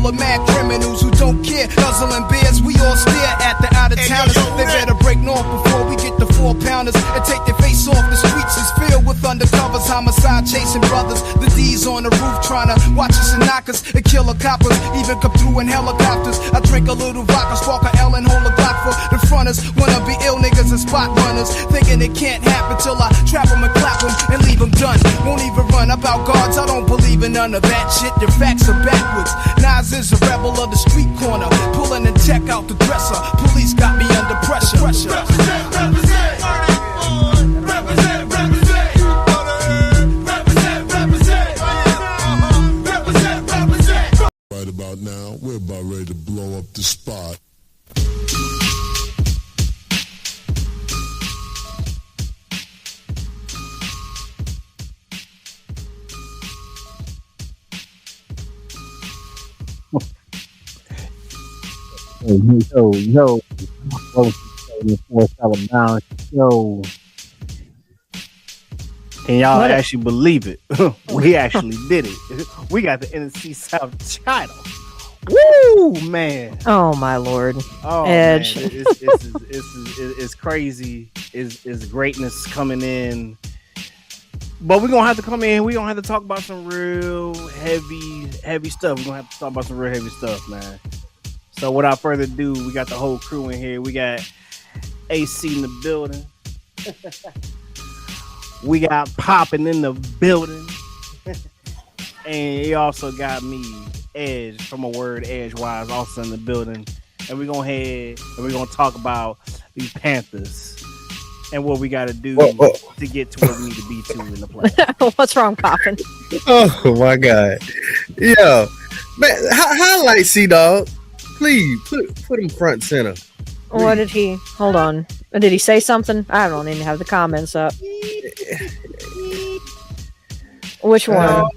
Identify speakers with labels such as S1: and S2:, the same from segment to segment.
S1: full of mad criminals who don't care. Guzzling beers, we all stare at the out-of-towners. They better break north before we get the 4-pounders and take their face off. The streets is filled with undercovers, homicide chasing brothers. The D's on the roof trying to watch us and knock us and kill the coppers, even come through in helicopters. I drink a little vodka, spark a L and hold a Glock for the fronters. Wanna be ill niggas and spot runners, thinking it can't happen till I trap them and clap them and leave them done. Won't even run about guards, I don't believe in none of that shit. Their facts are backwards. Nas is a rebel of the street corner, pulling and check out the dresser. Police got me under pressure.
S2: Represent, represent. Represent, represent. Represent, represent.
S3: Right about now, we're about ready to blow up the spot.
S4: Yo, Yo. Can y'all actually believe it? We actually did it. We got the NFC South title. Woo, man.
S5: Oh, my Lord.
S4: Oh,
S5: Edge.
S4: Man. It's crazy. It's greatness coming in. But we're going to have to come in. We're going to have to talk about some real heavy stuff. We're going to have to talk about some real heavy stuff, man. So without further ado, we got the whole crew in here. We got AC in the building. We got Popping in the building. And he also got me, Edge, from a word Edgewise, also in the building. And we're going to head and we're going to talk about these Panthers and what we got to do to get to where we need to be to in the playoffs.
S5: What's wrong, Poppin?
S6: Oh, my God. Yo, man, highlight C-Dog. Please, put him front center. Please.
S5: What did he... Hold on. Did he say something? I don't even have the comments up. Which one?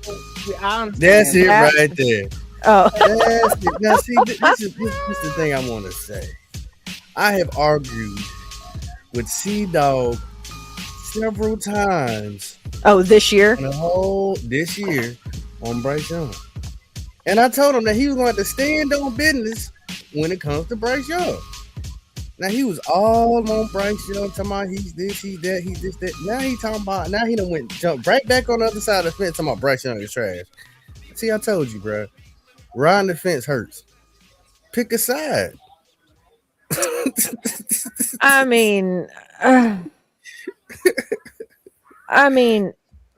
S6: That's it right there.
S5: Oh.
S6: That's it. Now, see, this is the thing I want to say. I have argued with C-Dog several times.
S5: Oh, this year?
S6: This year on Bryce Young. And I told him that he was going to stand on business when it comes to Bryce Young. Now, he was all on Bryce Young, talking about he's this, he's that, he's this, that. Now he talking about, now he done jumped right back on the other side of the fence, talking about Bryce Young is trash. See, I told you, bro. Riding the fence hurts. Pick a side.
S5: I mean,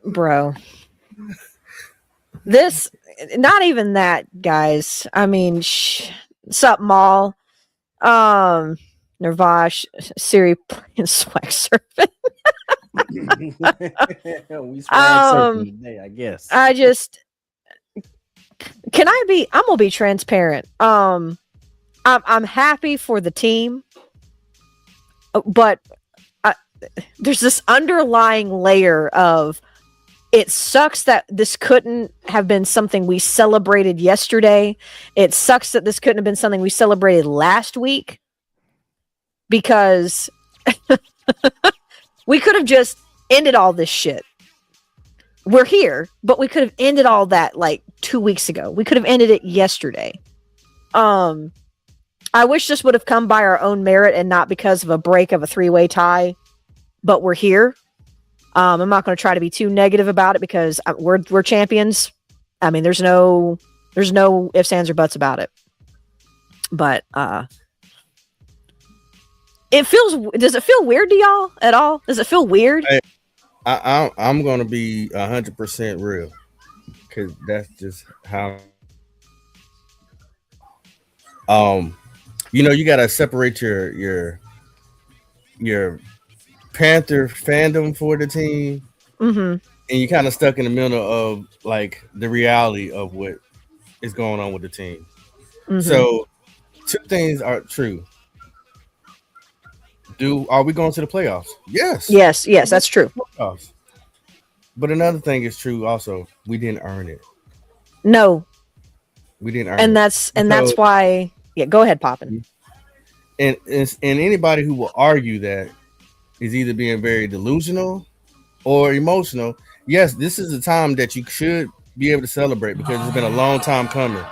S5: bro. This, not even that, guys. I mean, sup, Maul. Nervash, Siri playing Swag Surfing.
S4: We swag surfing today, I guess.
S5: I'm gonna be transparent. I'm happy for the team, but there's this underlying layer of it sucks that this couldn't have been something we celebrated yesterday. It sucks that this couldn't have been something we celebrated last week, because we could have just ended all this shit. We're here, but we could have ended all that like 2 weeks ago. We could have ended it yesterday. I wish this would have come by our own merit and not because of a break of a 3-way tie, but we're here. I'm not going to try to be too negative about it because we're champions. I mean, there's no ifs, ands, or buts about it. But does it feel weird to y'all at all? Does it feel weird?
S6: I'm going to be 100% real, because that's just how. You got to separate your Panther fandom for the team, and you're kind of stuck in the middle of like the reality of what is going on with the team. So, two things are true. Are we going to the playoffs? Yes.
S5: Yes, that's true.
S6: Playoffs. But another thing is true also. We didn't earn it.
S5: No.
S6: We didn't earn
S5: it. And that's why. Yeah, go ahead, Poppin.
S6: And anybody who will argue that is either being very delusional or emotional. Yes, this is a time that you should be able to celebrate because it's been a long time coming.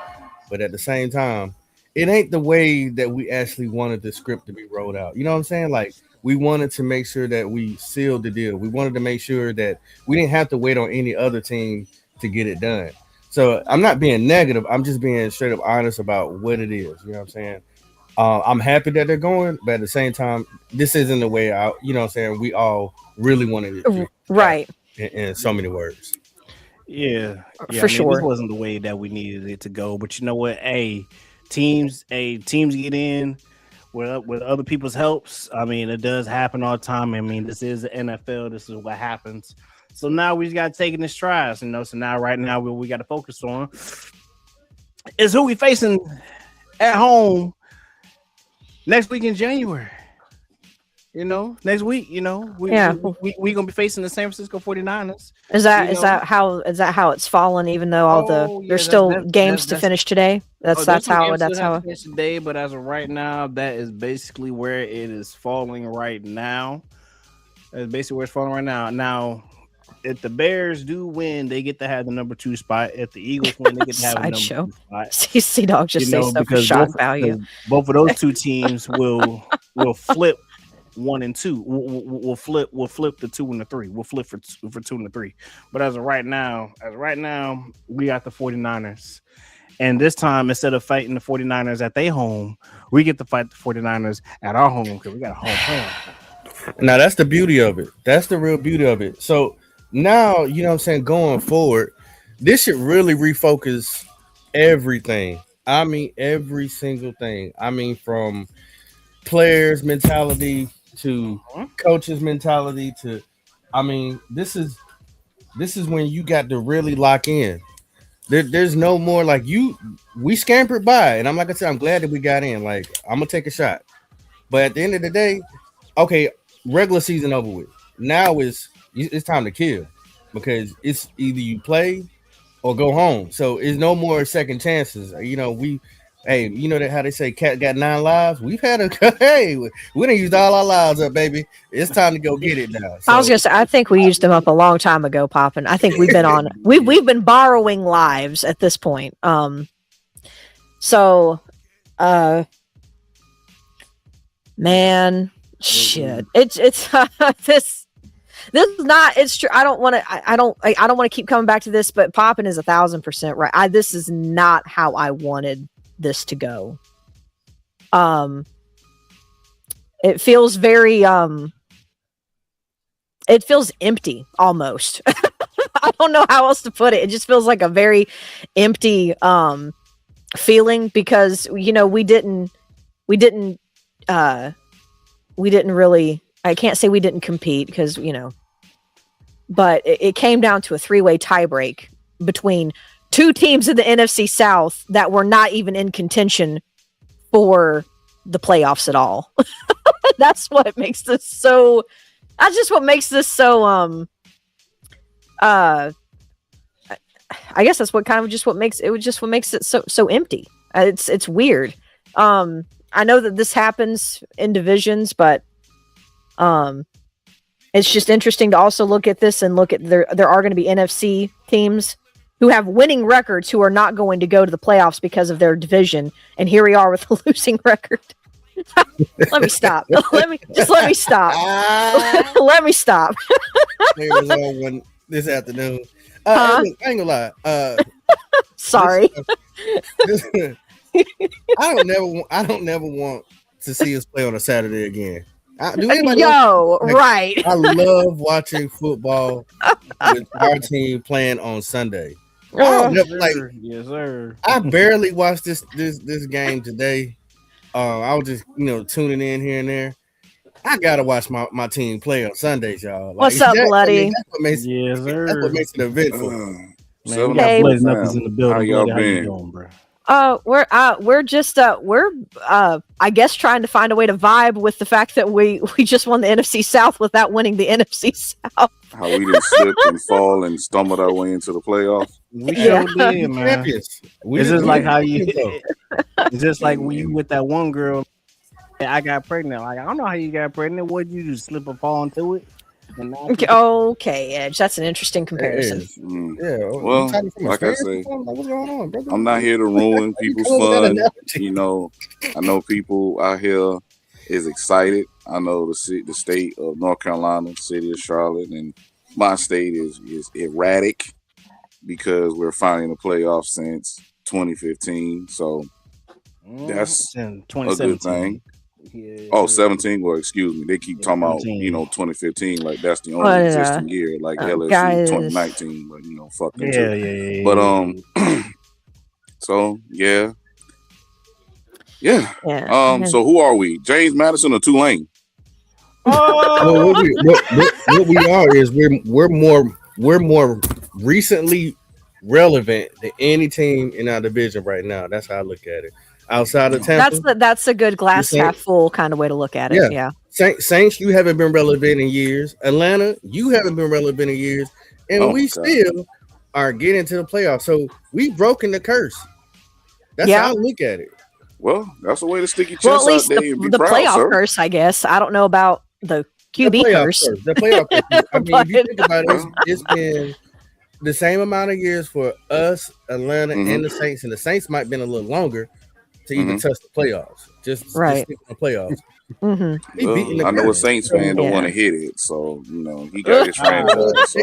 S6: but at the same time, it ain't the way that we actually wanted the script to be rolled out. You know what I'm saying? Like we wanted to make sure that we sealed the deal. We wanted to make sure that we didn't have to wait on any other team to get it done. So I'm not being negative. I'm just being straight up honest about what it is. You know what I'm saying? I'm happy that they're going, but at the same time, this isn't the way out. You know what I'm saying? We all really wanted it to,
S5: Right.
S6: in so many words.
S4: Yeah,
S5: For
S4: This
S5: sure.
S4: wasn't the way that we needed it to go. But you know what? Teams get in with other people's helps. I mean, it does happen all the time. I mean, this is the NFL. This is what happens. So now we just got to take it in strides. So now, right now, what we got to focus on is who we facing at home next week in January. Next week, we gonna be facing the San Francisco 49ers.
S5: Is that how it's fallen? Even though there's still games to finish today. That's how
S4: finish today. But as of right now, that is basically where it is falling right now. That's basically where it's falling right now. Now, if the Bears do win, they get to have the number 2 spot. If the Eagles win, they get to have the number 2 spot.
S5: C Dog just say stuff for shock value.
S4: Both of those two teams will flip 1 and 2. We'll flip the 2 and the 3. We'll flip for 2 and the 3. But as of right now, we got the 49ers. And this time, instead of fighting the 49ers at their home, we get to fight the 49ers at our home because we got a home playoff.
S6: Now that's the beauty of it. That's the real beauty of it. So now, you know what I'm saying, going forward, this should really refocus everything. I mean, every single thing. I mean, from players' mentality to coaches' mentality to, I mean, this is when you got to really lock in. There's no more like we scampered by, and like I said, I'm glad that we got in. Like, I'm gonna take a shot. But at the end of the day, okay, regular season over with. Now it's time to kill because it's either you play or go home. So it's no more second chances. You know, you know that how they say cat got 9 lives. We've had we done used all our lives up, baby. It's time to go get it now. So,
S5: I was gonna say, I think we used them up a long time ago, Poppin. I think we've been on we've been borrowing lives at this point. Man, shit. It's this is not. It's true. I don't want to keep coming back to this, but Poppin is 1,000% right. This is not how I wanted this to go. It feels very it feels empty almost. I don't know how else to put it. It just feels like a very empty feeling because we didn't really, I can't say we didn't compete because but it came down to a 3-way tiebreak between 2 teams in the NFC South that were not even in contention for the playoffs at all. That's what makes this so. That's just what makes this so. I guess that's what makes it so empty. It's weird. I know that this happens in divisions, but it's just interesting to also look at this and look at there are going to be NFC teams who have winning records who are not going to go to the playoffs because of their division. And here we are with a losing record. Let me stop. Let me stop. Let me stop.
S6: There was on one this afternoon. I ain't gonna lie.
S5: Sorry.
S6: I don't never want to see us play on a Saturday again. Right.
S5: I
S6: love watching football with our team playing on Sunday.
S4: Yes, sir.
S6: I barely watched this game today. I was just tuning in here and there. I gotta watch my team play on Sundays, y'all.
S5: What's up, bloody?
S6: That's what makes it eventful.
S4: Man, we got Bloody Knuckles in the building.
S7: How y'all
S4: Bloody,
S7: been?
S4: how you doing, bro?
S5: We're just I guess trying to find a way to vibe with the fact that we just won the NFC South without winning the NFC South.
S7: How we didn't slip and fall and stumbled our way into the playoffs.
S4: We sure did, man. It's just like how you. It's just like when you with that one girl. I got pregnant. Like I don't know how you got pregnant. What did you do? Slip or fall into it?
S5: Okay, Edge. That's an interesting
S6: It
S5: comparison.
S6: is.
S7: Mm.
S6: Yeah.
S7: Well,
S6: you talking from
S7: like I
S6: experience or
S7: say,
S6: something? Like, what's going on, brother?
S7: I'm not here to ruin
S6: You
S7: people's
S6: come up with that
S7: fun.
S6: analogy.
S7: You know, I know people out here is excited. I know the state of North Carolina, city of Charlotte, and my state is erratic because we're finally in the playoffs since 2015. So that's
S4: in
S7: a good
S4: 2017.
S7: thing.
S4: Yeah.
S7: Oh, 17. Well, excuse me. They keep
S4: Yeah,
S7: talking about
S4: 17.
S7: 2015 like that's the only
S5: But
S7: existing year, like LSU
S5: guys,
S7: 2019. But fuck them
S4: Yeah,
S7: too.
S4: yeah.
S7: But so yeah.
S5: yeah.
S7: So who are we? James Madison or Tulane?
S6: Well, what we are is we're more recently relevant than any team in our division right now. That's how I look at it. Outside of Tampa,
S5: that's a good glass half full kind of way to look at it. Yeah.
S6: Saints, you haven't been relevant in years. Atlanta, you haven't been relevant in years, and we still are getting to the playoffs. So we've broken the curse. That's how I look at it.
S7: Well, that's a way to stick your chest
S5: Well, at least
S7: out there and be
S5: the
S7: proud,
S5: playoff
S7: sir.
S5: curse, I guess. I don't know about the QB curse.
S6: The playoff curse. I mean, if you think about it, it's been the same amount of years for us, Atlanta, and the Saints, and the Saints might have been a little longer to even touch the playoffs. Just stick in the playoffs.
S7: I know a Saints fan don't want to hit it, so he got his franchise. So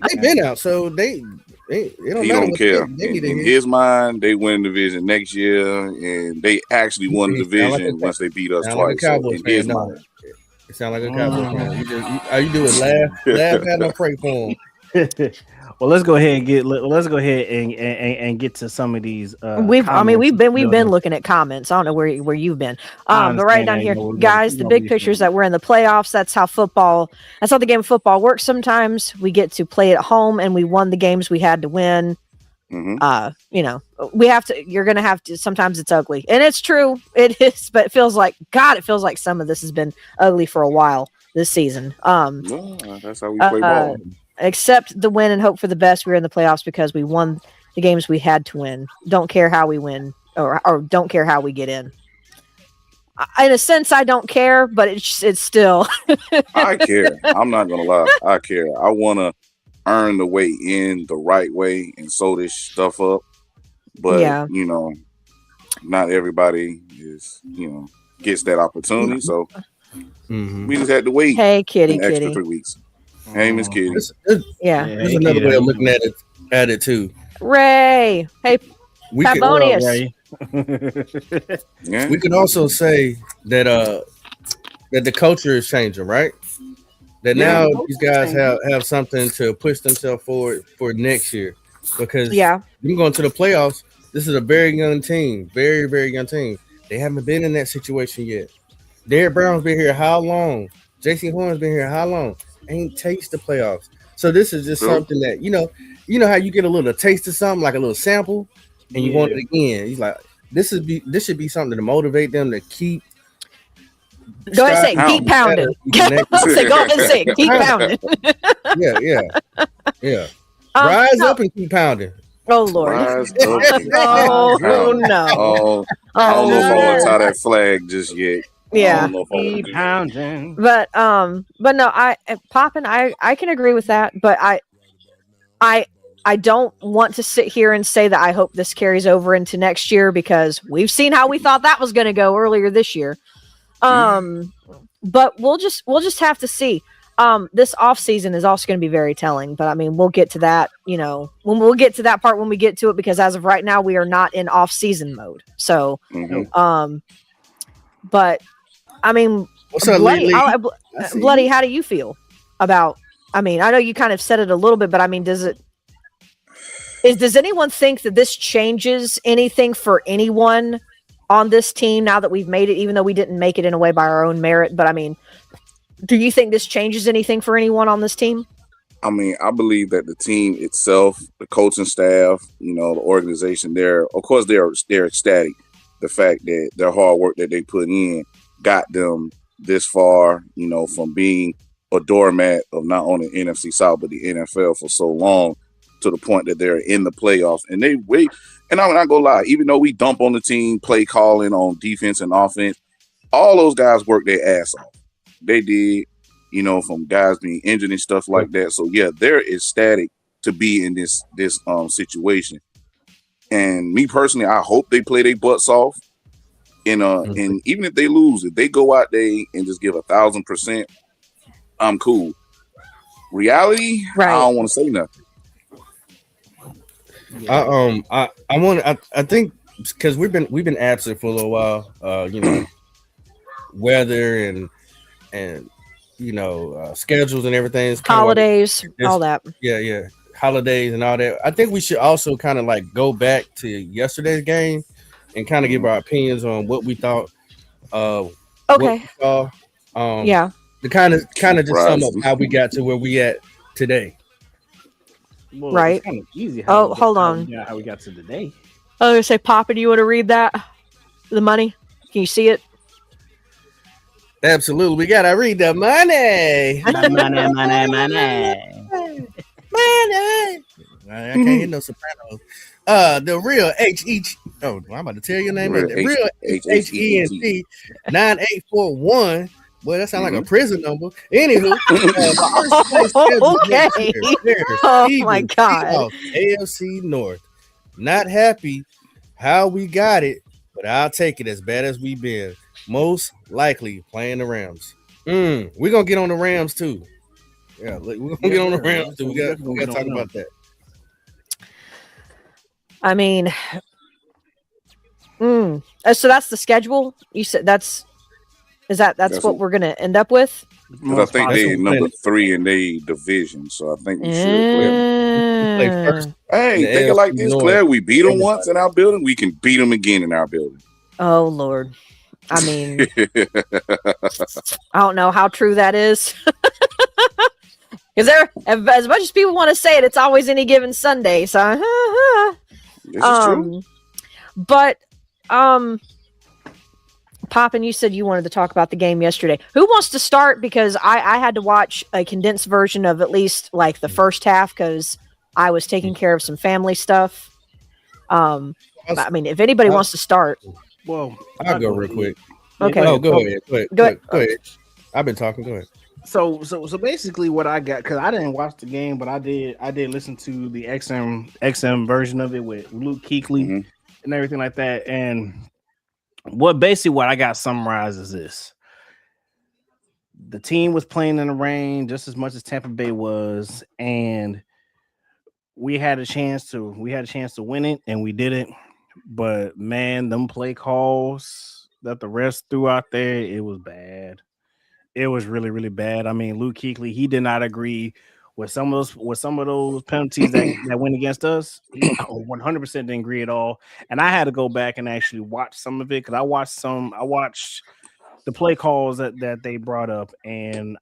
S6: they've been out, so they don't.
S7: He don't care. In his mind, they win the division next year, and they actually won the division once they beat us twice. So in his mind,
S6: it sounds like a Cowboys fan. All you do is laugh at them, pray for them.
S4: Well, let's go ahead and get to some of these.
S5: We've been looking at comments. I don't know where you've been. But right down here, guys, the big picture is that we're in the playoffs. That's how the game of football works. Sometimes we get to play at home, and we won the games we had to win. We have to. You're gonna have to. Sometimes it's ugly, and it's true. It is, but it feels like some of this has been ugly for a while this season.
S7: That's how we play ball.
S5: Accept the win and hope for the best. We're in the playoffs because we won the games we had to win. Don't care how we win or don't care how we get in. In a sense, I don't care, but it's still.
S7: I care. I'm not going to lie. I care. I want to earn the way in the right way and sew this stuff up. But, not everybody gets that opportunity. So we just had to wait.
S5: Hey, kitty.
S7: Extra 3 weeks. Hey, Miss Kitty.
S6: There's another way of looking at it too.
S5: Ray, hey, Pavonius.
S6: We can also say that the culture is changing, right? That now these guys have something to push themselves forward for next year, because them going to the playoffs. This is a very young team, very very young team. They haven't been in that situation yet. Derrick Brown's been here how long? J.C. Horn's been here how long? Ain't taste the playoffs. So this is just something that you know how you get a little taste of something, like a little sample, and you want it again. He's like, this should be something to motivate them to keep.
S5: Go ahead and say keep pounding. Go ahead and say keep pounding.
S6: Yeah. Rise up and keep pounding.
S5: Oh Lord.
S7: Rise up and
S5: no.
S7: I don't know if I want to tie that flag just yet.
S5: Yeah,
S4: keep pounding.
S5: But no, I can agree with that, but I don't want to sit here and say that I hope this carries over into next year, because we've seen how we thought that was going to go earlier this year. But we'll just have to see. This off season is also going to be very telling, but I mean, we'll get to that, when we'll get to that part when we get to it, because as of right now, we are not in off season mode. So, but I mean, Bloody, how do you feel about? I mean, I know you kind of said it a little bit, but I mean, does anyone think that this changes anything for anyone on this team now that we've made it, even though we didn't make it in a way by our own merit? But I mean, do you think this changes anything for anyone on this team?
S7: I mean, I believe that the team itself, the coaching staff, the organization, they're ecstatic. The fact that their hard work that they put in got them this far, from being a doormat of not only NFC South, but the NFL for so long, to the point that they're in the playoffs. And and I'm not gonna lie, even though we dump on the team, play calling on defense and offense, all those guys worked their ass off. They did. from guys being injured and stuff like that. So yeah, they're ecstatic to be in this situation. And me personally, I hope they play their butts off. And even if they lose, if they go out there and just give 1,000%, I'm cool. Reality,
S5: Right.
S7: I don't want to say nothing.
S6: I think because we've been absent for a little while, weather and schedules and everything. It's kinda
S5: Holidays,
S6: like
S5: all that.
S6: yeah, holidays and all that. I think we should also kind of like go back to yesterday's game and kind of give our opinions on what we thought. What
S5: Okay.
S6: we saw.
S5: Yeah.
S6: To kind of just sum up how we got to where we at today.
S4: Well,
S5: Right.
S4: It's kind of easy.
S5: Hold on.
S4: How we got to today.
S5: I was gonna say, Papa, do you want to read that? The money? Can you see it?
S6: Absolutely, we gotta read the money.
S4: Money.
S6: I can't hear no sopranos. The real Oh, I'm about to tell your name. The real HENT 9841. Boy, that sounds like a prison number. Anywho,
S5: Okay. Oh my God.
S6: AFC North. Not happy how we got it, but I'll take it as bad as we've been. Most likely playing the Rams. We're gonna get on the Rams too. Yeah, we're gonna get on the Rams too. We got to talk about that.
S5: I mean, so that's the schedule. You said that's what we're gonna end up with.
S7: Because I think they're number 3 in their division, so I think we should play first. Hey, think it like this, Claire. We beat them once in our building. We can beat them again in our building.
S5: Oh Lord, I mean, I don't know how true that is. Because as much as people want to say it, it's always any given Sunday. So,
S7: this is true.
S5: But, Poppin, you said you wanted to talk about the game yesterday. Who wants to start? Because I had to watch a condensed version of at least like the first half because I was taking care of some family stuff. I mean, if anybody wants to start,
S4: well,
S6: I'll go real quick.
S5: Okay.
S6: Oh, go ahead. Go ahead. I've been talking. Go ahead.
S4: So basically, what I got, because I didn't watch the game, but I did listen to the XM version of it with Luke Kuechly and everything like that. And what I got summarized is this: the team was playing in the rain just as much as Tampa Bay was, and we had a chance to win it, and we didn't. But man, them play calls that the refs threw out there, it was bad. It was really, really bad. I mean, Luke Kuechly, he did not agree with some of those penalties that went against us. He 100% didn't agree at all. And I had to go back and actually watch some of it because I watched the play calls that they brought up, and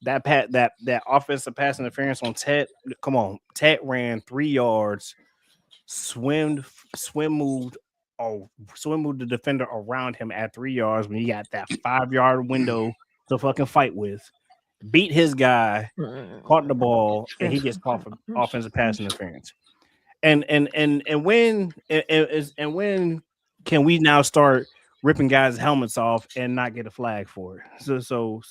S4: that offensive pass interference on Ted. Come on, Ted ran 3 yards, swim moved the defender around him at 3 yards when he got that 5-yard window to fucking fight with, beat his guy, caught the ball, and he gets caught for offensive pass interference. And when can we now start ripping guys' helmets off and not get a flag for it? So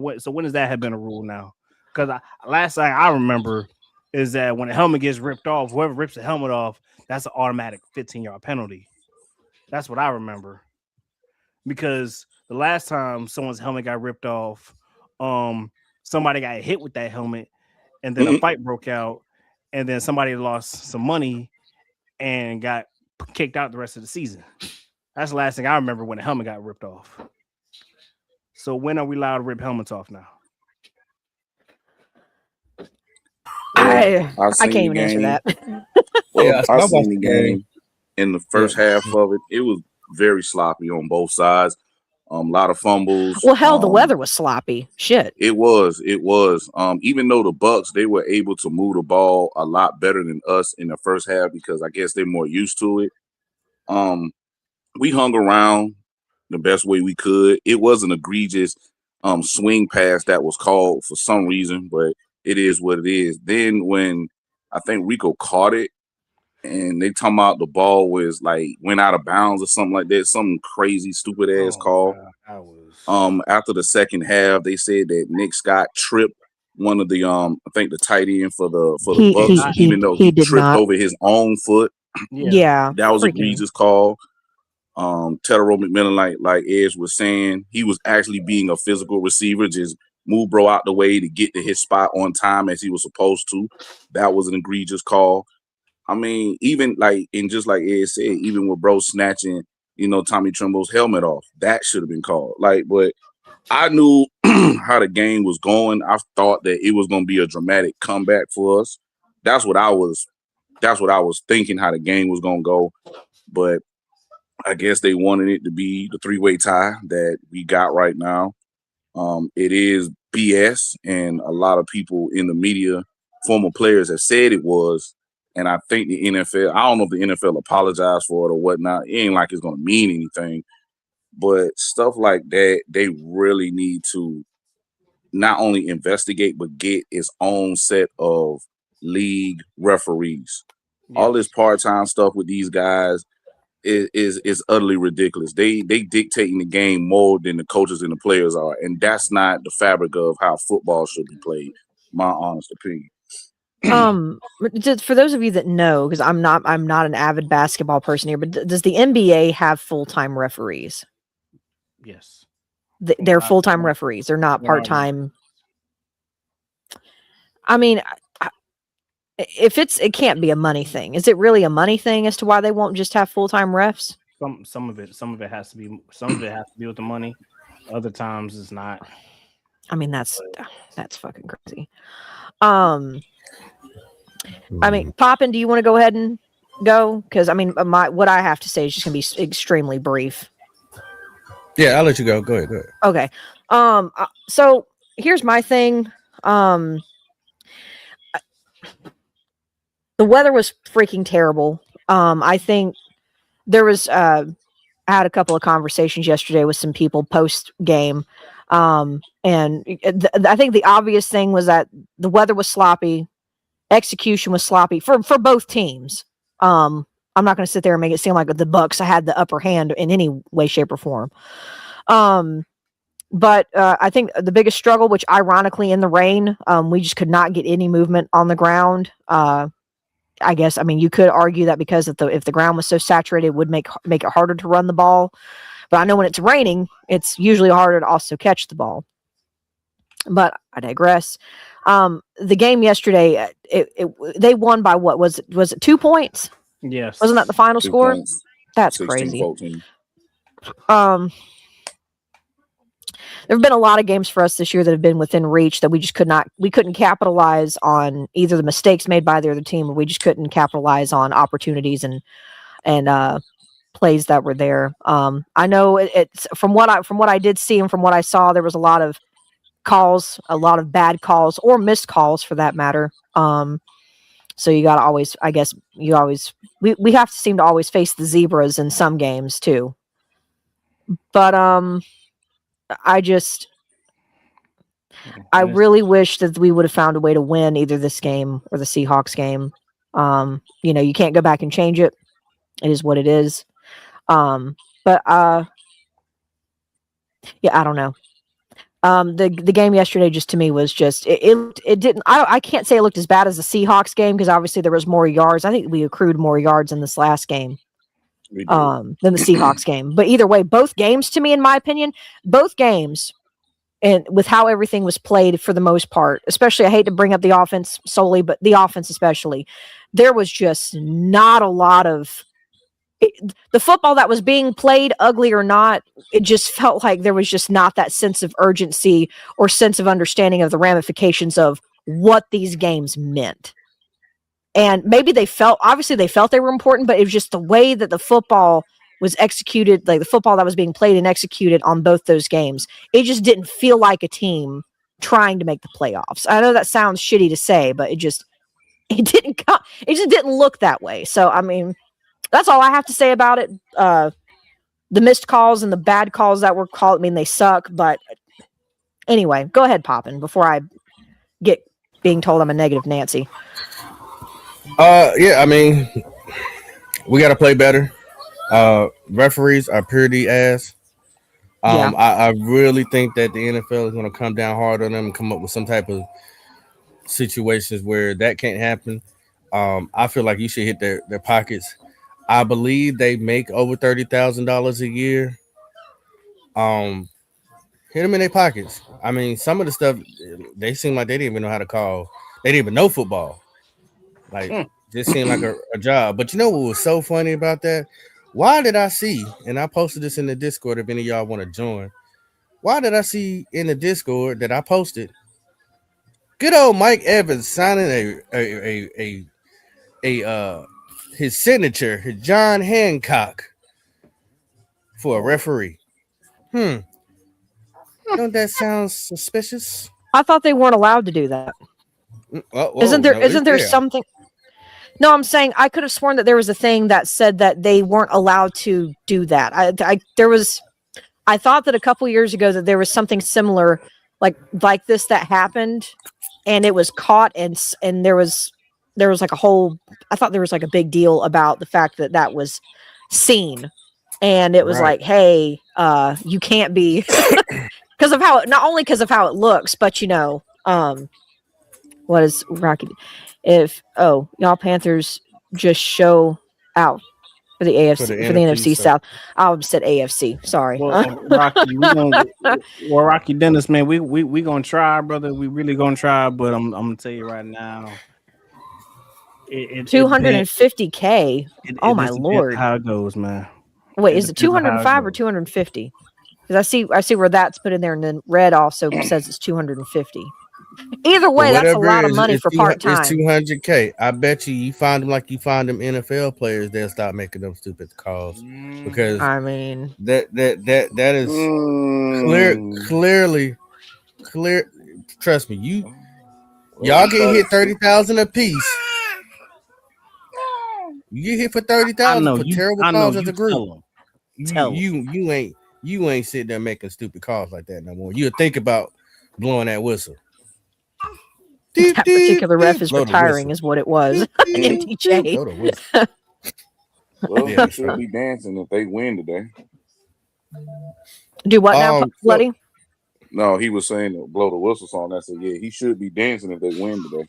S4: when does that have been a rule now? Because last thing I remember is that when a helmet gets ripped off, whoever rips the helmet off, that's an automatic 15-yard penalty. That's what I remember. Because the last time someone's helmet got ripped off, somebody got hit with that helmet, and then a fight broke out, and then somebody lost some money and got kicked out the rest of the season. That's the last thing I remember when a helmet got ripped off. So when are we allowed to rip helmets off now?
S5: I can't even answer that.
S7: I seen the game. In the first half of it, it was very sloppy on both sides. A lot of fumbles.
S5: Well, hell, the weather was sloppy. Shit.
S7: It was. Even though the Bucks, they were able to move the ball a lot better than us in the first half because I guess they're more used to it. We hung around the best way we could. It was an egregious swing pass that was called for some reason, but it is what it is. Then when I think Rico caught it, and they talking about the ball was like went out of bounds or something like that, some crazy stupid ass call.
S4: God,
S7: After the second half, they said that Nick Scott tripped one of the I think the tight end for the Bucks, even though he
S5: did
S7: tripped
S5: not.
S7: over his own foot.
S5: Yeah,
S7: That was
S5: freaking-
S7: egregious call. Tedero McMillan, like Edge was saying, he was actually being a physical receiver, just move bro out the way to get to his spot on time as he was supposed to. That was an egregious call. I mean, even like, and just like Ed said, even with bro snatching, Tommy Tremble's helmet off, that should have been called. Like, but I knew how the game was going. I thought that it was going to be a dramatic comeback for us. That's what I was thinking, how the game was going to go. But I guess they wanted it to be the three-way tie that we got right now. It is BS, and a lot of people in the media, former players, have said it was. And I think the NFL, I don't know if the NFL apologized for it or whatnot. It ain't like it's going to mean anything. But stuff like that, they really need to not only investigate, but get its own set of league referees. All this part-time stuff with these guys is utterly ridiculous. They dictating the game more than the coaches and the players are, and that's not the fabric of how football should be played. My honest opinion.
S5: Just for those of you that know, because I'm not an avid basketball person here, but does the NBA have full-time referees?
S4: Yes.
S5: They're full-time referees. They're not part-time. I mean, it can't be a money thing. Is it really a money thing as to why they won't just have full-time refs?
S4: Some of it has to be with the money. Other times it's not.
S5: I mean, that's fucking crazy. I mean, Poppin, do you want to go ahead and go? Because I mean, what I have to say is just gonna be extremely brief.
S6: Yeah, I'll let you go. Go ahead.
S5: Okay. So here's my thing. The weather was freaking terrible. I think there was. I had a couple of conversations yesterday with some people post game, and I think the obvious thing was that the weather was sloppy, execution was sloppy for both teams. I'm not going to sit there and make it seem like the Bucks had the upper hand in any way, shape, or form. But I think the biggest struggle, which ironically in the rain, we just could not get any movement on the ground. I guess, I mean, you could argue that because if the ground was so saturated, it would make it harder to run the ball. But I know when it's raining, it's usually harder to also catch the ball. But I digress. The game yesterday, they won by what? Was it 2 points?
S4: Yes.
S5: Wasn't that the final
S7: 2
S5: score?
S7: points,
S5: That's
S7: 16-14.
S5: crazy. There have been a lot of games for us this year that have been within reach that we couldn't capitalize on either the mistakes made by the other team, or we just couldn't capitalize on opportunities and plays that were there. I know it's from what I did see and from what I saw, there was a lot of calls, a lot of bad calls or missed calls for that matter. So you got to always, I guess we have to seem to always face the zebras in some games too. But I really wish that we would have found a way to win either this game or the Seahawks game. You can't go back and change it. It is what it is. But yeah, I don't know. The game yesterday just to me was just it didn't. I can't say it looked as bad as the Seahawks game because obviously there was more yards. I think we accrued more yards in this last game than the Seahawks game. But either way, both games to me, in my opinion, both games, and with how everything was played for the most part, especially I hate to bring up the offense solely, but the offense especially, there was just not a lot of the football that was being played, ugly or not. It just felt like there was just not that sense of urgency or sense of understanding of the ramifications of what these games meant. And maybe obviously they felt they were important, but it was just the way that the football was executed, like the football that was being played and executed on both those games. It just didn't feel like a team trying to make the playoffs. I know that sounds shitty to say, but it just didn't look that way. So, I mean, that's all I have to say about it. The missed calls and the bad calls that were called, I mean, they suck, but anyway, go ahead, Poppin, before I get being told I'm a negative Nancy.
S6: Yeah, I mean, we got to play better. Referees are pretty ass.
S5: Yeah.
S6: I really think that the NFL is going to come down hard on them and come up with some type of situations where that can't happen. I feel like you should hit their pockets. I believe they make over $30,000 a year. Um, Hit them in their pockets. I mean, some of the stuff they seem like they didn't even know how to call. They didn't even know football. Like, just seemed like a job. But you know what was so funny about that? Why did I see? And I posted this in the Discord. If any of y'all want to join, why did I see in the Discord that I posted? Good old Mike Evans signing a his signature, his John Hancock for a referee. Don't that sound suspicious?
S5: I thought they weren't allowed to do that. Isn't there?
S6: No,
S5: Isn't there
S6: yeah.
S5: something? No, I'm saying I could have sworn that there was a thing that said that they weren't allowed to do that. I thought that a couple years ago that there was something similar, like this that happened, and it was caught, and there was like a whole. I thought there was like a big deal about the fact that that was seen, and it was
S6: Right.
S5: like, hey, you can't be because of how not only because of how it looks, but what is Rocky? If y'all Panthers just show out for the AFC for the NFC South. I said AFC. Sorry.
S4: Well, Rocky, Rocky Dennis, man, we gonna try, brother. We really gonna try, but I'm gonna tell you right now, it
S5: 250K. Oh my
S4: just depends
S5: lord!
S4: how it goes, man.
S5: Wait, is it
S4: depends on how it
S5: 205 or
S4: goes.
S5: 250? Because I see where that's put in there, and then red also says it's 250. Either way, that's a lot of money for part time.
S6: It's 200K. I bet you find them like you find them NFL players. They'll stop making them stupid calls because
S5: I mean,
S6: that is clearly. Trust me, y'all get hit 30,000 a piece. You get hit for 30,000 for terrible calls as a group. You ain't sitting there making stupid calls like that no more. You'll think about blowing that whistle.
S5: that particular ref is retiring, is what it was. MTJ.
S6: Blow the whistle.
S7: Well,
S6: Yeah,
S7: they should be dancing if they win today.
S5: Do what now, Bloody?
S7: No, he was saying to blow the whistle song. I said, yeah, he should be dancing if they win today.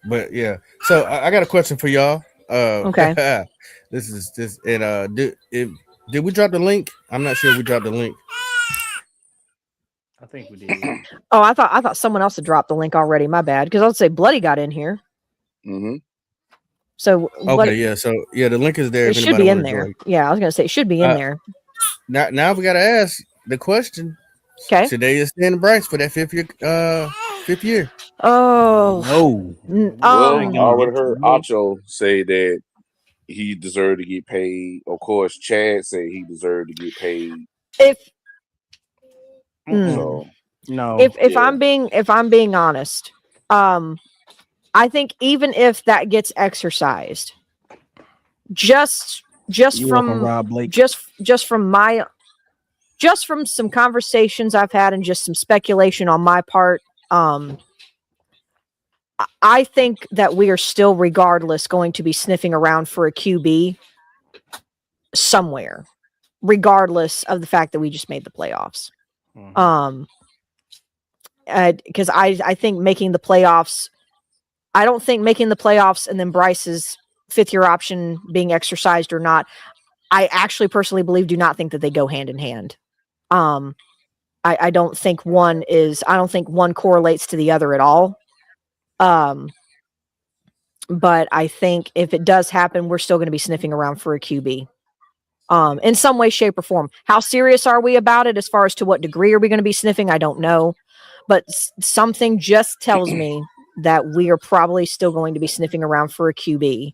S6: But yeah, so I got a question for y'all.
S5: Okay.
S6: Did we drop the link? I'm not sure we dropped the link.
S4: I think we did.
S5: Oh, I thought someone else had dropped the link already. My bad. Because I'll say Bloody got in here.
S7: Mm-hmm.
S5: So
S6: the link is there.
S5: It should be in there. Yeah, I was gonna say it should be in there.
S6: Now we gotta ask the question.
S5: Okay.
S6: Should they extend Bryce for that fifth year?
S5: Oh
S7: Well, I already heard Acho say that he deserved to get paid. Of course, Chad said he deserved to get paid.
S5: If I'm being honest, I think even if that gets exercised, just from some conversations I've had and just some speculation on my part, I think that we are still, regardless, going to be sniffing around for a QB somewhere, regardless of the fact that we just made the playoffs. Because I think making the playoffs, I don't think making the playoffs and then Bryce's fifth-year option being exercised or not, I actually personally do not think that they go hand in hand. I don't think one correlates to the other at all. But I think if it does happen, we're still going to be sniffing around for a QB. In some way, shape, or form. How serious are we about it? As far as to what degree are we going to be sniffing? I don't know. But something just tells me that we are probably still going to be sniffing around for a QB.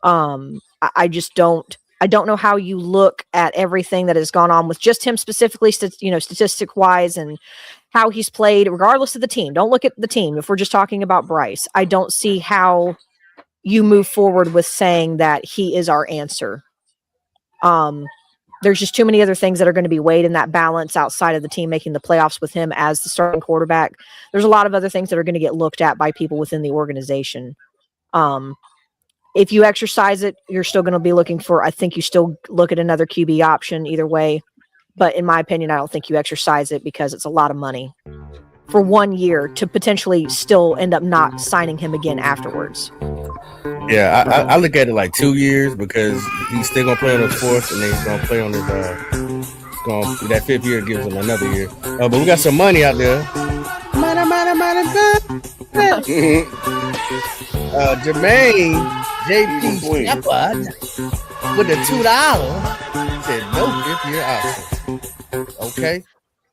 S5: I just don't. I don't know how you look at everything that has gone on with just him specifically, statistic wise, and how he's played, regardless of the team. Don't look at the team. If we're just talking about Bryce, I don't see how you move forward with saying that he is our answer. There's just too many other things that are going to be weighed in that balance outside of the team making the playoffs with him as the starting quarterback. There's a lot of other things that are going to get looked at by people within the organization. if you exercise it, you're still going to be looking for, I think you still look at another QB option either way. But in my opinion, I don't think you exercise it because it's a lot of money for 1 year to potentially still end up not signing him again afterwards.
S6: Yeah, I look at it like 2 years because he's still gonna play on his fourth, and then he's gonna play on his that fifth year gives him another year. But we got some money out there. Money. Jermaine JP Shepard with the $2 said no fifth year option. Okay,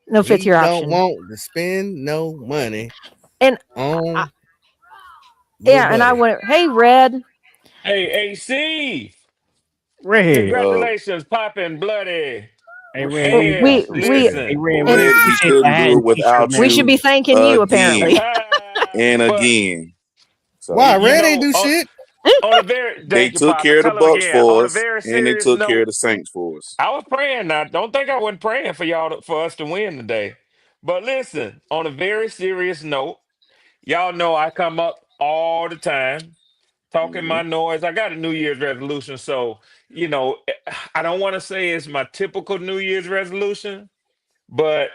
S5: No fifth year option.
S6: Don't want to spend no money.
S5: And
S6: on
S5: and I went, hey, Red.
S8: Hey, AC.
S4: Red.
S8: Congratulations, poppin' bloody.
S4: Hey, Red.
S5: We
S4: Hey, Red, we
S7: We
S4: appreciate
S7: couldn't
S4: that
S7: do it without
S5: we
S7: you
S5: should be thanking you apparently.
S7: and again. So,
S6: Why Red ain't do shit?
S8: On a very,
S7: they
S8: thank you,
S7: took
S8: Papa.
S7: care of the
S8: Tell him
S7: Bucks
S8: again. On
S7: for
S8: a
S7: us,
S8: very
S7: and they
S8: serious
S7: took
S8: note,
S7: care of the Saints for us.
S8: I was praying. Now, don't think I wasn't praying for y'all for us to win today. But listen, on a very serious note, y'all know I come up all the time talking my noise. I got a New Year's resolution, so I don't want to say it's my typical New Year's resolution, but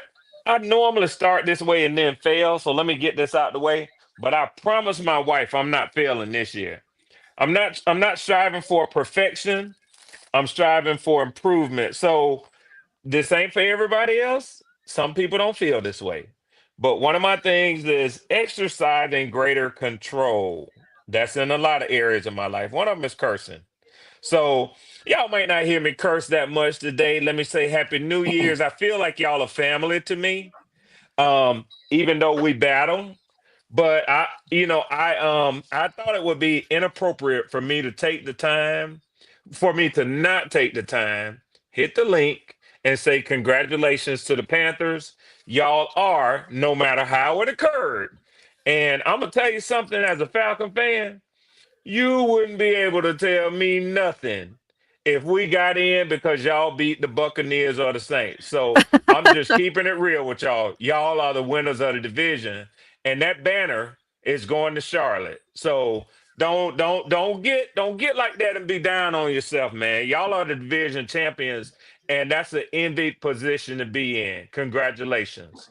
S8: I normally start this way and then fail. So let me get this out the way. But I promise my wife I'm not failing this year. I'm not striving for perfection. I'm striving for improvement. So this ain't for everybody else. Some people don't feel this way. But one of my things is exercising greater control. That's in a lot of areas of my life. One of them is cursing. So y'all might not hear me curse that much today. Let me say Happy New Year's. I feel like y'all are family to me. Even though we battle. But I thought it would be inappropriate for me to not take the time, hit the link, and say congratulations to the Panthers. Y'all are, no matter how it occurred. And I'm gonna tell you something as a Falcon fan, you wouldn't be able to tell me nothing if we got in because y'all beat the Buccaneers or the Saints. So I'm just keeping it real with y'all. Y'all are the winners of the division, and that banner is going to Charlotte. So don't get like that and be down on yourself, man. Y'all are the division champions, and that's an envied position to be in. Congratulations.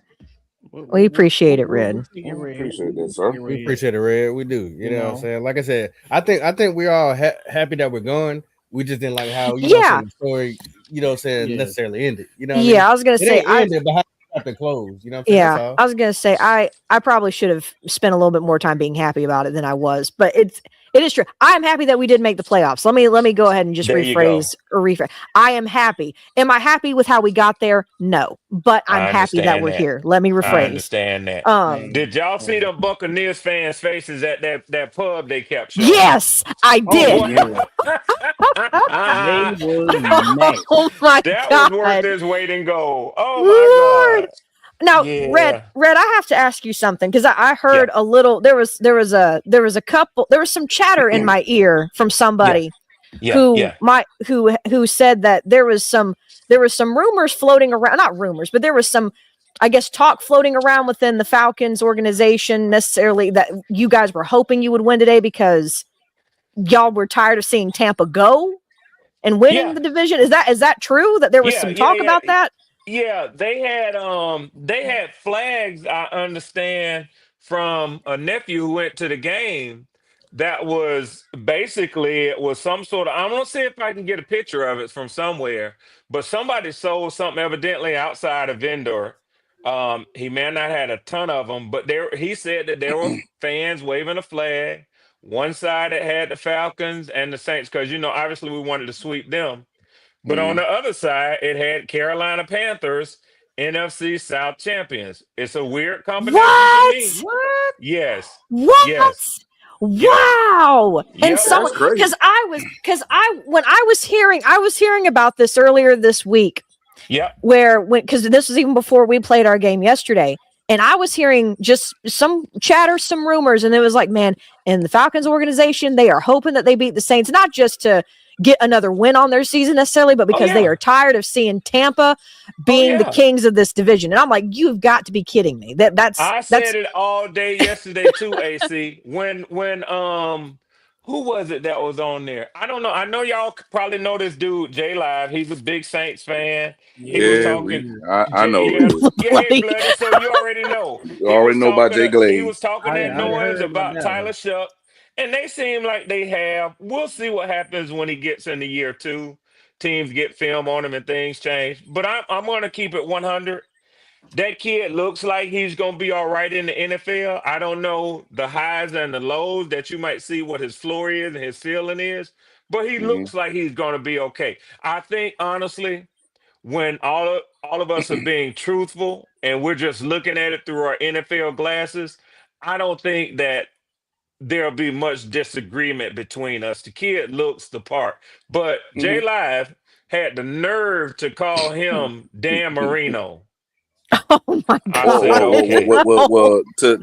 S5: We appreciate it, Red.
S7: Appreciate that, sir.
S6: We appreciate it, Red. We do. You know what I'm saying? Like I said, I think we're all happy that we're going. We just didn't like how the story, necessarily ended. You know what I mean?
S5: I was gonna say
S6: ended, but how it closed. You know what I'm saying? That's all.
S5: I was gonna say I probably should have spent a little bit more time being happy about it than I was, but it is true. I'm happy that we did make the playoffs. Let me go ahead and just rephrase. I am happy. Am I happy with how we got there? No, but I'm happy that we're here. Let me rephrase.
S8: I understand that. Did y'all see them Buccaneers fans' faces at that pub they kept showing?
S5: Yes, I did. Oh my
S8: that
S5: God.
S8: was worth this wait and go. Oh
S5: Lord.
S8: my God.
S5: Now,
S8: Yeah.
S5: Red, I have to ask you something because I heard a little. There was some chatter in my ear from somebody who said that there was some rumors floating around. Not rumors, but there was some, I guess, talk floating around within the Falcons organization necessarily that you guys were hoping you would win today because y'all were tired of seeing Tampa go and winning the division. Is that true? That there was some talk about that?
S8: Yeah, they had flags, I understand, from a nephew who went to the game. That was basically, it was some sort of, I'm gonna see if I can get a picture of it from somewhere, but somebody sold something evidently outside a vendor. He may not had a ton of them, but he said that there were fans waving a flag. One side it had the Falcons and the Saints, because obviously we wanted to sweep them. But on the other side, it had Carolina Panthers, NFC South champions. It's a weird combination to me.
S5: What?
S8: Yes.
S5: What?
S8: Yes.
S5: Wow. And someone, because when I was hearing about this earlier this week.
S8: Yeah.
S5: Because this was even before we played our game yesterday. And I was hearing just some chatter, some rumors, and it was like, man, in the Falcons organization, they are hoping that they beat the Saints, not just to get another win on their season necessarily, but because they are tired of seeing Tampa being the kings of this division. And I'm like, you've got to be kidding me. I
S8: said it all day yesterday too, AC. When Who was it that was on there? I don't know. I know y'all probably know this dude, J Live. He's a big Saints fan. He was
S7: Yeah,
S8: talking.
S7: I know who it
S8: Yeah,
S7: is.
S8: yeah, Ed
S5: Bloody.
S8: Bloody. So you already know.
S7: You already know about Jay
S8: He
S7: Glaze.
S8: was talking that
S4: I
S8: noise
S4: heard about
S8: about
S4: that
S8: Tyler
S4: one.
S8: Shuck, and they seem like they have. We'll see what happens when he gets into year two. Teams get film on him and things change. But I'm going to keep it 100. That kid looks like he's going to be all right in the NFL. I don't know the highs and the lows that you might see what his floor is and his ceiling is, but he
S7: Hmm
S8: looks like he's going to be okay. I think honestly, when all of us are being truthful and we're just looking at it through our NFL glasses, I don't think that there'll be much disagreement between us. The kid looks the part, but
S7: hmm
S8: J Live had the nerve to call him Dan Marino.
S5: Oh my
S8: I
S7: Well,
S8: said,
S5: god.
S8: okay.
S5: No.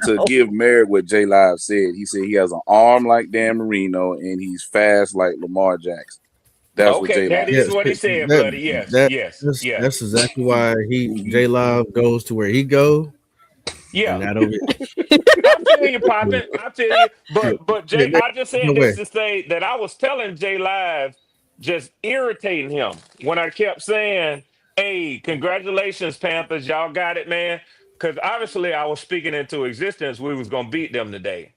S7: to
S5: No.
S7: give merit what J Live said, he said he has an arm like Dan Marino and he's fast like Lamar Jackson. That's what
S8: Okay,
S7: J
S8: that
S7: Live
S8: is
S6: Yes,
S7: said.
S8: what he said,
S6: that
S8: Bloody. Yes,
S6: that
S8: yes,
S6: that's,
S8: yes,
S6: that's exactly why
S7: Hmm
S6: J Live goes to where he go, and
S8: yeah.
S6: not over.
S8: I feel you, popping. I feel you. But Jay, I just said
S6: No
S8: this
S6: way.
S8: to say that I was telling Jay Live, just irritating him when I kept saying, "Hey, congratulations, Panthers, y'all got it, man." Because obviously I was speaking into existence. We was gonna beat them today.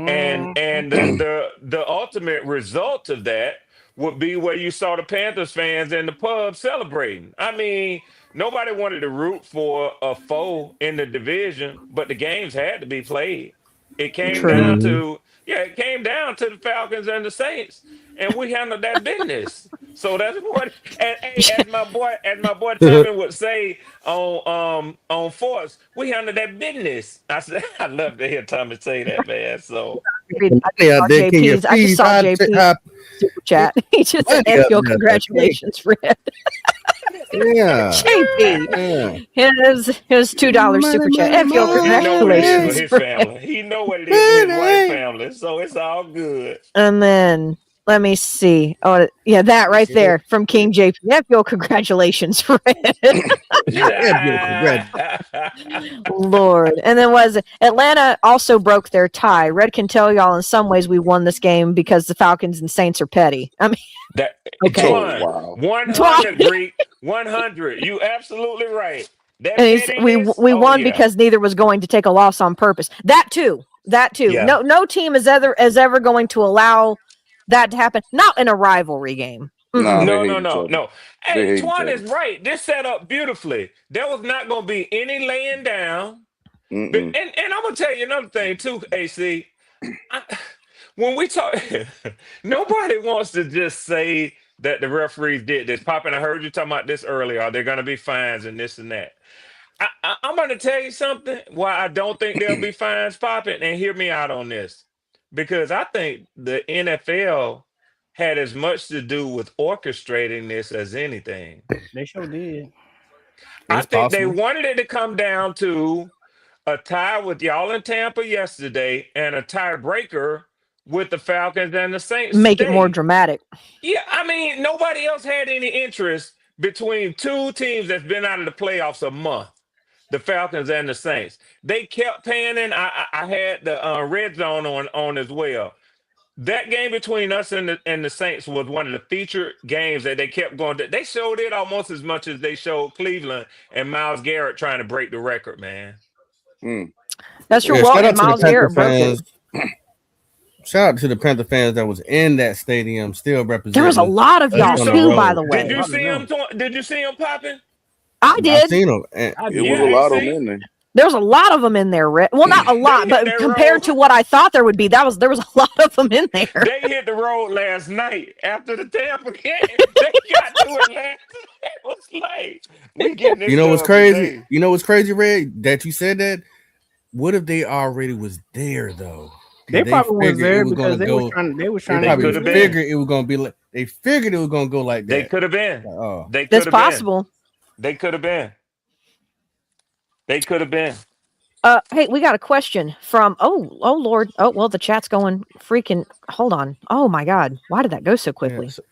S8: And
S4: Mm.
S8: the ultimate result of that would be where you saw the Panthers fans in the pub celebrating. I mean, nobody wanted to root for a foe in the division, but the games had to be played. It came
S5: True.
S8: down
S6: Mhm.
S8: to it came down to the Falcons and the Saints, and we handled that business. So that's what. And hey, as my boy Tommy would say on Force, we handled that business. I said I love to hear Tommy say that, man. So
S5: I
S6: Money
S5: just
S6: out
S5: saw
S6: there, can you
S5: JP's. I just
S6: please
S5: saw JP's super chat. He just said,
S6: money
S5: "F
S6: up
S5: yo,
S6: there?
S5: congratulations, Red."
S6: Yeah,
S5: JP.
S6: yeah.
S5: Here's $2
S6: Money,
S5: super chat.
S6: money,
S5: F yo,
S8: he know what it is with
S5: congratulations,
S8: his
S6: money,
S5: Red.
S8: family. He know what it is with his white
S6: money.
S8: family. So it's all good.
S5: And then let me see. Oh, yeah, that
S6: You
S5: right
S6: see that?
S5: there from King JP. F yo, congratulations, Red.
S6: Yeah, congrats.
S5: Lord. And then was Atlanta also broke their tie. Red can tell y'all in some ways we won this game because the Falcons and Saints are petty. I mean,
S8: That
S5: okay.
S7: Oh
S8: Twan,
S7: wow.
S8: 100 Greek, 100. You absolutely right. That
S5: And
S8: pettiness.
S5: we
S8: Oh
S5: won
S8: yeah,
S5: because neither was going to take a loss on purpose. That too. That too.
S8: yeah.
S5: No team is ever going to allow that to happen. Not in a rivalry game.
S7: Nah,
S5: Mm-mm.
S7: they
S8: No,
S7: hate
S8: no,
S7: each
S8: no,
S7: other.
S8: no.
S7: They
S8: Hey,
S7: hate each
S8: Twan
S7: other.
S8: is right. This set up beautifully. There was not going to be any laying down. But
S7: Mm-mm.
S8: and I'm gonna tell you another thing too, AC. When we talk, nobody wants to just say that the referees did this. Poppin', I heard you talking about this earlier. Are there going to be fines and this and that? I'm going to tell you something. Why I don't think there'll be fines, Poppin', and hear me out on this, because I think the NFL had as much to do with orchestrating this as anything.
S4: They sure did.
S8: I
S6: It's
S8: think they
S6: possible.
S8: wanted it to come down to a tie with y'all in Tampa yesterday and a tiebreaker with the Falcons and the Saints
S5: Make it more
S8: today.
S5: dramatic.
S8: Yeah, I mean, nobody else had any interest between two teams that's been out of the playoffs a month, the Falcons and the Saints. They kept panning. I had the red zone on as well. That game between us and the Saints was one of the featured games that they kept going. They showed it almost as much as they showed Cleveland and Miles Garrett trying to break the record, man.
S7: Mm.
S5: That's true.
S6: Yeah,
S5: Well,
S6: shout
S5: and
S6: out to the
S5: Miles
S6: Panther
S5: Garrett broke it.
S6: fans. Shout out to the Panther fans that was in that stadium, still
S5: There was a
S6: representing
S5: lot of
S6: us
S8: You
S5: y'all
S6: on the
S8: saw
S5: too, by
S6: road.
S5: the
S8: Did
S5: way.
S8: you
S4: Lot of
S8: see him?
S4: them.
S8: Did you see him popping?
S5: I
S6: I've
S5: did.
S6: seen them. And
S4: I
S7: It
S4: did.
S7: was
S8: Yeah,
S7: a lot of them
S8: AC.
S7: in there.
S5: There was a lot of them in there, Rick. Well, not a
S8: They
S5: lot,
S8: hit
S5: but
S8: that
S5: compared
S8: road.
S5: to what I thought there would be, there was a lot of them in there.
S8: They hit the road last night after the Tampa game. They got to it last night. It was like, we getting
S6: you
S8: this
S6: know what's
S8: dub
S6: crazy?
S8: today.
S6: You know what's crazy, Red? That you said that. What if they already was there though?
S4: They
S6: And they
S4: probably was
S6: figured it
S4: there
S6: was
S4: because
S6: gonna go.
S4: they was
S6: They
S4: trying to
S8: They
S4: get
S6: probably
S8: could
S4: his
S8: have been.
S4: win.
S6: figured it was gonna be like. They figured it was gonna go like
S8: They
S6: that.
S8: could have been.
S6: Like, oh,
S8: They
S5: That's
S8: could have been.
S5: possible.
S8: They could have been. They could have been.
S5: Hey, we got a question from oh Lord. Oh, well, the chat's going freaking hold on. Oh my god. Why did that go so
S6: yeah.
S5: quickly?
S6: So,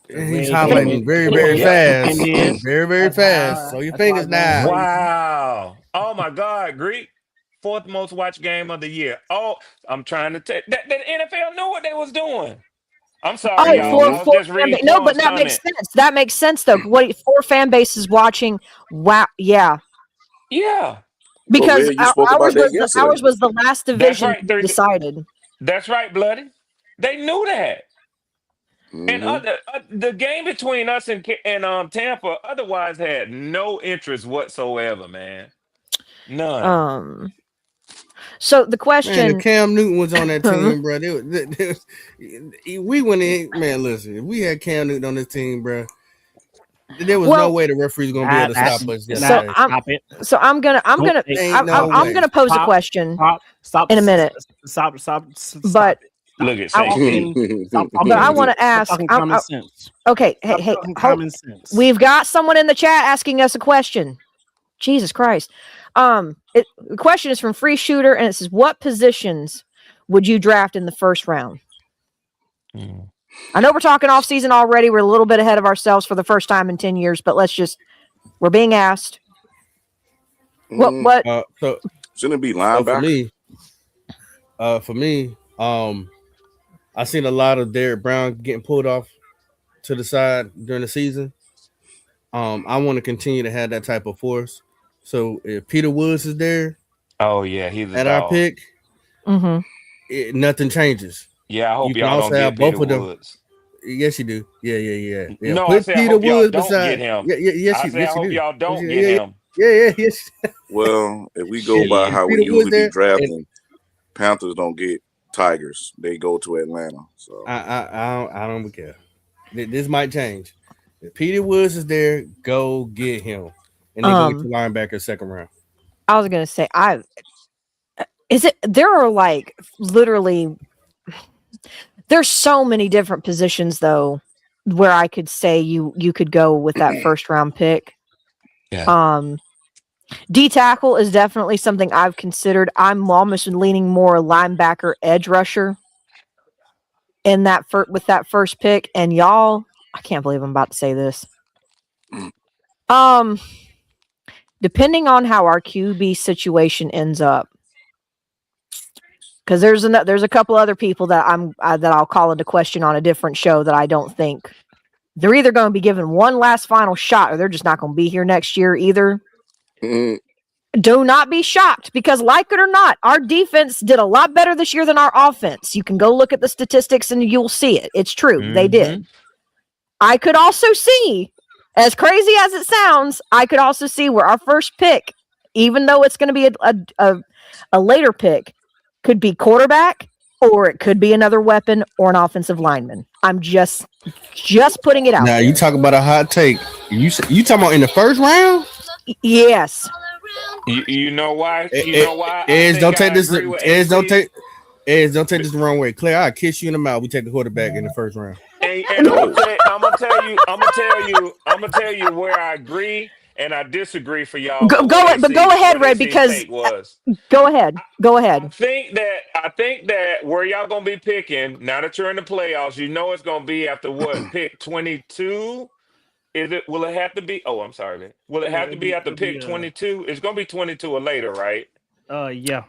S4: Because
S6: and
S4: we
S6: he's
S4: ain't paying
S6: highlighting
S4: it.
S6: very,
S4: We
S6: very
S4: ain't
S8: Yeah.
S6: fast,
S4: paying this.
S6: very, very
S4: That's
S6: fast.
S4: why.
S6: So your
S4: That's why
S6: fingers
S4: it's going
S6: now.
S4: crazy.
S8: Wow. Oh my God, Greek. fourth most watched game of the year. Oh, I'm trying to tell that the NFL knew what they was doing. I'm sorry,
S5: Oh,
S8: y'all.
S5: for
S8: I was
S7: Mm-hmm.
S5: four
S8: just
S5: fan
S8: reading
S5: base. No, but
S8: Quan's
S5: that makes
S8: comment.
S5: sense. That makes sense though. What four fan bases watching? Wow, yeah.
S8: Yeah,
S7: But
S5: Because
S7: Red, you spoke about that yesterday.
S5: ours was the last
S8: that's
S5: division
S8: right. They're,
S5: decided.
S8: that's right, bloody. They knew that. And
S7: Mm-hmm.
S8: the game between us and Tampa otherwise had no interest whatsoever, man. None.
S5: Um. So the
S6: Man, if
S5: question.
S6: Cam Newton was on that team, bro, we went in. Man, listen, if we had Cam Newton on this team, bro, there was no
S5: Well,
S6: way the referee's gonna be able to stop us
S5: so
S6: yesterday.
S4: Stop it.
S5: I'm
S4: Don't
S5: gonna
S6: Ain't no
S5: I'm
S6: way.
S5: gonna pose a
S4: stop,
S5: question
S4: stop,
S5: in a minute.
S4: stop,
S5: But
S4: stop it.
S8: Look at
S5: I,
S8: Saint.
S4: Stop
S5: but
S4: talking.
S5: I want to
S4: Stop
S5: ask.
S4: talking common sense.
S5: Okay, hey,
S4: Stop
S5: hey,
S4: talking common sense.
S5: we've got someone in the chat asking us a question. Jesus Christ. The question is from Free Shooter, and it says, "What positions would you draft in the first round?"
S8: Mm.
S5: I know we're talking off season already. We're a little bit ahead of ourselves for the first time in 10 years, but we're being asked. What?
S6: So
S7: Shouldn't it be
S6: So
S7: linebacker?
S6: for me, I seen a lot of Derrick Brown getting pulled off to the side during the season. I want to continue to have that type of force. So if Peter Woods is there
S8: Oh yeah, he's a
S6: at our
S8: dog.
S6: pick, nothing changes.
S8: Yeah, I
S6: You
S8: hope
S6: can
S8: y'all
S6: also
S8: don't get
S6: have
S8: Peter
S6: both of them.
S8: Woods.
S6: Yes, you do. Yeah.
S8: No, I
S6: Put
S8: say I
S6: Peter
S8: hope y'all
S6: Woods
S8: don't get
S6: beside.
S8: him.
S6: Yes,
S8: I say I
S6: you
S8: hope
S6: do.
S8: y'all don't get
S6: Yeah,
S8: him.
S6: yes.
S7: Well, if we go by
S6: If
S8: Shit.
S7: how we
S6: Peter Woods
S7: usually be
S6: there, and
S7: drafting, Panthers don't get Tigers. They go to Atlanta. So
S6: I don't care. This might change. If Peter Woods is there, go get him, and then go get your linebacker second round.
S5: I was gonna say, there are like literally there's so many different positions though where I could say you could go with that first round pick.
S8: Yeah.
S5: D tackle is definitely something I've considered. I'm almost leaning more linebacker edge rusher in that with that first pick. And y'all, I can't believe I'm about to say this. Depending on how our QB situation ends up, because there's a couple other people that that I'll call into question on a different show that I don't think they're either going to be given one last final shot or they're just not going to be here next year either.
S7: Mhm.
S5: Do not be shocked because, like it or not, our defense did a lot better this year than our offense. You can go look at the statistics and you'll see it. It's true. They did. I could also see, as crazy as it sounds, I could also see where our first pick, even though it's going to be a later pick, could be quarterback or it could be another weapon or an offensive lineman. I'm just putting it out
S6: Now
S5: there.
S6: you talk about a hot take. You talking about in the first round?
S5: Yes.
S8: You know why?
S6: Eh,
S8: You
S6: eh,
S8: know why?
S6: Eds, don't take this.
S8: Agree with
S6: Eds, don't
S8: AC.
S6: take. Eds, don't take this the wrong way. Claire, I'll kiss you in the mouth. We take the quarterback in the first round.
S8: And I'm gonna tell you where I agree and I disagree for y'all.
S5: Go ahead, Ray, because go ahead.
S8: I think that where y'all gonna be picking now that you're in the playoffs, you know it's gonna be after what pick 22. Is it? Will it have to be? Oh, I'm sorry, man. Will it have to be after pick 22? It's gonna be 22 or later, right?
S4: Yeah.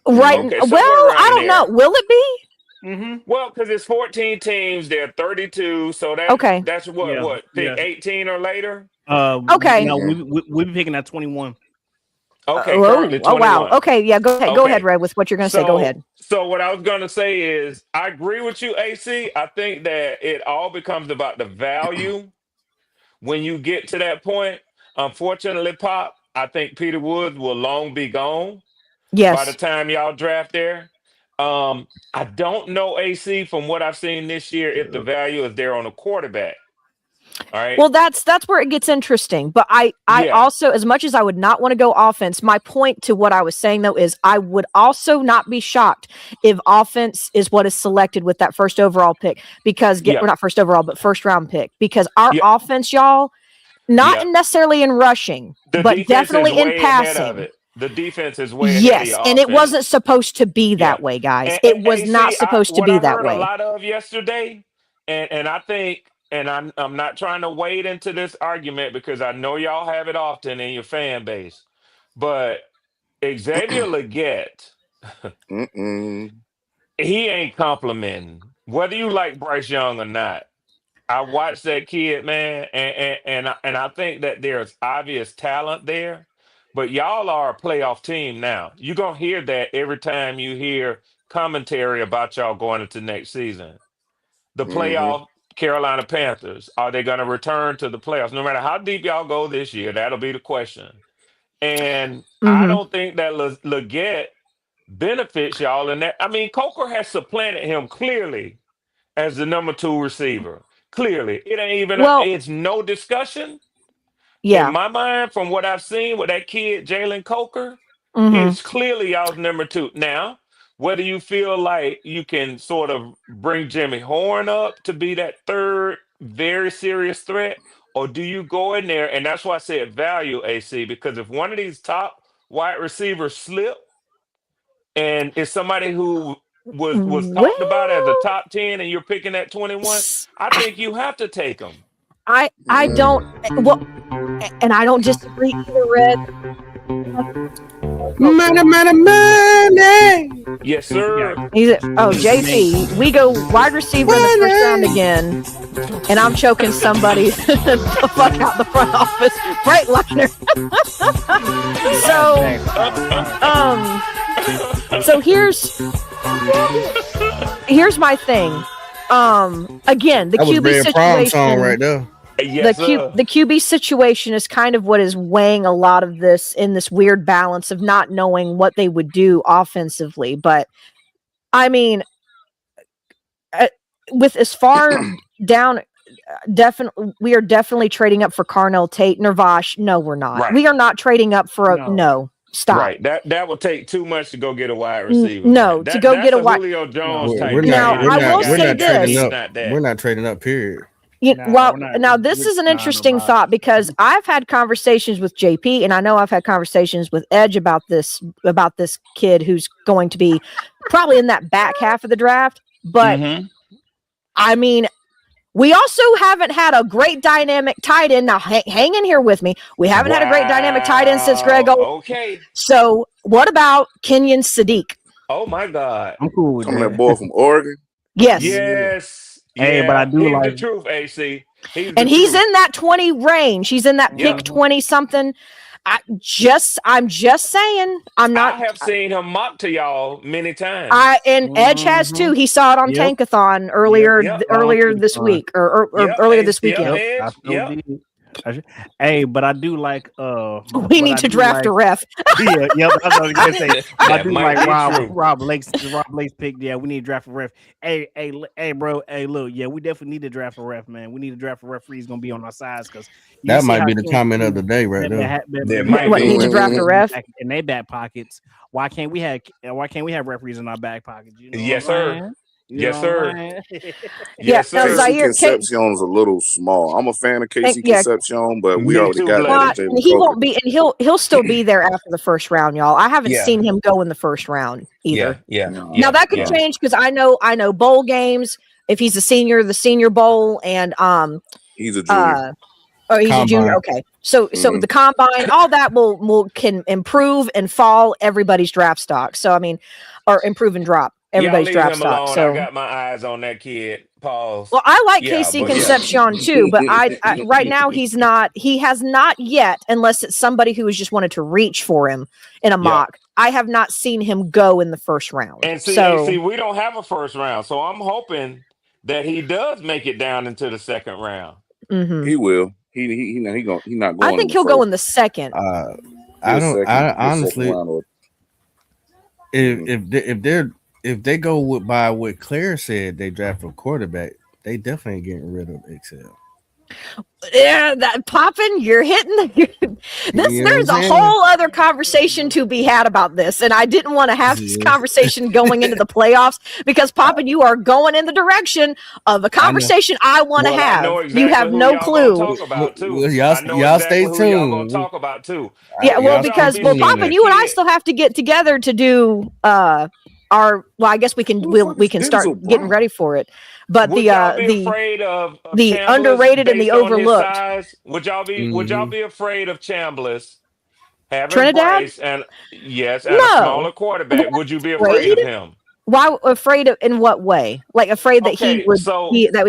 S5: Right.
S8: Okay,
S5: Well,
S8: somewhere around
S5: I
S8: in
S5: don't know.
S8: there.
S5: Will it be?
S8: Well, because it's 14 teams, they're 32, so
S5: Okay.
S8: that's what pick 18 or later.
S5: Okay.
S4: No, we be picking at 21.
S8: Okay, currently
S5: Oh, wow.
S8: 21.
S5: Okay, yeah, go ahead. Go ahead, Ray, with what you're going to say. Go ahead.
S8: So what I was going to say is, I agree with you, AC. I think that it all becomes about the value when you get to that point. Unfortunately, Pop, I think Peter Woods will long be gone by the
S5: Yes.
S8: time y'all draft there. I don't know, AC, from what I've seen this year, if the value is there on a quarterback. All right.
S5: Well, that's where it gets interesting. But I also, as much as I would not want to go offense, my point to what I was saying though is I would also not be shocked if offense is what is selected with that first overall pick because we're not first overall, but first round pick because our offense, y'all, not necessarily in rushing, but definitely in passing.
S8: The defense is way ahead of your
S5: and it
S8: offense.
S5: wasn't supposed to be that way, guys. It was not supposed to be that way.
S8: What I heard a lot of yesterday, and I think, and I'm not trying to wade into this argument because I know y'all have it often in your fan base, but Xavier Leggett,
S7: Mm-mm.
S8: he ain't complimenting. Whether you like Bryce Young or not, I watched that kid, man, and I think that there's obvious talent there. But y'all are a playoff team now. You're gonna hear that every time you hear commentary about y'all going into next season. The
S7: Mm-hmm.
S8: playoff Carolina Panthers, are they gonna return to the playoffs? No matter how deep y'all go this year, that'll be the question. And I
S5: Mm-hmm.
S8: don't think that Leggett benefits y'all in that. I mean, Coker has supplanted him clearly as the number two receiver. Clearly, it ain't even.
S5: Well,
S8: It's no discussion in
S5: yeah.
S8: my mind from what I've seen with that kid Jalen Coker.
S5: Mm-hmm.
S8: It's clearly y'all's number two. Now, whether you feel like you can sort of bring Jimmy Horn up to be that third very serious threat, or do you go in there? And that's why I said value AC, because if one of these top wide receivers slip and it's somebody who was talked about as a
S5: Well,
S8: top 10 and you're picking at 21, I
S5: I
S8: think you have to take them.
S5: I don't well, and I don't disagree either, Red.
S6: Money.
S8: Yes, sir.
S5: JP, we go wide receiver in the first round again, and I'm choking somebody the fuck out the front office. Freightliner. So here's my thing. Again, the
S6: That was
S5: QB
S6: Red Prom
S5: situation
S6: song right there.
S8: Yes, sir.
S5: the QB situation is kind of what is weighing a lot of this in this weird balance of not knowing what they would do offensively. But I mean, with as far down, definitely we are definitely trading up for Carnell Tate, Nervash. No, we're not.
S8: Right.
S5: We are not trading up for a no. Stop.
S8: Right. That will take too much to go get a wide receiver.
S5: No,
S8: man.
S5: to go
S8: That's
S5: get a wide.
S8: Julio Jones
S6: We're
S8: type.
S6: not.
S5: Now,
S8: trade.
S6: We're
S5: I
S6: not.
S5: will
S6: We're
S5: say
S6: not trading
S5: this.
S6: up.
S8: Not that.
S6: We're not trading up. Period.
S5: Well,
S1: we're not-
S5: now this is an
S1: nah,
S5: interesting
S1: nobody.
S5: thought because I've had conversations with JP, and I know I've had conversations with Edge about this kid who's going to be probably in that back half of the draft. But
S8: Mhm.
S5: I mean, we also haven't had a great dynamic tight end. Now, hang in here with me. We haven't had a great dynamic tight end since Greg.
S8: Okay.
S5: So, what about Kenyon Sadiq?
S8: Oh my God.
S1: I'm cool with
S7: Coming that
S1: that.
S7: boy from Oregon.
S5: Yes.
S8: Yes.
S1: Hey, but I do
S8: He's the
S1: like-
S8: truth, AC. He's
S5: And
S8: the
S5: he's
S8: truth.
S5: in that 20 range. He's in that
S8: Yeah.
S5: pick 20 something. I'm just saying. I'm not.
S8: I have seen him mock to y'all many times.
S5: Edge has too. He saw it on
S1: Yep.
S5: Tankathon earlier
S8: Yep.
S5: earlier this
S1: Tankathon.
S5: week or
S8: Yep,
S5: earlier
S8: Edge.
S5: this weekend.
S8: Yep,
S1: I
S8: Edge.
S1: still
S8: Yep.
S1: did. Hey, but I do like
S5: We
S1: but
S5: need
S1: I
S5: to
S1: do
S5: draft a
S1: like-
S5: ref.
S1: Yeah, that's what I was gonna say. I
S8: That
S1: do
S8: might
S1: like
S8: be true.
S1: Rob Lake's pick. Yeah, we need to draft a ref. Hey, bro. Hey, look. Yeah, we definitely need to draft a ref, man. We need to draft a referee. He's gonna be on our sides because
S6: That might be the comment of the day right there.
S8: There might
S5: What,
S8: be.
S5: need to draft a ref?
S1: in their back pockets. Why can't we have referees in our back pockets? You know
S8: Yes,
S1: what I'm
S8: sir.
S1: saying?
S8: Yes,
S1: know what
S8: sir.
S1: I'm saying?
S8: Yes,
S5: now,
S8: sir.
S7: Casey
S5: Zaire,
S7: Concepcion's a little small. I'm a fan of Casey
S5: yeah.
S7: Concepcion, but we
S8: Me
S7: already
S8: too,
S7: got
S8: Bloody.
S7: that.
S5: Well,
S7: with Jalen
S5: he
S7: Coker.
S5: won't be, and he'll still be there after the first round, y'all. I haven't
S8: Yeah.
S5: seen him go in the first round either.
S8: Yeah.
S7: No.
S5: Now that could change because I know bowl games. If he's a senior, the Senior Bowl, and
S7: He's a junior.
S5: he's a junior.
S6: Combine.
S5: Okay, so
S7: Mhm.
S5: the combine, all that will can improve and fall everybody's draft stock. So I mean, or improve and drop
S8: Y'all
S5: everybody's
S8: leave
S5: draft
S8: him
S5: stock.
S8: alone.
S5: So
S8: I got my eyes on that kid. Pause.
S5: well, I like
S8: Yeah,
S5: KC
S8: but yeah.
S5: Concepcion too, but I right now he's not. He has not yet, unless it's somebody who has just wanted to reach for him in a mock. I have not seen him go in the first round.
S8: And see,
S5: so
S8: AC, we don't have a first round, so I'm hoping that he does make it down into the second round.
S5: mhm.
S7: He will. He not going.
S5: I think he'll go in the second.
S6: I honestly, if they go by what Claire said, they draft a quarterback. They definitely getting rid of Excel.
S5: Yeah, that popping, you're hitting this.
S6: You know what
S5: There's a
S6: I'm saying?
S5: whole other conversation to be had about this, and I didn't want to have this conversation going into the playoffs because popping, you are going in the direction of a conversation I want to
S8: Well, I
S5: have.
S8: know exactly
S5: You have
S8: who
S5: no
S8: y'all
S5: clue.
S8: gonna talk about too.
S6: Well, y'all-
S8: I know
S6: y'all
S8: exactly
S6: stay
S8: who y'all gonna
S6: tuned.
S8: talk about too.
S5: Yeah, well,
S6: Y'all
S5: because
S6: stay
S5: well,
S6: tuned.
S5: Poppin, you and I still have to get together to do our. Well, I guess we can we can start
S7: Denzel
S5: getting
S7: Brown?
S5: ready for it. But
S8: Would y'all be afraid of
S5: the
S8: Chambliss
S5: underrated and the
S8: based on his
S5: overlooked.
S8: size? Would y'all be afraid of Chambliss Having
S5: Trinidad?
S8: Bryce and yes, and a
S5: No.
S8: smaller quarterback, would you be afraid
S5: Afraid?
S8: of him?
S5: Why afraid of in what way? Like afraid that
S8: Okay,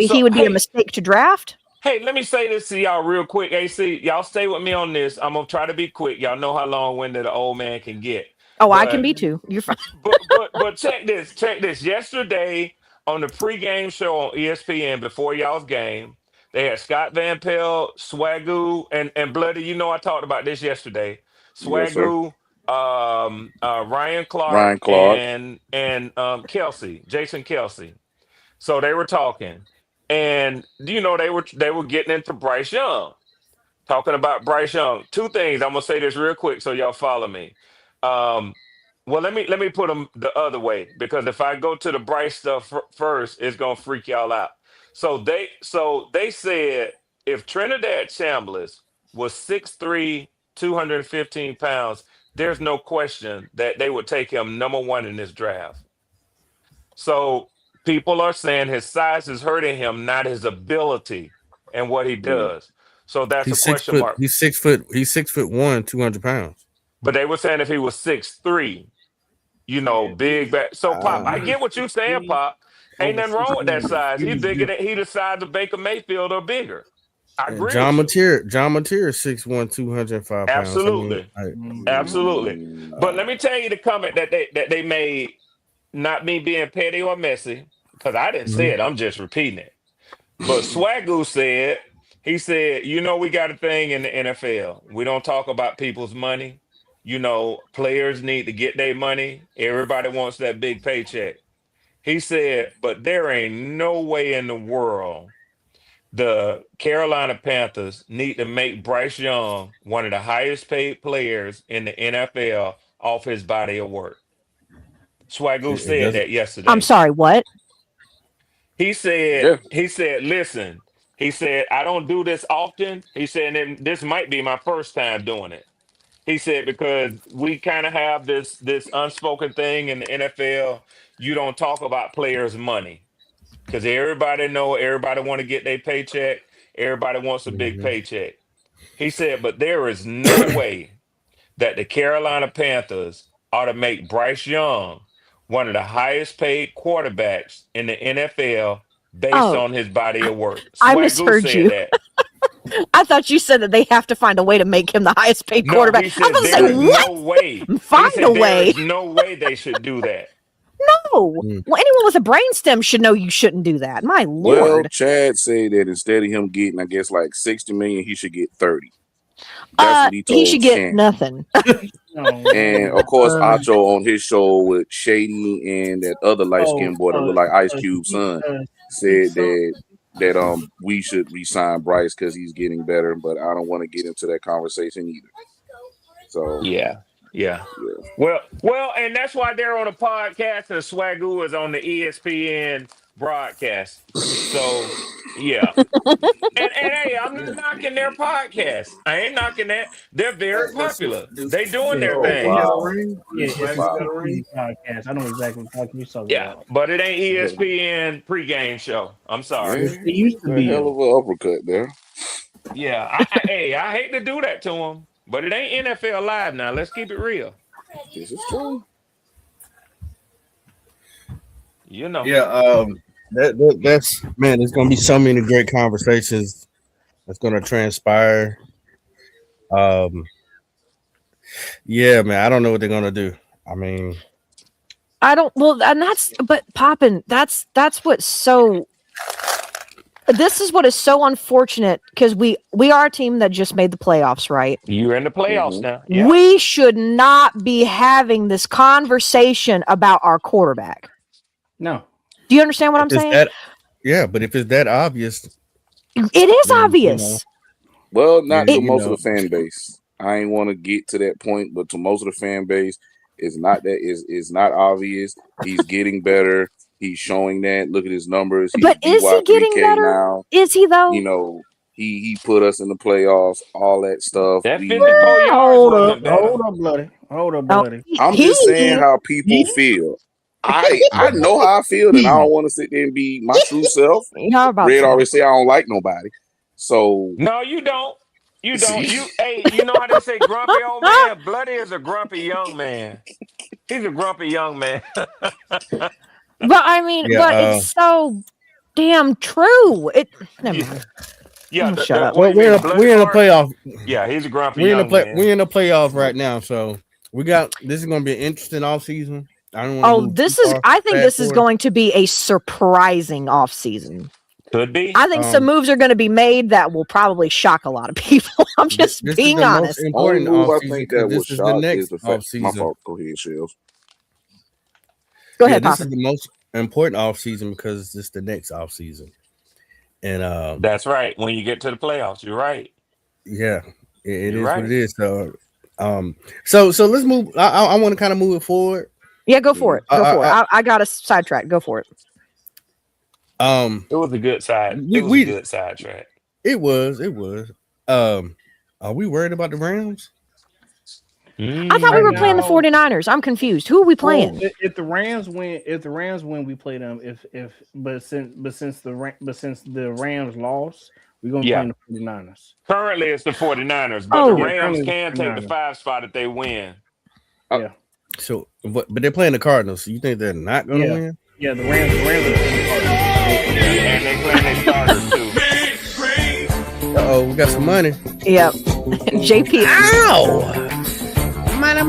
S5: he would be a
S8: hey,
S5: mistake to draft?
S8: hey, let me say this to y'all real quick. AC, y'all stay with me on this. I'm gonna try to be quick. Y'all know how long-winded the old man can get.
S5: Oh, I can
S8: But
S5: be too. You're fine.
S8: but check this. Check this. Yesterday on the pregame show on ESPN before y'all's game, they had Scott Van Pelt, Swagoo, and Bloody. You know I talked about this yesterday.
S7: Yes, sir.
S8: Swagoo, Ryan Clark,
S7: Ryan Clark.
S8: and Kelsey, Jason Kelsey. So they were talking, and they were getting into Bryce Young, talking about Bryce Young. Two things. I'm gonna say this real quick so y'all follow me. Um, well, let me put them the other way because if I go to the Bryce stuff first, it's gonna freak y'all out. So they said if Trinidad Chambliss was 6'3", 215 pounds, there's no question that they would take him number one in this draft. So people are saying his size is hurting him, not his ability and what he
S7: Mm.
S8: does. So that's a
S6: He's 6
S8: question
S6: foot.
S8: mark.
S6: He's 6 foot. He's 6'1", 200 pounds.
S8: But they were saying if he was 6'3", big back. So Pop, I get what you're saying, Pop. Ain't nothing wrong with that size. He's bigger than he the size of Baker Mayfield or bigger. I
S6: And
S8: agree
S6: John
S8: with you.
S6: Mateer is 6'1", 205 pounds. I mean,
S8: Absolutely. Absolutely. But let me tell you the comment that they made, not me being petty or messy, because I didn't say it. I'm just repeating it. But Swagoo said, he said, we got a thing in the NFL. We don't talk about people's money. Players need to get their money. Everybody wants that big paycheck. He said, but there ain't no way in the world the Carolina Panthers need to make Bryce Young one of the highest paid players in the NFL off his body of work. Swagoo
S6: it
S8: said
S6: doesn't.
S8: that
S5: I'm
S8: yesterday.
S5: sorry, what?
S8: He said,
S7: Yeah.
S8: listen, he said, I don't do this often. He said, and this might be my first time doing it. He said, because we kind of have this unspoken thing in the NFL. You don't talk about players' money because everybody want to get their paycheck. Everybody wants a big
S6: Mhm.
S8: paycheck. He said, but there is no way that the Carolina Panthers ought to make Bryce Young one of the highest paid quarterbacks in the NFL based
S5: Oh,
S8: on his body of work.
S5: I
S8: Swagoo
S5: misheard
S8: said
S5: you.
S8: that.
S5: I thought you said that they have to find a way to make him the highest paid
S8: No,
S5: quarterback.
S8: he
S5: I was
S8: said
S5: about to
S8: there
S5: say,
S8: is
S5: what?
S8: no way. He
S5: Find a
S8: said there
S5: way.
S8: is no way they should do that.
S5: No.
S6: Mm.
S5: Well, anyone with a brainstem should know you shouldn't do that. My
S7: Well,
S5: lord.
S7: Chad said that instead of him getting, I guess, like 60 million, he should get 30. That's what he
S5: He should
S7: told
S5: get
S7: Shannon.
S5: nothing.
S7: And of course, Acho on his show with Shady and that other light skinned boy that looked like Ice Cube's son said that we should resign Bryce because he's getting better. But I don't want to get into that conversation either. So
S8: Yeah.
S7: yeah.
S8: Well, and that's why they're on a podcast and Swagoo is on the ESPN broadcast. So yeah. And hey, I'm not knocking their podcast. I ain't knocking that. They're very popular. They doing their
S7: Oh
S8: thing.
S7: wow.
S4: It's
S7: Wow.
S4: a podcast. I know exactly what you're talking
S8: Yeah,
S4: about.
S8: but it ain't ESPN pregame show. I'm sorry.
S7: Man,
S4: It used to
S7: a
S4: be.
S7: hell of an uppercut there.
S8: Yeah, I hate to do that to them, but it ain't NFL Live now. Let's keep it real.
S7: This is true.
S6: Yeah. That's man. There's gonna be so many great conversations that's gonna transpire. Yeah, man. I don't know what they're gonna do. I mean,
S5: I don't. Well, and but Poppin, that's what's so. This is what is so unfortunate because we are a team that just made the playoffs, right?
S8: You're in the playoffs
S7: Mhm.
S8: now. Yeah.
S5: We should not be having this conversation about our quarterback.
S4: No.
S5: Do you understand what I'm
S6: if it's
S5: saying?
S6: that, yeah, but if it's that obvious,
S5: It is
S6: then,
S5: obvious.
S7: Well, not
S6: then,
S7: to most of the fan base. I ain't want to get to that point, but to most of the fan base, it's not that it's not obvious. He's getting better. He's showing that. Look at his numbers. He's
S5: But is he getting
S7: DY3K
S5: better?
S7: now.
S5: Is he though?
S7: You know, he put us in the playoffs. All that stuff.
S8: That
S7: We.
S8: 54 yards
S4: Hold up,
S8: wasn't better.
S4: hold up, bloody. Hold up,
S5: Oh,
S4: bloody.
S7: I'm just saying how people feel. I know how I feel, and I don't want to sit there and be my true self.
S5: How about
S7: Red
S5: that?
S7: always say I don't like nobody. So
S8: No, you don't. You don't. You know how they say grumpy old man? Bloody is a grumpy young man. He's a grumpy young man.
S5: But I mean,
S6: Yeah,
S5: but it's so damn true. Never mind.
S8: Yeah,
S5: Shut up.
S8: what
S6: We're
S8: you
S6: in
S8: mean,
S6: a, we're in a
S8: Bloody Mark?
S6: playoff.
S8: Yeah, he's a grumpy
S6: We're in a
S8: young man.
S6: We're in a playoff right now, so this is going to be an interesting offseason. I don't want to
S5: Oh,
S6: move
S5: this
S6: too
S5: is.
S6: far
S5: I think
S6: fast
S5: this is
S6: forward.
S5: going to be a surprising offseason.
S8: Could be.
S5: I think some moves are going to be made that will probably shock a lot of people. I'm just
S6: This
S5: being
S6: is the
S5: honest.
S6: most important
S7: Only move I
S6: offseason
S7: think that
S6: because
S7: will
S6: this is the
S7: shock
S6: next
S7: is the fact. My
S6: offseason.
S7: fault. Go ahead, Shells.
S5: Go
S6: Yeah,
S5: ahead,
S6: this
S5: Papa.
S6: is the most important offseason because this is the next offseason. And
S8: That's right. When you get to the playoffs, you're right.
S6: yeah, it
S8: You're
S6: is what
S8: right.
S6: it is. So let's move. I want to kind of move it forward.
S5: Yeah, go for it. Go for it. I got a sidetrack. Go for it.
S8: It was a good side. It was a good sidetrack.
S6: It was. Are we worried about the Rams?
S5: I thought we were playing the 49ers. I'm confused. Who are we playing?
S4: Well, if the Rams win, we play them. But since the Rams lost, we're gonna play the 49ers.
S8: Currently, it's the 49ers, but the Rams can take the 5 spot if they win.
S4: Yeah.
S6: So, but they're playing the Cardinals. So you think they're not going to win?
S4: Yeah, the Rams are playing the Cardinals.
S8: And they playing their starters too.
S6: Uh-oh, we got some money.
S5: Yep. JP.
S6: Ow! Money.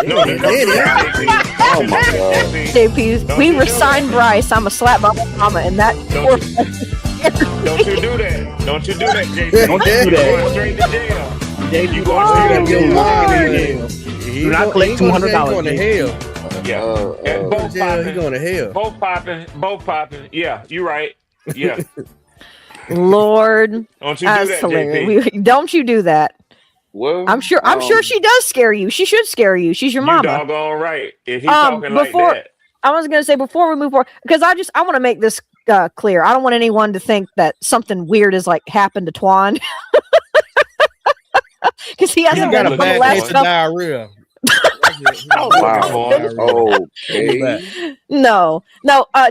S8: No, they don't.
S7: Oh my god.
S5: JP, we resigned Bryce. I'm a slap my mama, and that.
S8: Don't you do that. Don't you do that, JP.
S4: Don't you do
S8: You're
S4: that.
S8: going straight to jail.
S4: You
S8: going straight to jail.
S4: Do not collect $200.
S6: Going to hell.
S8: Yeah. And both
S6: He going to hell.
S8: Both popping. Yeah, you're right. Yeah.
S5: Lord,
S8: Don't you do
S5: that's
S8: that,
S5: hilarious.
S8: JP.
S5: Don't you do that?
S7: Well,
S5: I'm sure she does scare you. She should scare you. She's your
S8: You
S5: mama.
S8: doggone right. If he's talking like
S5: before-
S8: that.
S5: I was going to say before we move forward, because I want to make this clear. I don't want anyone to think that something weird has like happened to Twan. Because he hasn't
S6: got
S5: been
S6: a
S5: for the
S6: bad
S5: last
S6: case of
S5: couple.
S6: diarrhea.
S7: wow. Okay.
S5: No.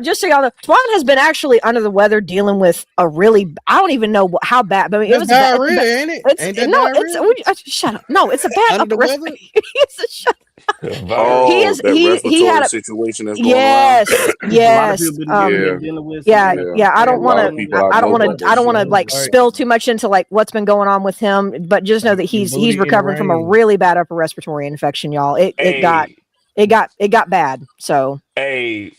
S5: Just so y'all know, Twan has been actually under the weather, dealing with a really. I don't even know how bad. But I mean, it was
S6: diarrhea,
S5: bad.
S6: ain't it? Ain't that
S5: It's shut up. No, it's a bad
S6: Under the
S5: upper
S6: weather?
S5: It's a shut.
S7: Oh,
S5: He is-
S7: that
S5: he
S7: respiratory
S5: had a-
S7: situation that's going
S5: Yes,
S7: around.
S5: yes.
S4: dealing with.
S5: Yeah. I
S7: Yeah,
S5: don't
S7: a lot of
S5: want
S7: people
S5: to.
S7: I
S5: I don't
S7: know
S5: want
S7: about
S5: to.
S7: that
S5: I don't want to
S7: shit.
S5: like
S6: Right.
S5: spill too much into like what's been going on with him. But just know that he's
S6: Booty in the
S5: recovering from a
S6: rain.
S5: really bad upper respiratory infection, y'all. It got bad. So
S8: Hey,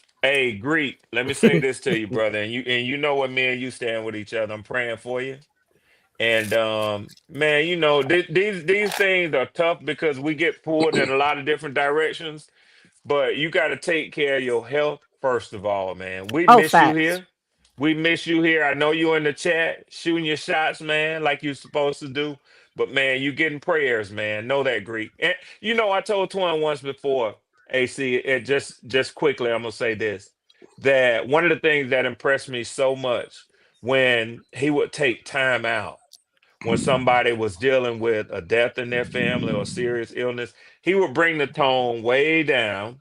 S8: Greek, let me say this to you, brother. And you know what, me and you stand with each other. I'm praying for you. And man, you know, these things are tough because we get pulled in a lot of different directions. But you got to take care of your health first of all, man. We miss you
S5: facts.
S8: here. We miss you here. I know you in the chat shooting your shots, man, like you're supposed to do. But man, you getting prayers, man. Know that, Greek. And you know, I told Twan once before, AC. It just quickly, I'm gonna say this: that one of the things that impressed me so much when he would take time out when somebody was dealing with a death in their family or serious illness, he would bring the tone way down,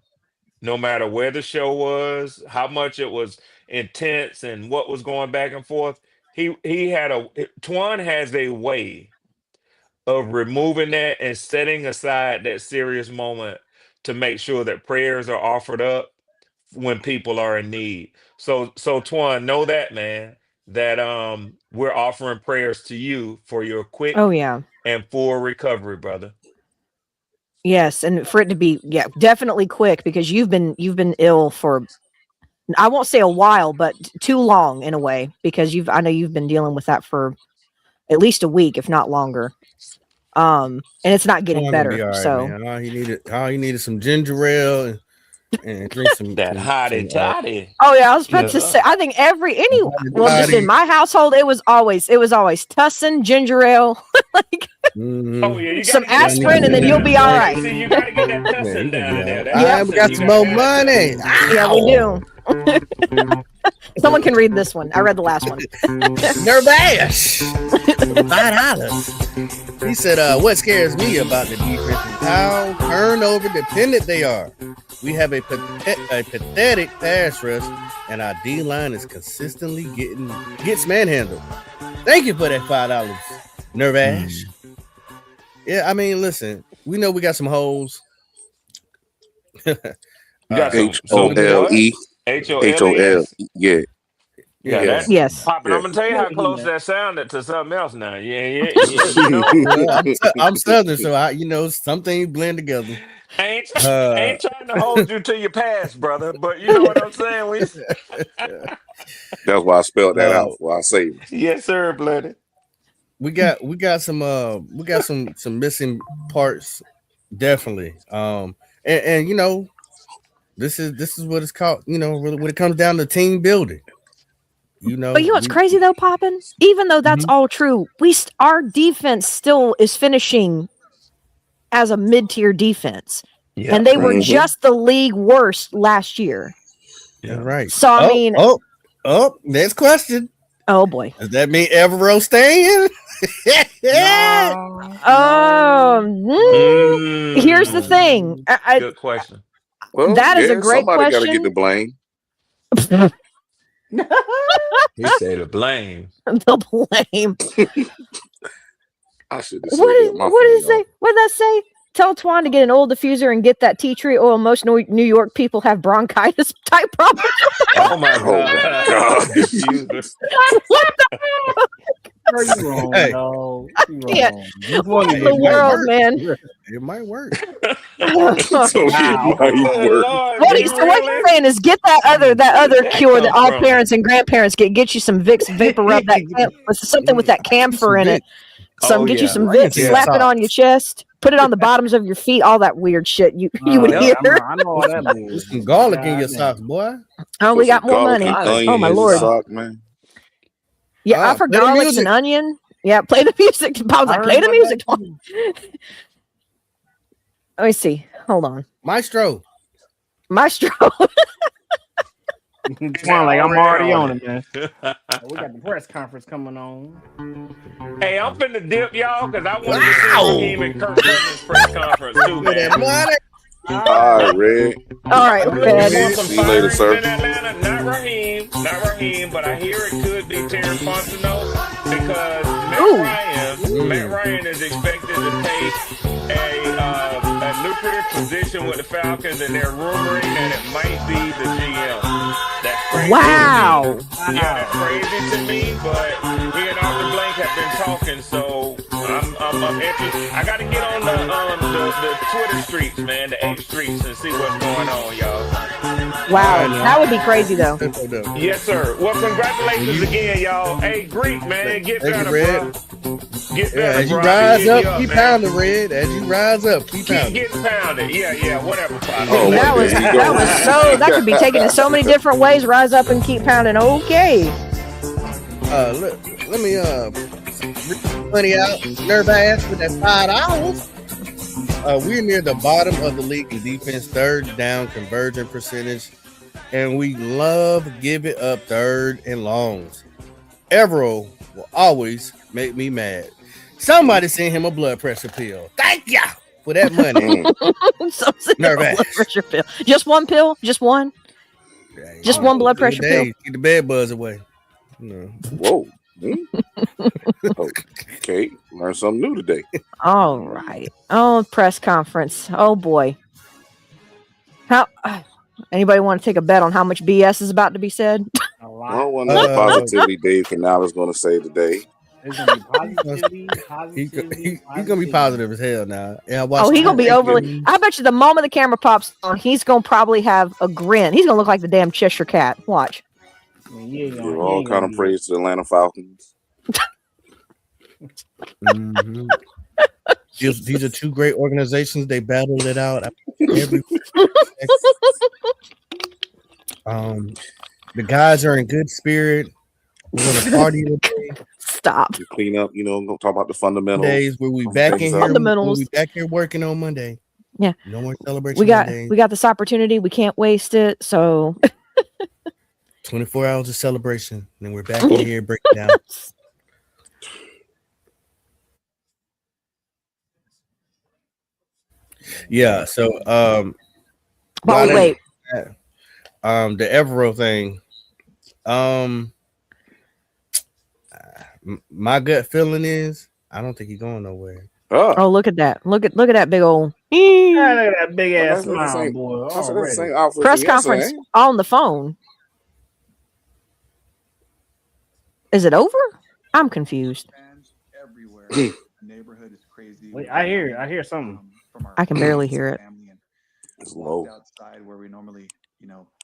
S8: no matter where the show was, how much it was intense, and what was going back and forth. Twan has a way of removing that and setting aside that serious moment to make sure that prayers are offered up when people are in need. So Twan, know that, man, that we're offering prayers to you for your quick
S5: oh yeah.
S8: and full recovery, brother.
S5: Yes, and for it to be definitely quick because you've been ill for I won't say a while, but too long in a way because I know you've been dealing with that for at least a week, if not longer. And it's not getting better.
S6: Right,
S5: so
S6: man. All he needed some ginger ale and drink some
S8: That hottie toddy.
S5: oh yeah, I was about to say I think just in my household it was always Tussin, ginger ale, like
S8: Oh yeah, you
S5: some
S8: gotta get that
S5: aspirin, and then
S8: tussin
S5: you'll
S8: down.
S5: be all right.
S8: See, you gotta get that tussin down there. That
S6: I
S8: tussin,
S6: got
S8: you
S6: some
S8: gotta
S6: more
S8: get that
S6: money.
S5: Yeah, we do. Someone can read this one. I read the last one.
S6: They're bash. $5. He said, what scares me about the defense is how turnover dependent they are. We have a pathetic pass rush, and our D line is consistently gets manhandled. Thank you for that $5, Nerve Ash. Yeah, I mean, listen, we know we got some holes.
S8: You got some
S7: HOLE.
S8: HOLES.
S7: Yeah.
S8: Yeah, that
S5: Yes.
S8: popping.
S7: Yeah.
S8: I'm gonna tell you how close that sounded to something else now. Yeah. You know,
S6: Well, I'm Southern, so some things blend together.
S8: I ain't trying to hold you to your past, brother, but you know what I'm saying.
S7: That's why I spelled that out before I say it.
S8: Yes, sir, bloody.
S6: We got some missing parts, definitely. And this is what it's called. When it comes down to team building.
S5: But you know what's crazy though, Poppin? Even though that's all true, our defense still is finishing as a mid-tier defense, and they were just the league worst last year.
S6: Yeah, right.
S5: So I mean,
S6: next question.
S5: Oh boy,
S6: does that mean Evero staying?
S5: Here's the thing.
S8: Good question.
S7: Well,
S5: that is a great
S7: somebody
S5: question.
S7: Somebody got to get the blame.
S8: He said the blame.
S5: The blame.
S7: I should have said
S5: What did that say? Tell Twan to get an old diffuser and get that tea tree oil. Most New York people have bronchitis type problems.
S8: Oh my god.
S5: What the hell?
S4: Are you wrong, no?
S5: What in the world, man?
S6: It might work.
S5: What he's saying is get that other cure that all parents and grandparents get you some Vicks vapor rub something with that camphor in it. Get you some Vicks, slap it on your chest, put it on the bottoms of your feet, all that weird shit you would hear.
S4: I know all that means.
S6: Some garlic in your socks, boy.
S5: Oh, we got more money. Oh my lord.
S7: Sock, man.
S5: Yeah, I forgot garlic and onion. Yeah, play the music. I was like, play the music. Let me see. Hold on.
S6: Maestro.
S4: Twan, like I'm already on it, man. We got the press conference coming on.
S8: Hey, I'm finna dip, y'all, because I want to see Raheem and Kirk Cousins press conference too, man.
S7: All right, Red.
S5: All right, Red.
S7: See you later, sir.
S8: In Atlanta, not Raheem, but I hear it could be Terry Fontenot because Matt Ryan is expected to take a lucrative position with the Falcons, and they're rumoring that it might be the GM. That's crazy.
S5: Wow.
S8: Yeah, that's crazy to me, but he and Arthur Blank have been talking, so I'm interested. I got to get on the Twitter streets, man, the X streets, and see what's going on, y'all.
S5: Wow, that would be crazy though.
S8: Yes, sir. Well, congratulations again, y'all. Hey, Greek, man, get better, bro. Get better,
S6: as you
S8: bro.
S6: rise up, keep pounding, Red. As you rise up, keep pounding.
S8: Keep getting pounded. Yeah, whatever.
S5: That could be taken in so many different ways. Rise up and keep pounding. Okay.
S6: Let me money out. Nerve ass with that $5. We're near the bottom of the league in defense, third down conversion percentage, and we love give it up third and longs. Evero will always make me mad. Somebody send him a blood pressure pill. Thank ya for that money. Nerve ass.
S5: Blood pressure pill. Just one pill? Just one? Just one blood pressure pill?
S6: Keep the bed buzz away. No.
S7: Whoa. Okay, learned something new today.
S5: All right. Oh, press conference. Oh boy. How? Anybody want to take a bet on how much BS is about to be said?
S7: I don't want no positivity Dave Canal is going to say today.
S4: It's gonna be positivity.
S6: He's gonna be positive as hell now. Yeah,
S5: he's gonna be overly. I bet you the moment the camera pops on, he's gonna probably have a grin. He's gonna look like the damn Cheshire Cat. Watch.
S7: Give all kind of praise to the Atlanta Falcons.
S6: Mm-hmm. These are two great organizations. They battled it out. The guys are in good spirit. We're gonna party today.
S5: Stop.
S7: Clean up. Gonna talk about the fundamentals.
S6: Days where we back in here.
S5: Fundamentals.
S6: We back here working on Monday.
S5: Yeah.
S6: No more celebration.
S5: We got this opportunity. We can't waste it. So
S6: 24 hours of celebration, and then we're back in here breaking down. Yeah. So
S5: wait.
S6: The Evero thing. My gut feeling is I don't think he's going nowhere.
S7: Oh,
S5: Oh, look at that! Look at that big old
S4: Ah, look at that big ass
S7: that's the
S4: smile,
S7: same.
S4: boy.
S7: I said that's the
S4: Already.
S7: same outfit
S5: press
S7: from yesterday.
S5: conference
S7: Ain't
S5: on the phone. Is it over? I'm confused.
S9: Fans everywhere.
S7: it?
S9: The neighborhood is crazy.
S4: Wait,
S9: We
S4: I
S9: got
S4: hear.
S9: rain
S4: I hear something.
S9: from our
S5: I can barely hear it.
S9: family, and
S7: It's
S9: walked
S7: low.
S9: outside where we normally,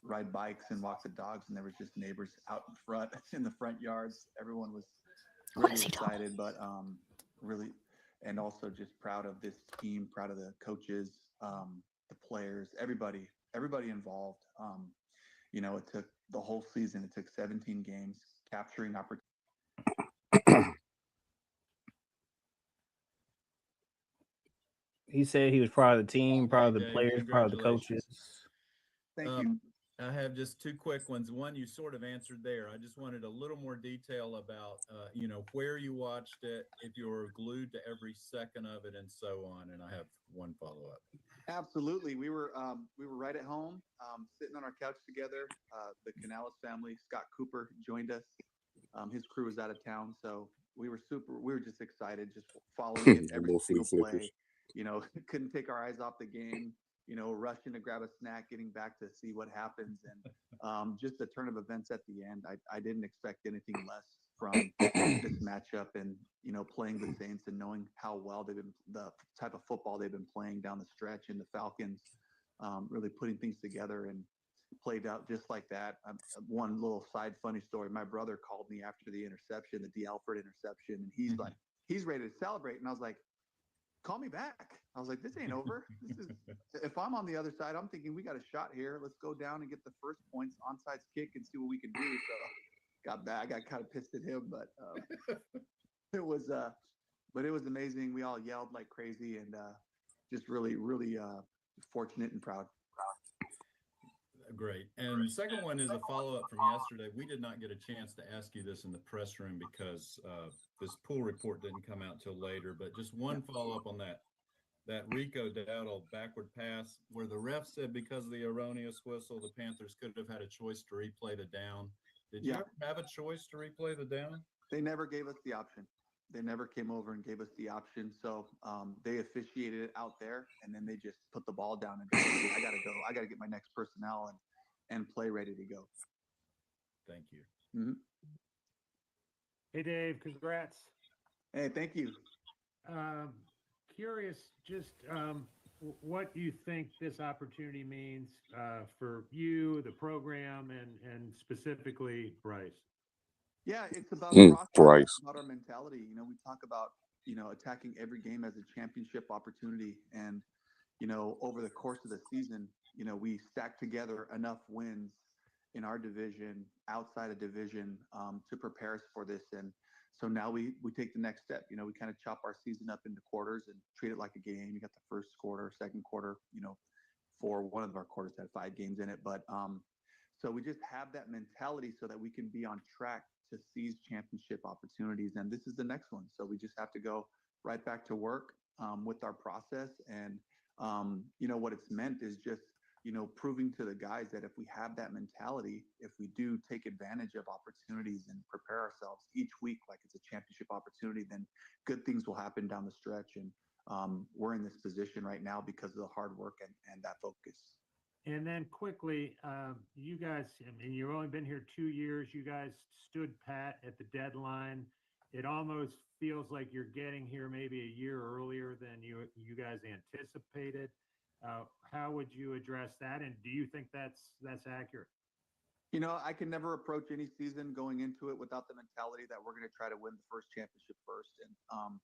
S9: ride bikes and walk the dogs, and there was just neighbors out in front in the front yards. Everyone was
S5: What
S9: really
S5: is he talking?
S9: excited, but really, and also just proud of this team, proud of the coaches, the players, everybody involved. It took the whole season. It took 17 games, capturing opportunities.
S4: He said he was proud of the team, proud of
S10: Hey,
S4: the
S10: Dave,
S4: players, proud of the coaches.
S10: congratulations.
S9: Thank you.
S10: I have just two quick ones. One you sort of answered there. I just wanted a little more detail about, where you watched it, if you were glued to every second of it, and so on. And I have one follow up.
S9: Absolutely. We were right at home, sitting on our couch together. The Canales family, Scott Cooper, joined us. His crew was out of town, so we were just excited, just following it
S7: The
S9: every
S7: little flea
S9: single
S7: flickers.
S9: play. Couldn't take our eyes off the game. Rushing to grab a snack, getting back to see what happens, and just the turn of events at the end. I didn't expect anything less from this matchup, and playing the Saints and knowing how well the type of football they've been playing down the stretch, and the Falcons really putting things together and played out just like that. One little side funny story: my brother called me after the interception, the D. Alfred interception, and he's like, he's ready to celebrate, and I was like, call me back. I was like, this ain't over. This is if I'm on the other side, I'm thinking we got a shot here. Let's go down and get the first points, onside kick, and see what we can do. So got back. I got kind of pissed at him, but it was but it was amazing. We all yelled like crazy, and just really, really fortunate and proud.
S10: Great. And the second one is a follow up from yesterday. We did not get a chance to ask you this in the press room because this pool report didn't come out till later. But just one follow up on that Rico Dowdle backward pass where the ref said because of the erroneous whistle, the Panthers could have had a choice to replay the down. Did you
S9: Yeah.
S10: ever have a choice to replay the down?
S9: They never gave us the option. They never came over and gave us the option. So they officiated it out there, and then they just put the ball down and just, I got to go. I got to get my next personnel and play ready to go.
S10: Thank you.
S9: Mm-hmm.
S11: Hey, Dave, congrats.
S9: Hey, thank you.
S11: Curious, just what you think this opportunity means for you, the program, and specifically Bryce.
S9: Yeah, it's about the process,
S7: Price.
S9: it's about our mentality. We talk about, attacking every game as a championship opportunity. And, over the course of the season, we stack together enough wins in our division, outside of division, to prepare us for this. And so now we take the next step. We kind of chop our season up into quarters and treat it like a game. You got the first quarter, second quarter, for one of our quarters had 5 games in it. But so we just have that mentality so that we can be on track to seize championship opportunities. And this is the next one. So we just have to go right back to work with our process. And, what it's meant is just, proving to the guys that if we have that mentality, if we do take advantage of opportunities and prepare ourselves each week like it's a championship opportunity, then good things will happen down the stretch. And we're in this position right now because of the hard work and that focus.
S11: And then quickly, you guys, and you've only been here 2 years. You guys stood pat at the deadline. It almost feels like you're getting here maybe a year earlier than you guys anticipated. How would you address that? And do you think that's accurate?
S9: I can never approach any season going into it without the mentality that we're going to try to win the first championship first. And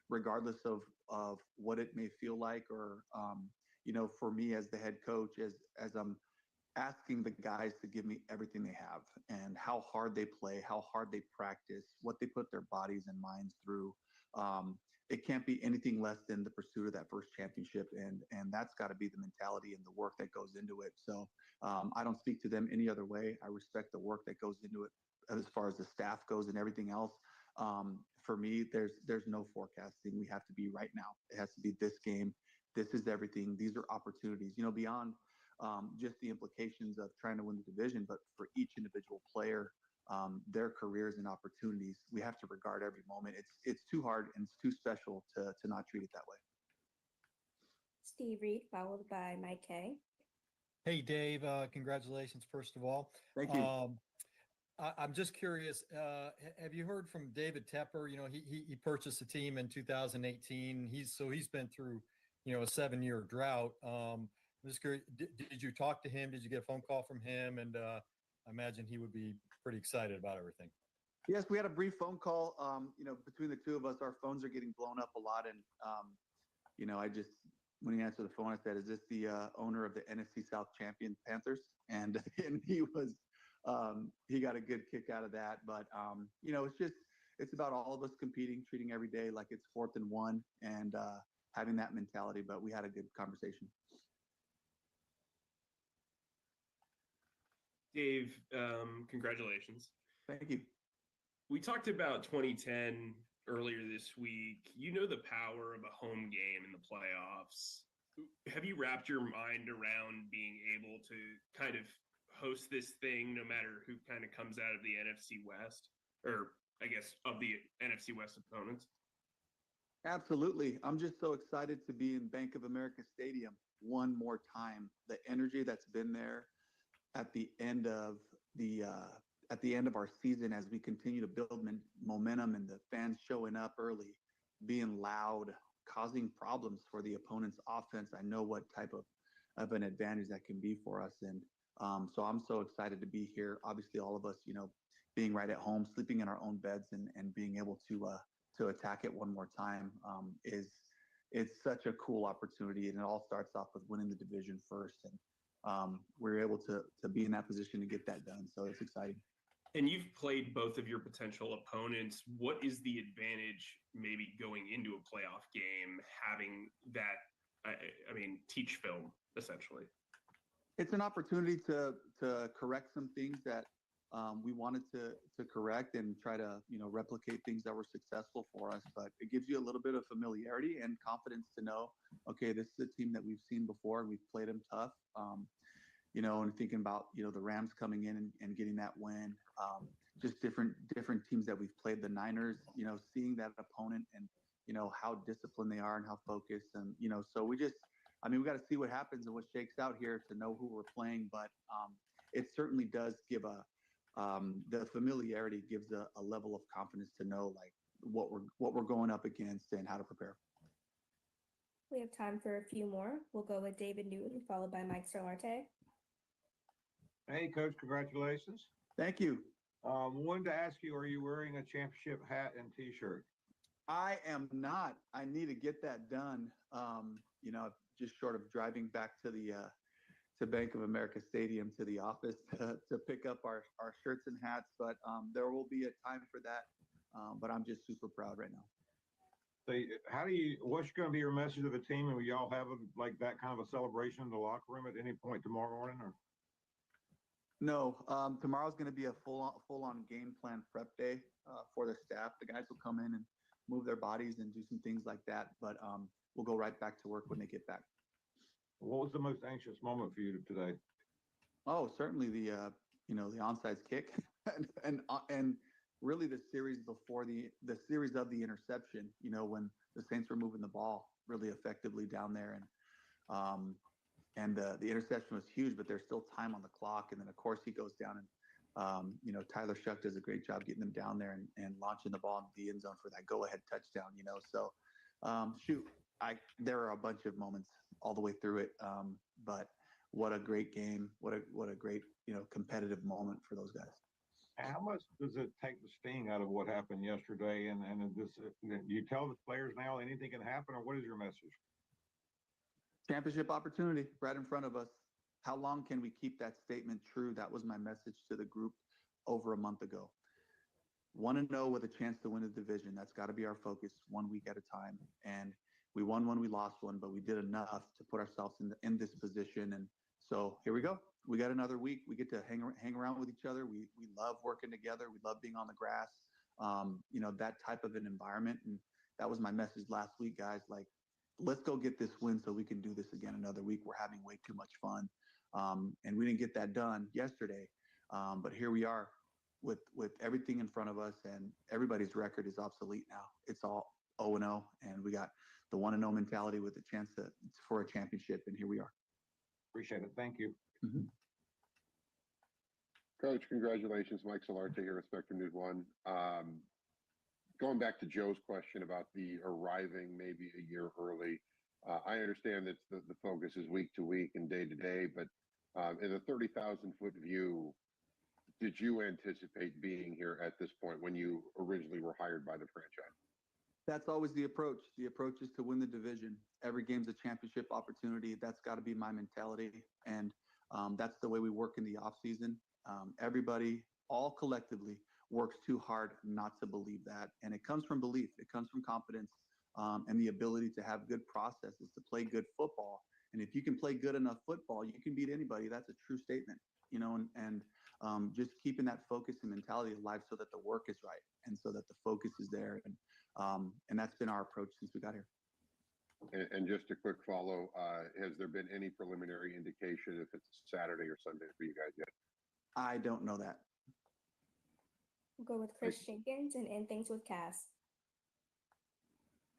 S9: regardless of what it may feel like, or, for me as the head coach, as I'm asking the guys to give me everything they have and how hard they play, how hard they practice, what they put their bodies and minds through. It can't be anything less than the pursuit of that first championship. And that's got to be the mentality and the work that goes into it. So I don't speak to them any other way. I respect the work that goes into it as far as the staff goes and everything else. For me, there's no forecasting. We have to be right now. It has to be this game. This is everything. These are opportunities, beyond just the implications of trying to win the division, but for each individual player, their careers and opportunities. We have to regard every moment. It's too hard and it's too special to not treat it that way.
S12: Steve Reed, followed by Mike Kay.
S13: Hey, Dave, congratulations, first of all.
S9: Thank you.
S13: I'm just curious, have you heard from David Tepper? You know, he purchased the team in 2018. He's been through, you know, a 7-year drought. I'm just curious, did you talk to him? Did you get a phone call from him? And I imagine he would be pretty excited about everything.
S9: Yes, we had a brief phone call. You know, between the two of us, our phones are getting blown up a lot. And, you know, when he answered the phone, I said, "Is this the owner of the NFC South champion Panthers?" And he was, he got a good kick out of that. But, you know, it's about all of us competing, treating every day like it's 4th and 1 and having that mentality. But we had a good conversation.
S14: Dave, congratulations.
S9: Thank you.
S14: We talked about 2010 earlier this week. You know the power of a home game in the playoffs. Have you wrapped your mind around being able to kind of host this thing no matter who kind of comes out of the NFC West, or I guess of the NFC West opponents?
S9: Absolutely. I'm just so excited to be in Bank of America Stadium one more time. The energy that's been there at the end of our season, as we continue to build momentum and the fans showing up early, being loud, causing problems for the opponent's offense. I know what type of an advantage that can be for us. And so I'm so excited to be here. Obviously, all of us, you know, being right at home, sleeping in our own beds and being able to attack it one more time it's such a cool opportunity. And it all starts off with winning the division first. And we're able to be in that position to get that done. So it's exciting.
S14: And you've played both of your potential opponents. What is the advantage maybe going into a playoff game, having that, I mean, teach film, essentially?
S9: It's an opportunity to correct some things that we wanted to correct and try to, you know, replicate things that were successful for us. But it gives you a little bit of familiarity and confidence to know, okay, this is a team that we've seen before and we've played them tough. You know, and thinking about, you know, the Rams coming in and getting that win, just different teams that we've played, the Niners, you know, seeing that opponent and, you know, how disciplined they are and how focused. And, you know, so we got to see what happens and what shakes out here to know who we're playing. But it certainly does give the familiarity gives a level of confidence to know like what we're going up against and how to prepare.
S12: We have time for a few more. We'll go with David Newton, followed by Mike Solarte.
S15: Hey, Coach, congratulations.
S9: Thank you.
S15: Wanted to ask you, are you wearing a championship hat and T-shirt?
S9: I am not. I need to get that done. You know, just short of driving back to to Bank of America Stadium to the office to pick up our shirts and hats. But there will be a time for that. But I'm just super proud right now.
S15: So what's going to be your message to the team? And will y'all have like that kind of a celebration in the locker room at any point tomorrow morning? Or?
S9: No, tomorrow's going to be a full-on game plan prep day for the staff. The guys will come in and move their bodies and do some things like that. But we'll go right back to work when they get back.
S15: What was the most anxious moment for you today?
S9: Oh, certainly the onside kick and really the series before the series of the interception. You know, when the Saints were moving the ball really effectively down there and the interception was huge, but there's still time on the clock. And then, of course, he goes down and, you know, Tyler Shuck does a great job getting them down there and launching the ball into the end zone for that go-ahead touchdown, you know. So, there are a bunch of moments all the way through it. But what a great game. What a great, you know, competitive moment for those guys.
S15: How much does it take the sting out of what happened yesterday? And do you tell the players now anything can happen, or what is your message?
S9: Championship opportunity right in front of us. How long can we keep that statement true? That was my message to the group over a month ago. 1-0 with a chance to win the division. That's got to be our focus 1 week at a time. And we won one, we lost one, but we did enough to put ourselves in this position. And so here we go. We got another week. We get to hang around with each other. We love working together. We love being on the grass. You know, that type of an environment. And that was my message last week, guys. Like, let's go get this win so we can do this again another week. We're having way too much fun. And we didn't get that done yesterday. But here we are with everything in front of us, and everybody's record is obsolete now. It's all 0-0, and we got the 1-0 mentality with a chance for a championship, and here we are.
S15: Appreciate it. Thank you.
S9: Mhm.
S16: Coach, congratulations. Mike Solarte here with Spectrum News One. Going back to Joe's question about the arriving maybe a year early, I understand that the focus is week to week and day to day, but in a 30,000-foot view, did you anticipate being here at this point when you originally were hired by the franchise?
S9: That's always the approach. The approach is to win the division. Every game's a championship opportunity. That's got to be my mentality, and that's the way we work in the off season. Everybody, all collectively, works too hard not to believe that, and it comes from belief. It comes from confidence, and the ability to have good processes to play good football. And if you can play good enough football, you can beat anybody. That's a true statement, and just keeping that focus and mentality alive so that the work is right and so that the focus is there. And that's been our approach since we got here.
S16: And just a quick follow, has there been any preliminary indication if it's Saturday or Sunday for you guys yet?
S9: I don't know that.
S12: We'll go with Chris Jenkins and end things with Cass.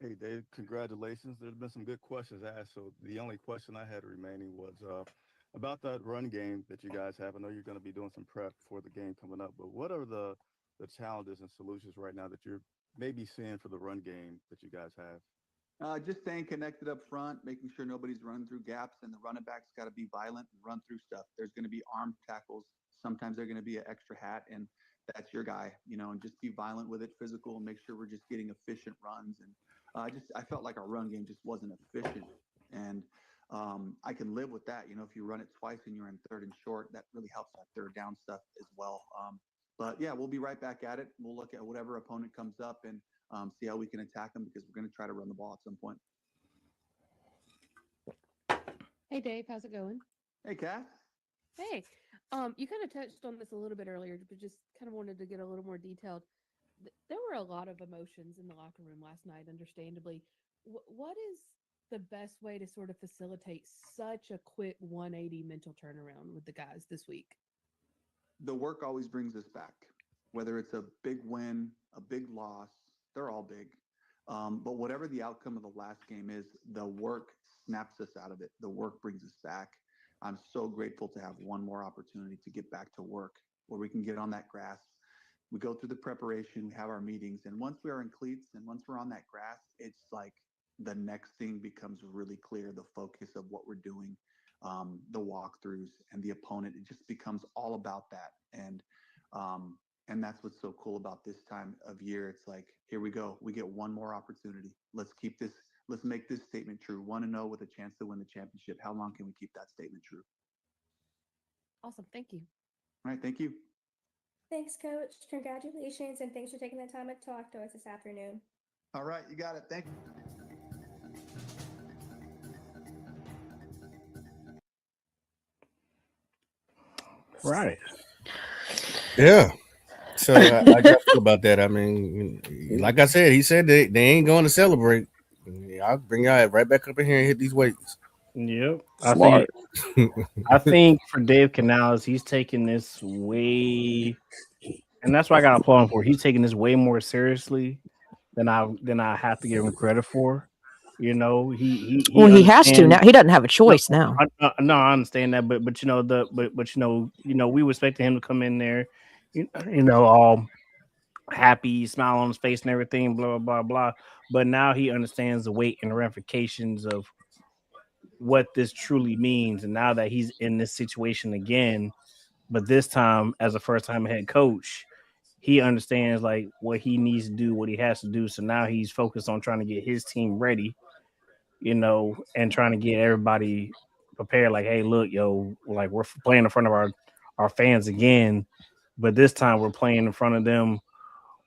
S17: Hey, Dave, congratulations. There's been some good questions asked. So the only question I had remaining was about that run game that you guys have. I know you're going to be doing some prep for the game coming up, but what are the challenges and solutions right now that you're maybe seeing for the run game that you guys have?
S9: Just staying connected up front, making sure nobody's running through gaps, and the running back's got to be violent and run through stuff. There's going to be arm tackles. Sometimes they're going to be an extra hat, and that's your guy, and just be violent with it, physical, and make sure we're just getting efficient runs. And I felt like our run game just wasn't efficient, and I can live with that. If you run it twice and you're in third and short, that really helps that third down stuff as well. But yeah, we'll be right back at it. We'll look at whatever opponent comes up and see how we can attack them, because we're going to try to run the ball at some point.
S18: Hey, Dave, how's it going?
S9: Hey, Cass.
S18: Hey, you kind of touched on this a little bit earlier, but just kind of wanted to get a little more detailed. There were a lot of emotions in the locker room last night, understandably. What is the best way to sort of facilitate such a quick 180 mental turnaround with the guys this week?
S9: The work always brings us back, whether it's a big win, a big loss, they're all big. But whatever the outcome of the last game is, the work snaps us out of it. The work brings us back. I'm so grateful to have one more opportunity to get back to work where we can get on that grass. We go through the preparation, we have our meetings, and once we are in cleats and once we're on that grass, it's like the next thing becomes really clear, the focus of what we're doing, the walkthroughs and the opponent. It just becomes all about that. And that's what's so cool about this time of year. It's like, here we go. We get one more opportunity. Let's keep this. Let's make this statement true. 1-0 with a chance to win the championship. How long can we keep that statement true?
S18: Awesome. Thank you.
S9: All right. Thank you.
S12: Thanks, Coach. Congratulations, and thanks for taking the time to talk to us this afternoon.
S9: All right. You got it. Thank you.
S4: Right.
S6: Yeah. So I got to feel about that. I mean, like I said, he said they ain't going to celebrate. I'll bring y'all right back up in here and hit these weights.
S4: Yep.
S6: Smart.
S4: I think for Dave Canales, he's taking this way, and that's why I got to applaud him for. He's taking this way more seriously than I have to give him credit for. He
S5: he has to now. He doesn't have a choice now.
S4: No, I understand that, but we were expecting him to come in there, all happy, smile on his face and everything, blah blah blah. But now he understands the weight and the ramifications of what this truly means, and now that he's in this situation again, but this time as a first-time head coach, he understands like what he needs to do, what he has to do. So now he's focused on trying to get his team ready, and trying to get everybody prepared. Like, hey, look, like we're playing in front of our fans again, but this time we're playing in front of them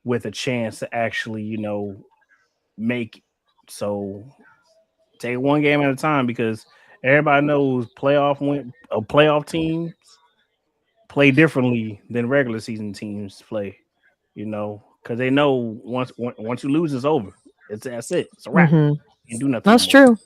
S4: with a chance to actually, make it. So take one game at a time, because everybody knows playoff teams play differently than regular season teams play, because they know once you lose, it's over. That's it. It's a wrap.
S5: Mhm.
S4: You can do nothing.
S5: That's
S4: more.
S5: true.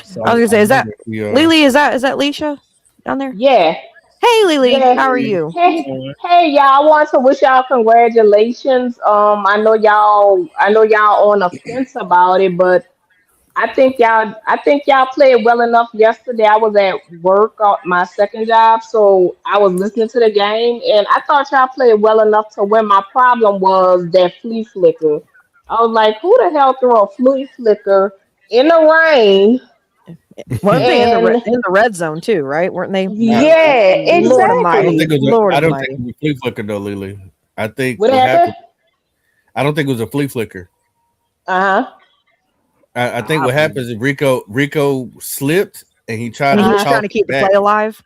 S4: So
S5: I was gonna say, is that Lily? Is that Leisha down there?
S19: Yeah.
S5: Hey, Lily,
S19: Yeah.
S5: how are you?
S19: Hey, hey, y'all. I want to wish y'all congratulations. I know y'all on the fence about it, but I think y'all played well enough yesterday. I was at work on my second job, so I was listening to the game, and I thought y'all played well enough to win. My problem was that flea flicker. I was like, who the hell threw a flea flicker in the rain?
S5: Weren't they in the
S19: And
S5: in the red zone too? Right? Weren't they?
S19: yeah,
S5: Lord
S6: I don't
S5: Almighty,
S19: exactly.
S6: think it was.
S5: Lord
S6: I don't think
S5: Almighty.
S6: it was a flea flicker though, Lily. I think
S19: What
S6: what
S19: happened?
S6: happened. I don't think it was a flea flicker.
S19: Uh huh.
S6: I think what happens is Rico slipped and he tried
S5: And
S6: to
S5: he was
S19: Uh huh.
S5: trying
S6: toss
S5: to
S6: it
S5: keep the
S6: back.
S5: play alive.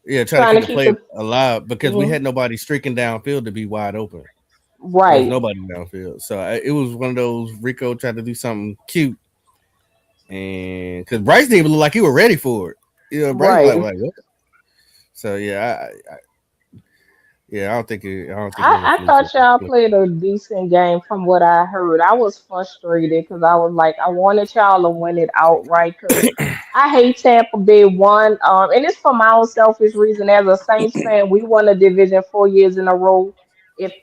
S6: Yeah, try to
S19: Trying
S6: keep
S19: to
S6: the
S19: keep
S6: play
S19: the.
S6: alive because we
S19: Mhm.
S6: had nobody streaking downfield to be wide open. There was
S19: Right.
S6: nobody downfield, so it was one of those Rico tried to do something cute, and because Bryce didn't even look like he was ready for it. You know, Bryce was
S19: Right.
S6: like what? So yeah, yeah, I don't think it was a
S19: I
S6: flea
S19: thought
S6: flicker.
S19: y'all played a decent game from what I heard. I was frustrated because I was like, I wanted y'all to win it outright because I hate Tampa Bay one. And it's for my own selfish reason. As a Saints fan, we won a division 4 years in a row. If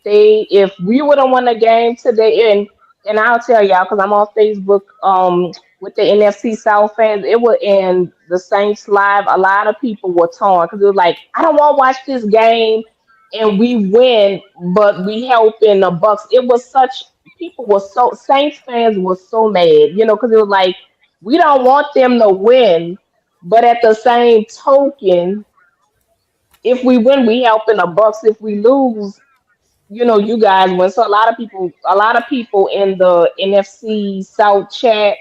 S19: we would have won the game today, and I'll tell y'all because I'm on Facebook with the NFC South fans, it was in the Saints live. A lot of people were torn because it was like, I don't want to watch this game and we win, but we help in the Bucks. It was such people were so Saints fans were so mad, because it was like we don't want them to win, but at the same token, if we win, we help in the Bucks. If we lose, you guys win. So a lot of people in the NFC South chat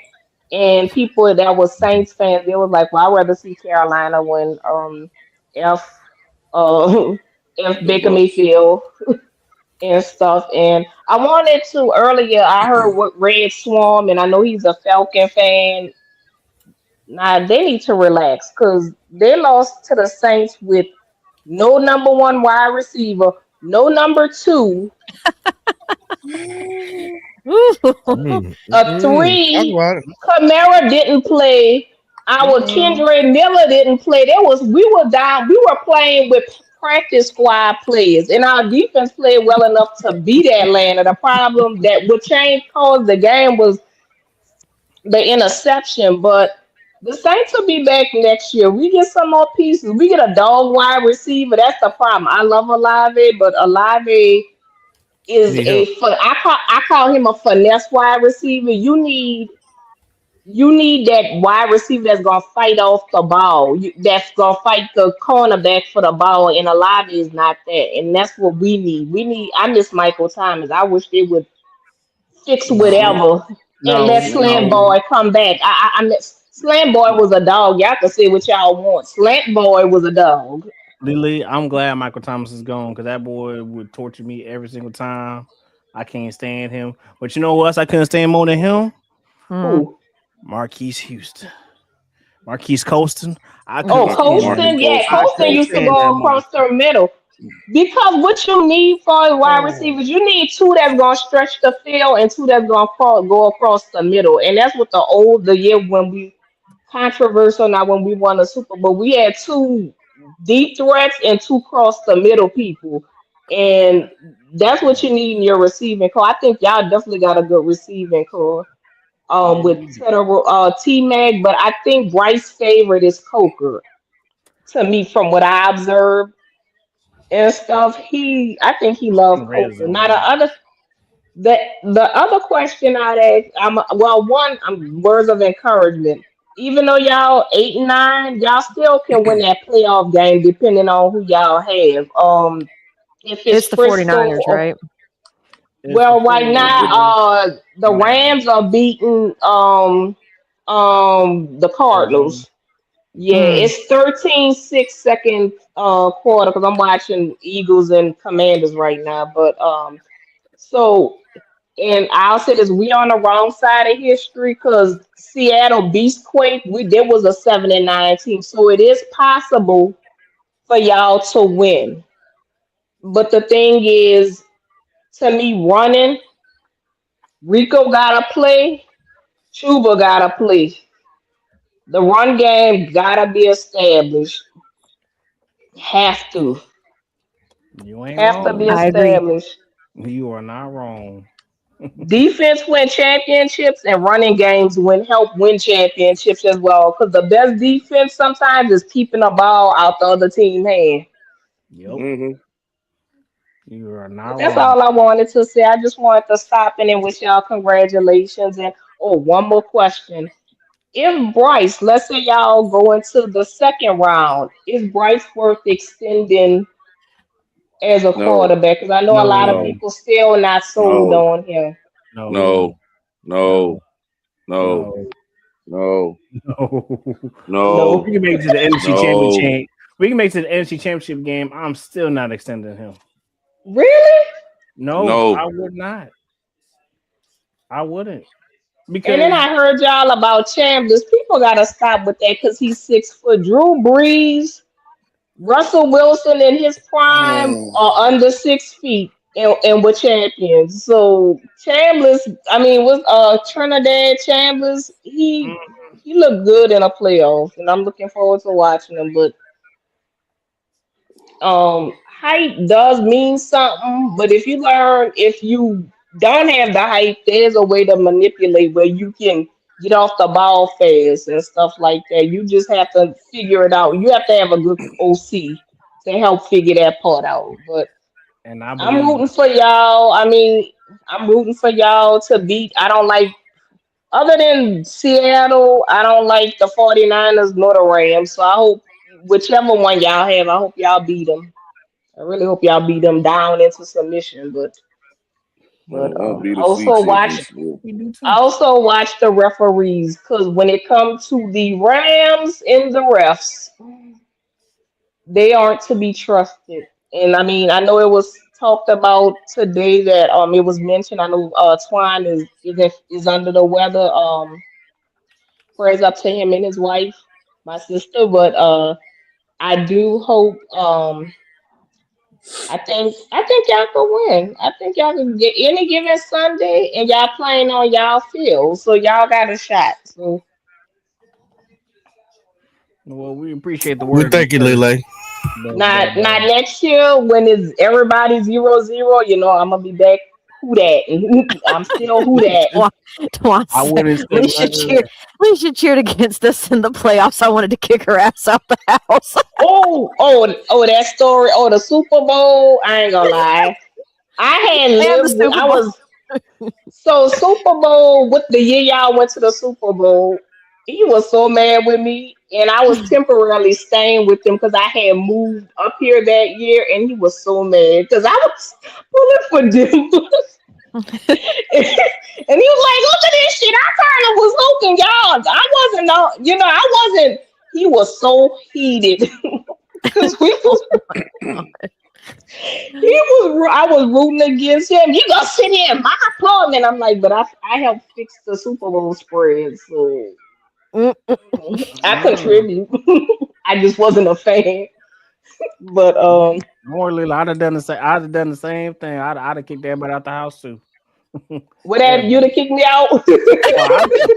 S19: and people that was Saints fans, they was like, "Well, I'd rather see Carolina win." If uh, if
S7: The
S19: Baker
S7: Bucks.
S19: Mayfield and stuff. And I wanted to earlier. I heard what Red Swarm, and I know he's a Falcon fan. Now they need to relax because they lost to the Saints with no number one wide receiver, no number two, a
S6: Talk
S19: three.
S6: about it.
S19: Kamara didn't play. Our Kendrick Miller didn't play. We were down. We were playing with practice squad players, and our defense played well enough to beat Atlanta. The problem that would change caused the game was the interception, but the Saints will be back next year. We get some more pieces. We get a dog wide receiver. That's the problem. I love Olave, but Olave is
S6: Need help.
S19: I call him a finesse wide receiver. You need that wide receiver that's gonna fight off the ball. That's gonna fight the cornerback for the ball, and Olave is not that, and that's what we need. I miss Michael Thomas. I wish they would fix
S4: No,
S19: whatever and let
S4: no,
S19: Slam
S4: no.
S19: Boy come back. I miss Slam Boy was a dog. Y'all can say what y'all want. Slant Boy was a dog.
S4: Lily, I'm glad Michael Thomas is gone because that boy would torture me every single time. I can't stand him. But you know what else I couldn't stand more than him?
S5: Hmm.
S19: Who?
S4: Marquise Houston. Marquise Colston. I
S19: Oh,
S4: couldn't stand
S7: Marcus
S4: him.
S19: Colston. Yeah,
S7: Colston.
S4: I
S19: Colston
S4: couldn't
S19: used to
S4: stand
S19: go
S4: that
S19: across
S4: motherfucker.
S19: the middle. Because what you need for a wide receivers, you need two that's gonna stretch the field and two that's gonna go across the middle. And that's what the year when we controversial now when we won the Super Bowl. We had two deep threats and two cross the middle people. And that's what you need in your receiving core. I think y'all definitely got a good receiving core.
S4: Yeah,
S19: With
S4: we do.
S19: T Mac, but I think Bryce's favorite is Coker to me from what I observed and stuff. I think he
S4: In
S19: loved
S4: the red
S19: Coker. Now
S4: zone.
S19: the other question I'd ask, one, words of encouragement. Even though y'all 8 and 9, y'all still can win that playoff game depending on who y'all have. If it's
S5: It's the
S19: Frisco
S5: 49ers,
S19: or
S5: right?
S4: It's the
S19: well, right now,
S4: 49ers.
S19: the Rams are beating the
S4: Arizona.
S19: Cardinals. Yeah,
S5: Mm.
S19: it's 13-6 second quarter because I'm watching Eagles and Commanders right now. But so and I'll say this: we on the wrong side of history because Seattle Beastquake. There was a 7-9 team, so it is possible for y'all to win. But the thing is, to me, running Rico gotta play, Chuba gotta play. The run game gotta be established. Have to.
S4: You ain't
S19: Have to be
S4: wrong.
S5: I agree.
S19: established.
S4: You are not wrong.
S19: Defense win championships and running games help win championships as well. Because the best defense sometimes is keeping the ball out the other team hand.
S4: Yep. You are not
S19: But that's
S4: wrong.
S19: all I wanted to say. I just wanted to stop in and wish y'all congratulations. And oh, one more question. If Bryce, let's say y'all go into the second round, is Bryce worth extending as a
S7: No,
S19: quarterback? Because I know a lot of
S4: No,
S7: no,
S19: people still not sold
S7: no,
S19: on him.
S4: no,
S7: no, no,
S4: no,
S7: no,
S4: no,
S7: no,
S4: no.
S19: No.
S4: We
S7: no,
S4: can make it to the NFC
S7: no,
S4: Championship. We can make it to the NFC Championship game. I'm still not extending him.
S19: Really?
S4: No,
S7: no.
S4: I would not. I wouldn't
S19: And then
S4: because
S19: I heard y'all about Chambers. People gotta stop with that because he's 6 foot. Drew Brees, Russell Wilson in his prime are under 6 feet and were champions. So Chambers, I mean, with Trinidad Chambers, he looked good in a playoff, and I'm looking forward to watching him. But height does mean something, but if you don't have the height, there's a way to manipulate where you can get off the ball fast and stuff like that. You just have to figure it out. You have to have a good OC to help figure that part out. But
S4: and I
S19: I'm
S4: believe
S19: rooting for y'all. I mean, I'm rooting for y'all to beat. I don't like, other than Seattle, I don't like the 49ers nor the Rams. So I hope whichever one y'all have, I hope y'all beat them. I really hope y'all beat them down into submission, but
S7: That'd be the sweet
S19: also watch
S7: 16.
S4: we do
S19: I
S4: too.
S19: also watch the referees because when it comes to the Rams and the refs, they aren't to be trusted. And I mean, I know it was talked about today that it was mentioned. I know Twine is under the weather. Prayers up to him and his wife, my sister. But I do hope I think y'all can win. I think y'all can get any given Sunday, and y'all playing on y'all field, so y'all got a shot. So
S4: Well, we appreciate the
S6: We
S4: words of
S6: thank you,
S4: encouragement,
S6: Lele.
S19: not next year when it's everybody 0-0. I'm gonna be back. Who that? I'm still who that.
S5: Twan
S4: I
S5: said,
S4: wouldn't say
S5: Alicia
S4: none of
S5: cheered. Alicia cheered against us in the playoffs. I wanted to kick her ass out the house.
S19: Oh, that story. Oh, the Super Bowl. I ain't gonna lie. I had
S5: And the
S19: lived with.
S5: Super
S19: I
S5: Bowl.
S19: was So Super Bowl with the year y'all went to the Super Bowl, he was so mad with me, and I was temporarily staying with him because I had moved up here that year, and he was so mad because I was pulling for Denver. And he was like, "Look at this shit! I kind of was hoping y'all. I wasn't, I wasn't." He was so heated because we was I was rooting against him. You go sit here in my apartment. I'm like, but I helped fix the Super Bowl spread, so I contribute. I just wasn't a fan. But
S4: more little. I'd have done the same thing. I'd have kicked everybody out the house too.
S19: would that you'd
S4: Everybody.
S19: have kicked me out?
S4: Oh,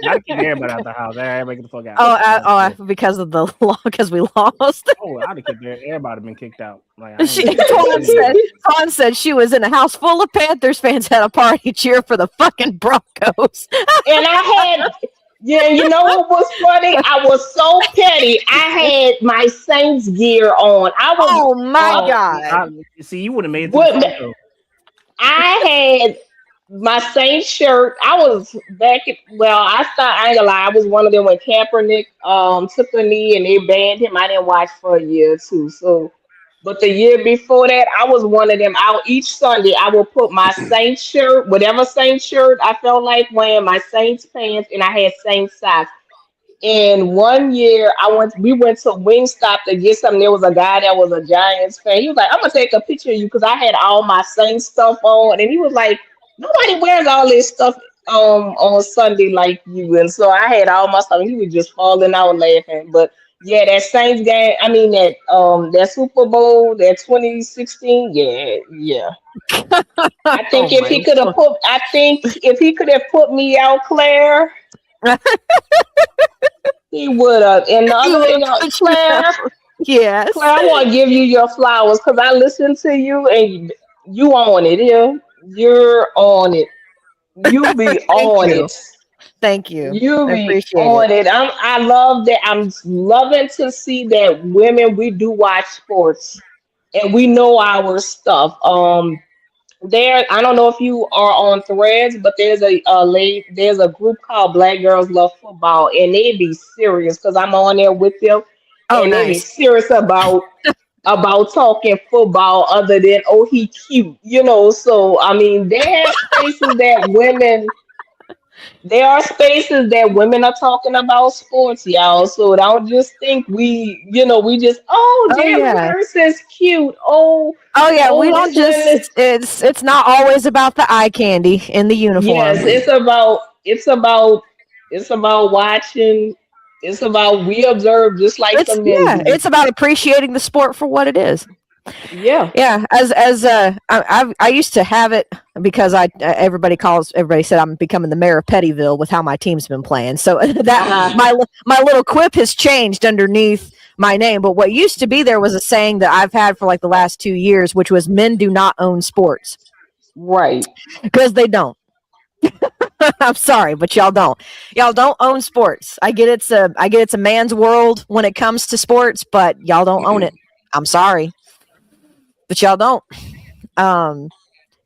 S4: I'd kick everybody out the house. Everybody get the fuck out.
S5: Because of the law, because we lost.
S4: Oh, I'd have kicked everybody been kicked out. Like I
S5: She,
S4: ain't
S5: Twan said she was in a house full of Panthers fans at a party cheer for the fucking Broncos.
S19: And I had, yeah, you know what was funny? I was so petty. I had my Saints gear on. I was
S5: Oh my god!
S4: See, you would have made it to the
S19: what
S4: front though.
S19: I had my Saints shirt. I was back at, well, I ain't gonna lie, I was one of them when Kaepernick took a knee and they banned him. I didn't watch for a year or two. So but the year before that, I was one of them. Out each Sunday, I would put my Saints shirt, whatever Saints shirt I felt like wearing, my Saints pants, and I had Saints socks. And one year we went to Wingstop to get something. There was a guy that was a Giants fan. He was like, I'm gonna take a picture of you because I had all my Saints stuff on. And he was like, nobody wears all this stuff on Sunday like you. And so I had all my stuff, and he was just falling out laughing. But yeah, that Saints game, I mean that Super Bowl, that 2016, yeah. I think if he could have put me out, Claire, he would have. And the other, Claire,
S5: Yes.
S19: Claire, I want to give you your flowers because I listened to you and you on it. Yeah, you're on it. You be
S5: Thank
S19: on
S5: you.
S19: it.
S5: Thank you.
S19: You
S5: I
S19: be
S5: appreciate it.
S19: on it. I love that. I'm loving to see that women we do watch sports and we know our stuff. There, I don't know if you are on Threads, but there's a group called Black Girls Love Football, and they be serious because I'm on there with them,
S5: Oh,
S19: and they be
S5: nice.
S19: serious about talking football other than oh he cute, So I mean, there are spaces that women are talking about sports, y'all. So don't just think we just
S5: Oh
S19: Jalen
S5: yeah.
S19: Hurts is cute.
S5: Oh yeah. We
S19: Oh
S5: don't
S19: this one
S5: just.
S19: is.
S5: It's not always about the eye candy in the uniform.
S19: Yes, it's about watching. It's about we observe just like the men do.
S5: It's about appreciating the sport for what it is.
S19: Yeah.
S5: Yeah, I used to have it because everybody said I'm becoming the mayor of Pettyville with how my team's been playing. So that
S19: Uh-huh.
S5: my little quip has changed underneath my name. But what used to be there was a saying that I've had for like the last 2 years, which was men do not own sports
S19: Right.
S5: because they don't. I'm sorry, but y'all don't. Y'all don't own sports. I get it's a man's world when it comes to sports, but y'all don't own it. I'm sorry, but y'all don't. Um,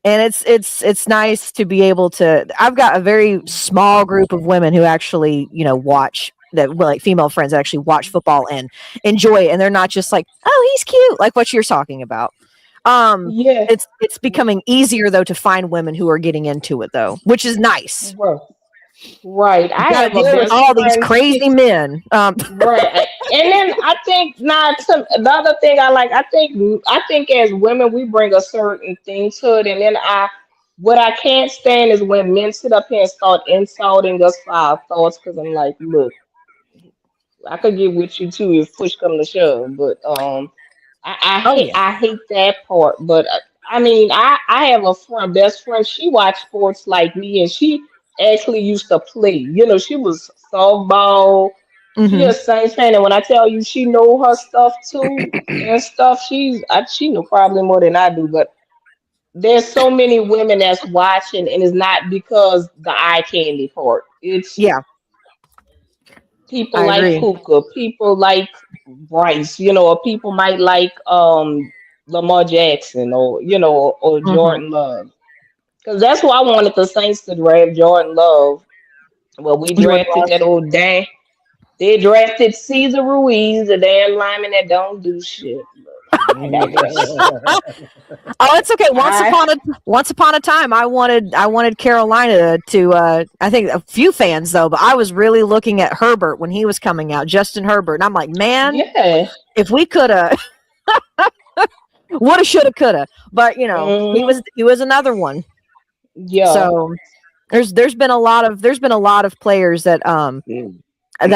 S5: and it's nice to be able to. I've got a very small group of women who actually watch that, well, like female friends that actually watch football and enjoy it, and they're not just like, oh, he's cute, like what you're talking about.
S19: Yeah.
S5: It's becoming easier though to find women who are getting into it though, which is nice.
S19: Right.
S5: You
S19: I
S5: got to
S19: have a
S5: deal with
S19: best
S5: all these
S19: friend.
S5: crazy men.
S19: Right. And then I think not the other thing I like, I think as women we bring a certain thing to it, and then what I can't stand is when men sit up here and start insulting us for our thoughts because I'm like, look, I could get with you too if push come to shove, but
S5: Oh yeah.
S19: I hate that part. But I mean, I have a best friend. She watched sports like me, and she actually used to play. She was softball. She
S5: Hmm.
S19: a Saints fan, and when I tell you she know her stuff too and stuff, she know probably more than I do. But there's so many women that's watching, and it's not because the eye candy part. It's
S5: Yeah,
S19: people
S5: I
S19: like
S5: agree.
S19: Puka, people like Bryce, or people might like Lamar Jackson or
S5: Hmm.
S19: Jordan Love. Because that's why I wanted the Saints to draft Jordan Love. Well, we
S5: Jordan
S19: drafted
S5: Love.
S19: that old dang. They drafted Caesar Ruiz, the damn lineman that don't do shit. I digress.
S5: Oh, it's okay.
S19: I
S5: Once upon a time, I wanted Carolina to. I think a few fans though, but I was really looking at Herbert when he was coming out, Justin Herbert, and I'm like, man,
S19: yeah.
S5: if we could have, woulda, shoulda, coulda. But
S19: Hmm.
S5: he was another one.
S19: Yeah.
S5: So there's been a lot of players that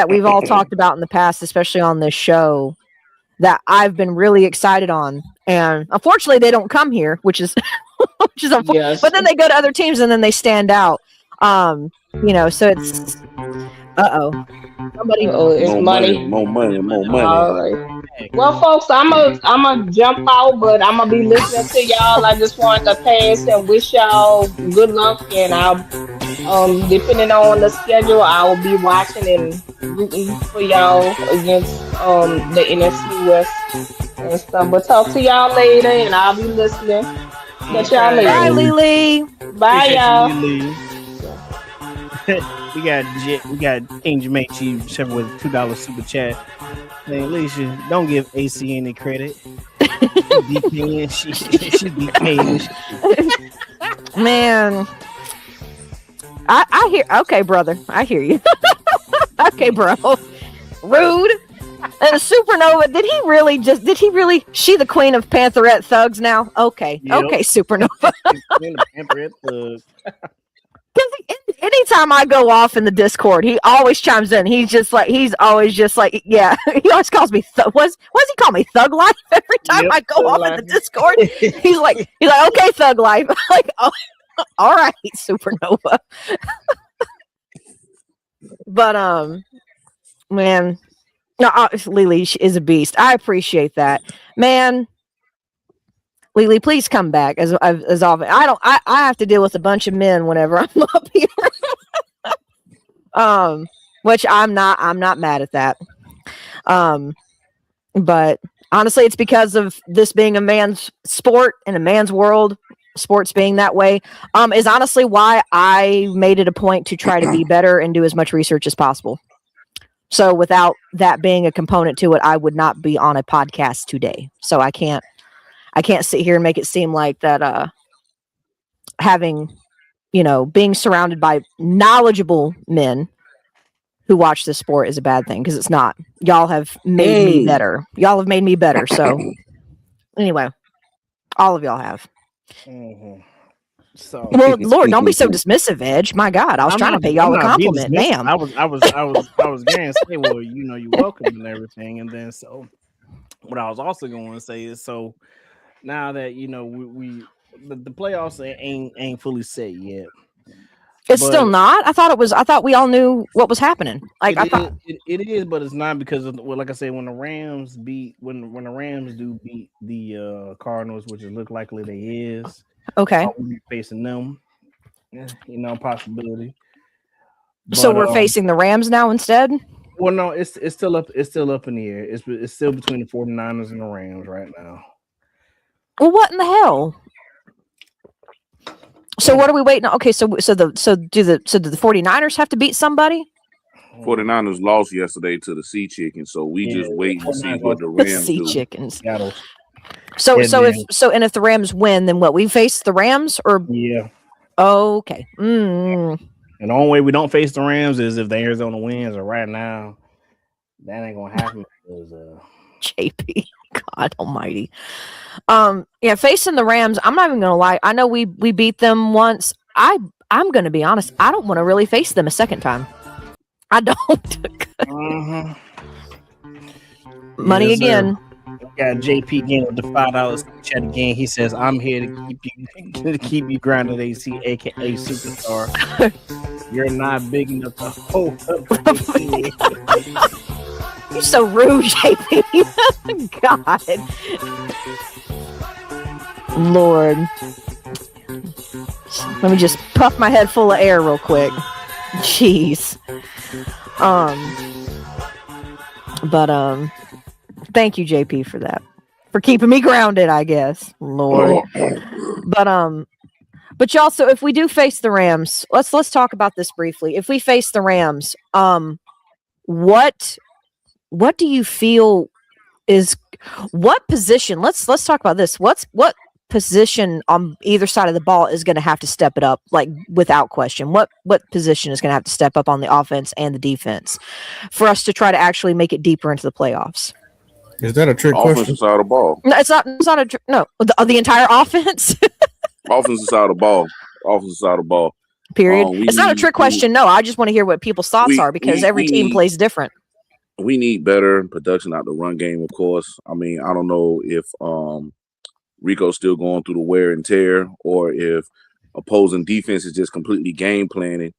S5: we've all talked about in the past, especially on this show, that I've been really excited on. And unfortunately, they don't come here, which is unfortunate.
S19: Yes.
S5: But then they go to other teams and then they stand out. So it's somebody.
S19: Oh, it's
S7: More money,
S19: money.
S7: more money, more money.
S19: All right. Well, folks, I'm a jump out, but I'm gonna be listening to y'all. I just wanted to pass and wish y'all good luck, and I'll depending on the schedule, I will be watching and rooting for y'all against the NFC West and stuff. But talk to y'all later, and I'll be listening. Catch y'all
S4: Okay.
S5: Bye,
S19: later.
S5: Lily.
S19: Bye,
S4: Appreciate
S19: y'all.
S4: you, Lee. we got King Jermaine Chief Trevor with a $2 super chat. Hey, Alicia, don't give AC any credit. She be paying. She be paying.
S5: Man, I hear. Okay, brother, I hear you. Okay, bro. Rude. And a supernova. Did he really? She the queen of Pantherette thugs now? Okay.
S4: Yep.
S5: Okay, supernova.
S4: Queen of Pantherette Thug.
S5: Anytime I go off in the Discord, he always chimes in. He's always just like, yeah. He always calls me what's he call me? Thug life every time
S4: Yep.
S5: I go
S4: Thug
S5: off in
S4: life.
S5: the Discord. He's like, okay, thug life. I'm like, oh, all right, supernova. But man, No, Lily is a beast. I appreciate that, man. Lily, please come back as often. I have to deal with a bunch of men whenever I'm up here. Which I'm not mad at that. But honestly, it's because of this being a man's sport and a man's world. Sports being that way is honestly why I made it a point to try to be better and do as much research as possible. So without that being a component to it, I would not be on a podcast today. So I can't sit here and make it seem like that having, being surrounded by knowledgeable men who watch this sport is a bad thing, because it's not. Y'all have made me better. Y'all have made me better. So anyway, all of y'all have.
S4: Mm-hmm. So,
S5: well, Lord, don't be so dismissive, Edge. My God, I was trying to pay y'all a compliment. Damn.
S4: I was going to say, well, you're welcome and everything. And then so what I was also going to say is, so now that the playoffs ain't fully set yet.
S5: It's still not. I thought we all knew what was happening. Like
S4: it is, but it's not, because of, well, like I said, when the Rams do beat the Cardinals, which it look likely they is.
S5: Okay.
S4: We'll be facing them. Possibility.
S5: So we're facing the Rams now instead?
S4: Well, no, it's still up in the air. It's still between the 49ers and the Rams right now.
S5: Well, what in the hell? So what are we waiting on? Okay, so do the 49ers have to beat somebody?
S7: 49ers lost yesterday to the Sea Chickens, so we just waiting to see what the Rams
S5: Sea
S7: do.
S5: Chickens. So if the Rams win, then what? We face the Rams, or
S4: yeah.
S5: Okay.
S4: And the only way we don't face the Rams is if the Arizona wins. Or right now, that ain't gonna happen because
S5: JP, God Almighty. Yeah, facing the Rams, I'm not even gonna lie. I know we beat them once. I'm gonna be honest. I don't want to really face them a second time. I don't. Money again.
S4: Got JP again with the $5 chat again. He says, "I'm here to keep you grounded, AC, aka superstar. You're not big enough to hold up."
S5: You're so rude, JP. God, Lord. Let me just puff my head full of air real quick. Jeez. But thank you, JP, for that. For keeping me grounded, I guess. Lord. But y'all, so if we do face the Rams, let's talk about this briefly. If we face the Rams, what do you feel is what position? Let's talk about this. What position on either side of the ball is going to have to step it up, like without question? What position is going to have to step up on the offense and the defense for us to try to actually make it deeper into the playoffs?
S6: Is that a trick question?
S7: Offensive side of the ball.
S5: No, it's not the entire offense.
S7: Offensive side of the ball. Offensive side of the ball.
S5: Period. It's not a trick question. No, I just want to hear what people's thoughts are, because every team plays different.
S7: We need better production out the run game, of course. I mean, I don't know if Rico's still going through the wear and tear, or if opposing defense is just completely game planning.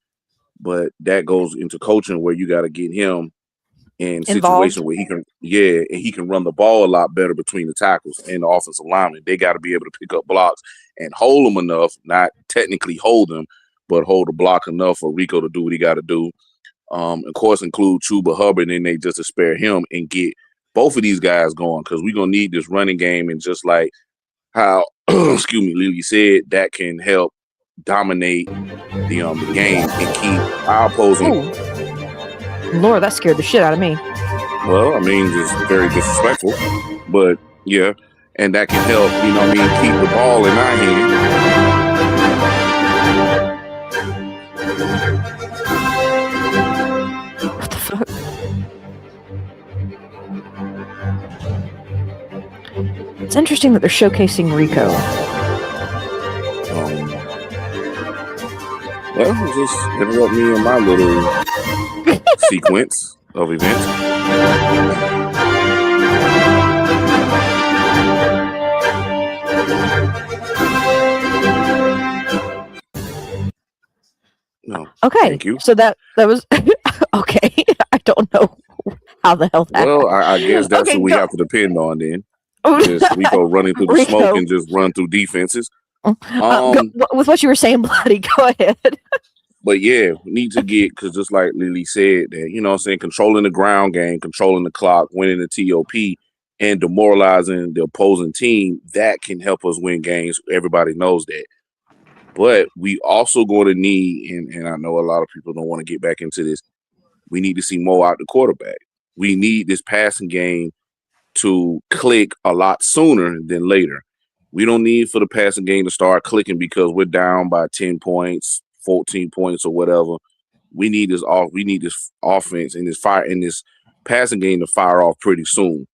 S7: But that goes into coaching, where you got to get him in situations where he can run the ball a lot better between the tackles and the offensive linemen. They got to be able to pick up blocks and hold them enough, not technically hold them, but hold the block enough for Rico to do what he got to do. Of course, include Chuba Hubbard, and they just to spare him and get both of these guys going, because we're going to need this running game. And just like how, excuse me, Lily said, that can help dominate the game and keep our opposing.
S5: Lord, that scared the shit out of me.
S7: Well, I mean, just very disrespectful, but yeah, and that can help, keep the ball in our hand.
S5: What the fuck? It's interesting that they're showcasing Rico.
S7: Well, just interrupt me in my little sequence of events. No.
S5: Okay.
S7: Thank you.
S5: So that was okay. I don't know How the hell that
S7: Well, I guess
S5: happened?
S7: that's
S5: Okay,
S7: what we
S5: go.
S7: have to depend on then. Just Rico running through the smoke
S5: Rico.
S7: and just run through defenses.
S5: With what you were saying, Bloody, go ahead.
S7: But yeah, we need to get, because just like Lily said, that, you know what I'm saying, controlling the ground game, controlling the clock, winning the TOP, and demoralizing the opposing team, that can help us win games. Everybody knows that. But we also going to need, and I know a lot of people don't want to get back into this, we need to see more out the quarterback. We need this passing game to click a lot sooner than later. We don't need for the passing game to start clicking because we're down by 10 points, 14 points, or whatever. We need this offense and this passing game to fire off pretty soon.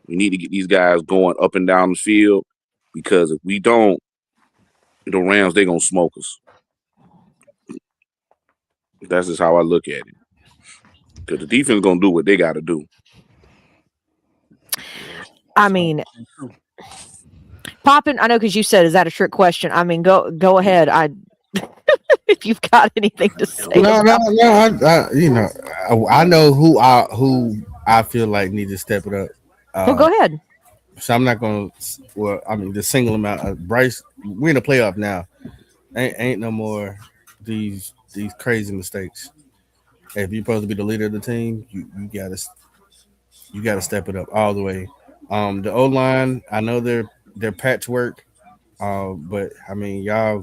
S7: We need to get these guys going up and down the field, because if we don't, the Rams, they're gonna smoke us. That's just how I look at it. Because the defense gonna do what they gotta do.
S5: I mean, Poppin, I know, because you said, is that a trick question? I mean, go ahead. If you've got anything to say.
S6: No. I know who I feel like need to step it up.
S5: Well, go ahead.
S6: So I'm not going to. Well, I mean, the single amount. Bryce, we're in the playoff now. Ain't no more these crazy mistakes. If you're supposed to be the leader of the team, you gotta step it up all the way. The O line, I know they're patchwork, but I mean y'all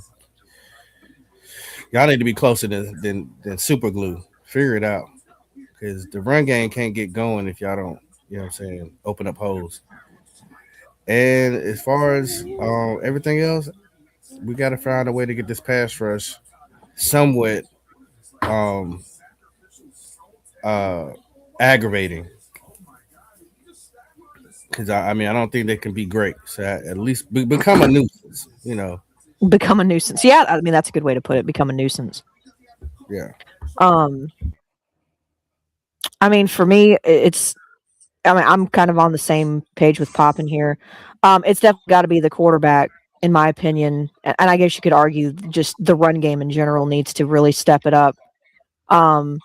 S6: need to be closer than super glue. Figure it out, because the run game can't get going if y'all don't, you know what I'm saying, open up holes. And as far as everything else, we got to find a way to get this pass rush somewhat aggravating. Because I mean, I don't think they can be great. So at least become a nuisance, you know.
S5: Become a nuisance. Yeah, I mean, that's a good way to put it. Become a nuisance.
S6: Yeah.
S5: I mean, for me, I'm kind of on the same page with Poppin here. It's definitely got to be the quarterback, in my opinion. And I guess you could argue just the run game in general needs to really step it up. Oh,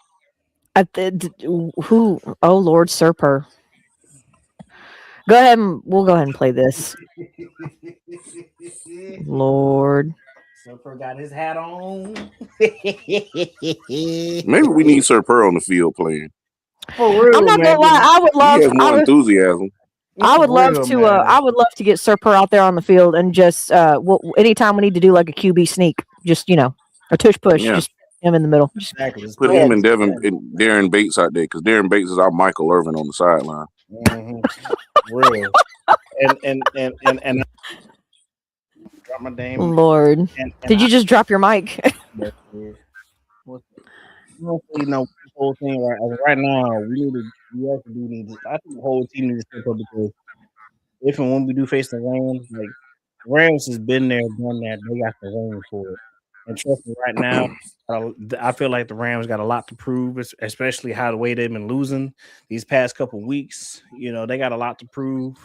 S5: Lord Serper. Go ahead we'll go ahead and play this. Lord.
S4: Serper got his hat on.
S7: Maybe we need Sir Pearl on the field playing.
S4: For real,
S5: I'm not gonna lie. I would love.
S7: He has more enthusialism.
S5: I would love to get Serper out there on the field and just anytime we need to do like a QB sneak, just a tush push, just him in the middle.
S4: Exactly.
S7: Put him and Darren Bates out there, because Darren Bates is our Michael Irvin on the sideline.
S4: Mm-hmm. Real. And drop my damn
S5: Lord. Did you just drop your mic?
S4: The whole thing right now, we actually do need to, I think the whole team needs to step up, because if and when we do face the Rams, like Rams has been there, done that, they got the ring for it. And trust me, right now, I feel like the Rams got a lot to prove, especially how the way they've been losing these past couple weeks. You know, they got a lot to prove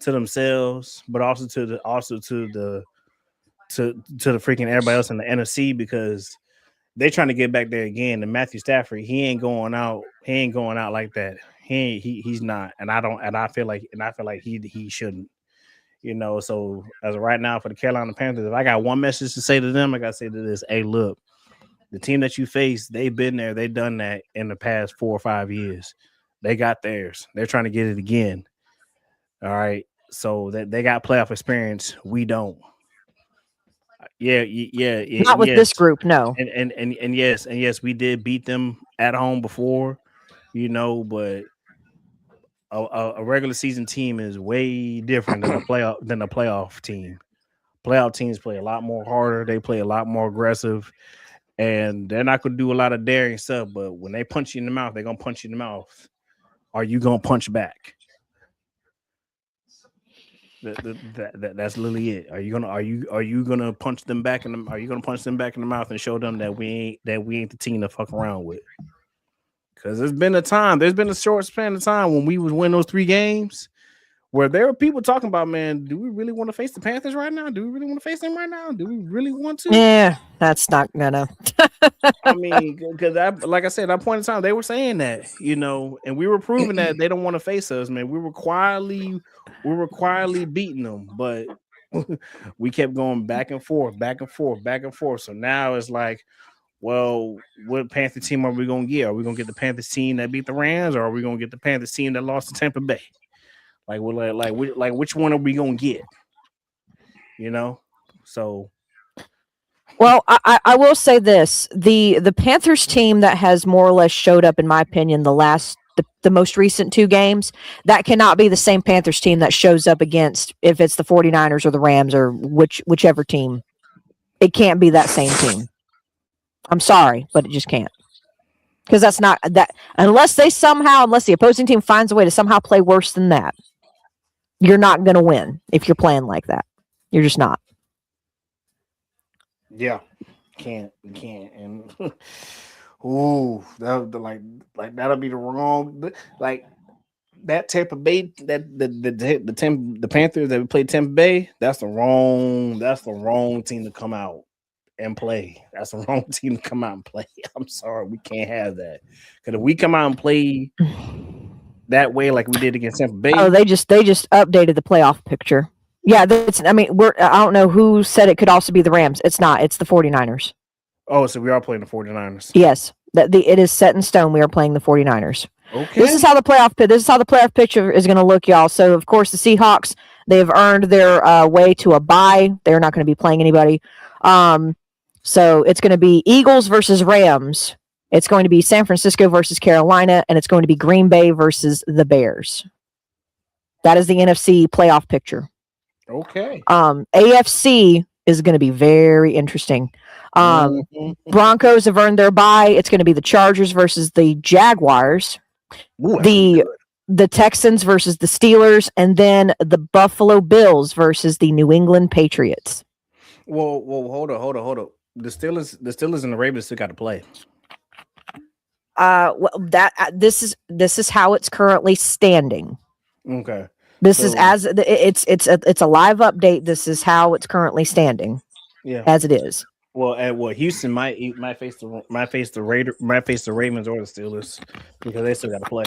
S4: to themselves, but also to the freaking everybody else in the NFC, because they're trying to get back there again. And Matthew Stafford, he ain't going out like that. He's not. And I feel like he shouldn't. You know, so as of right now for the Carolina Panthers, if I got one message to say to them, I got to say to this: hey, look, the team that you face, they've been there, they've done that in the past 4 or 5 years. They got theirs. They're trying to get it again. All right. So that they got playoff experience. We don't. Yeah.
S5: Not with this group, no.
S4: And yes, we did beat them at home before, you know, but a regular season team is way different than a playoff team. Playoff teams play a lot more harder. They play a lot more aggressive, and they're not going to do a lot of daring stuff. But when they punch you in the mouth, they're going to punch you in the mouth. Are you going to punch back? That's literally it. Are you gonna punch them back in the? Are you gonna punch them back in the mouth and show them that we ain't the team to fuck around with? Because there's been a short span of time when we would win those 3 games where there are people talking about, man, do we really want to face the Panthers right now? Do we really want to face them right now? Do we really want to?
S5: Yeah, that's not gonna.
S4: I mean, because like I said, at that point in time, they were saying that, and we were proving that they don't want to face us, man. We were quietly beating them, but we kept going back and forth, back and forth, back and forth. So now it's like, well, what Panther team are we gonna get? Are we gonna get the Panthers team that beat the Rams, or are we gonna get the Panthers team that lost to Tampa Bay? Like, which one are we gonna get? So.
S5: Well, I will say this: the Panthers team that has more or less showed up, in my opinion, the most recent 2 games, that cannot be the same Panthers team that shows up against, if it's the 49ers or the Rams or whichever team. It can't be that same team. I'm sorry, but it just can't. Because that's not that unless the opposing team finds a way to somehow play worse than that, you're not going to win if you're playing like that. You're just not.
S4: Yeah, can't, and ooh, that'll be the wrong, like that Tampa Bay, that the Panthers that we played Tampa Bay. That's the wrong team to come out and play. That's the wrong team to come out and play. I'm sorry, we can't have that. Because if we come out and play that way like we did against Tampa Bay,
S5: they just updated the playoff picture. Yeah, I don't know who said it could also be the Rams. It's not. It's the 49ers.
S4: Oh, so we are playing the 49ers.
S5: Yes. It is set in stone. We are playing the 49ers.
S4: Okay.
S5: This is how the playoff picture is going to look, y'all. So, of course, the Seahawks, they've earned their way to a bye. They're not going to be playing anybody. So it's going to be Eagles versus Rams. It's going to be San Francisco versus Carolina, and it's going to be Green Bay versus the Bears. That is the NFC playoff picture.
S4: Okay.
S5: AFC is going to be very interesting. Broncos have earned their bye. It's going to be the Chargers versus the Jaguars.
S4: Ooh,
S5: the Texans versus the Steelers, and then the Buffalo Bills versus the New England Patriots.
S4: Well, hold on. The Steelers and the Ravens still got to play.
S5: This is how it's currently standing.
S4: Okay.
S5: It's a live update. This is how it's currently standing.
S4: Yeah.
S5: As it is.
S4: Well, Houston might face the Ravens or the Steelers because they still got to play.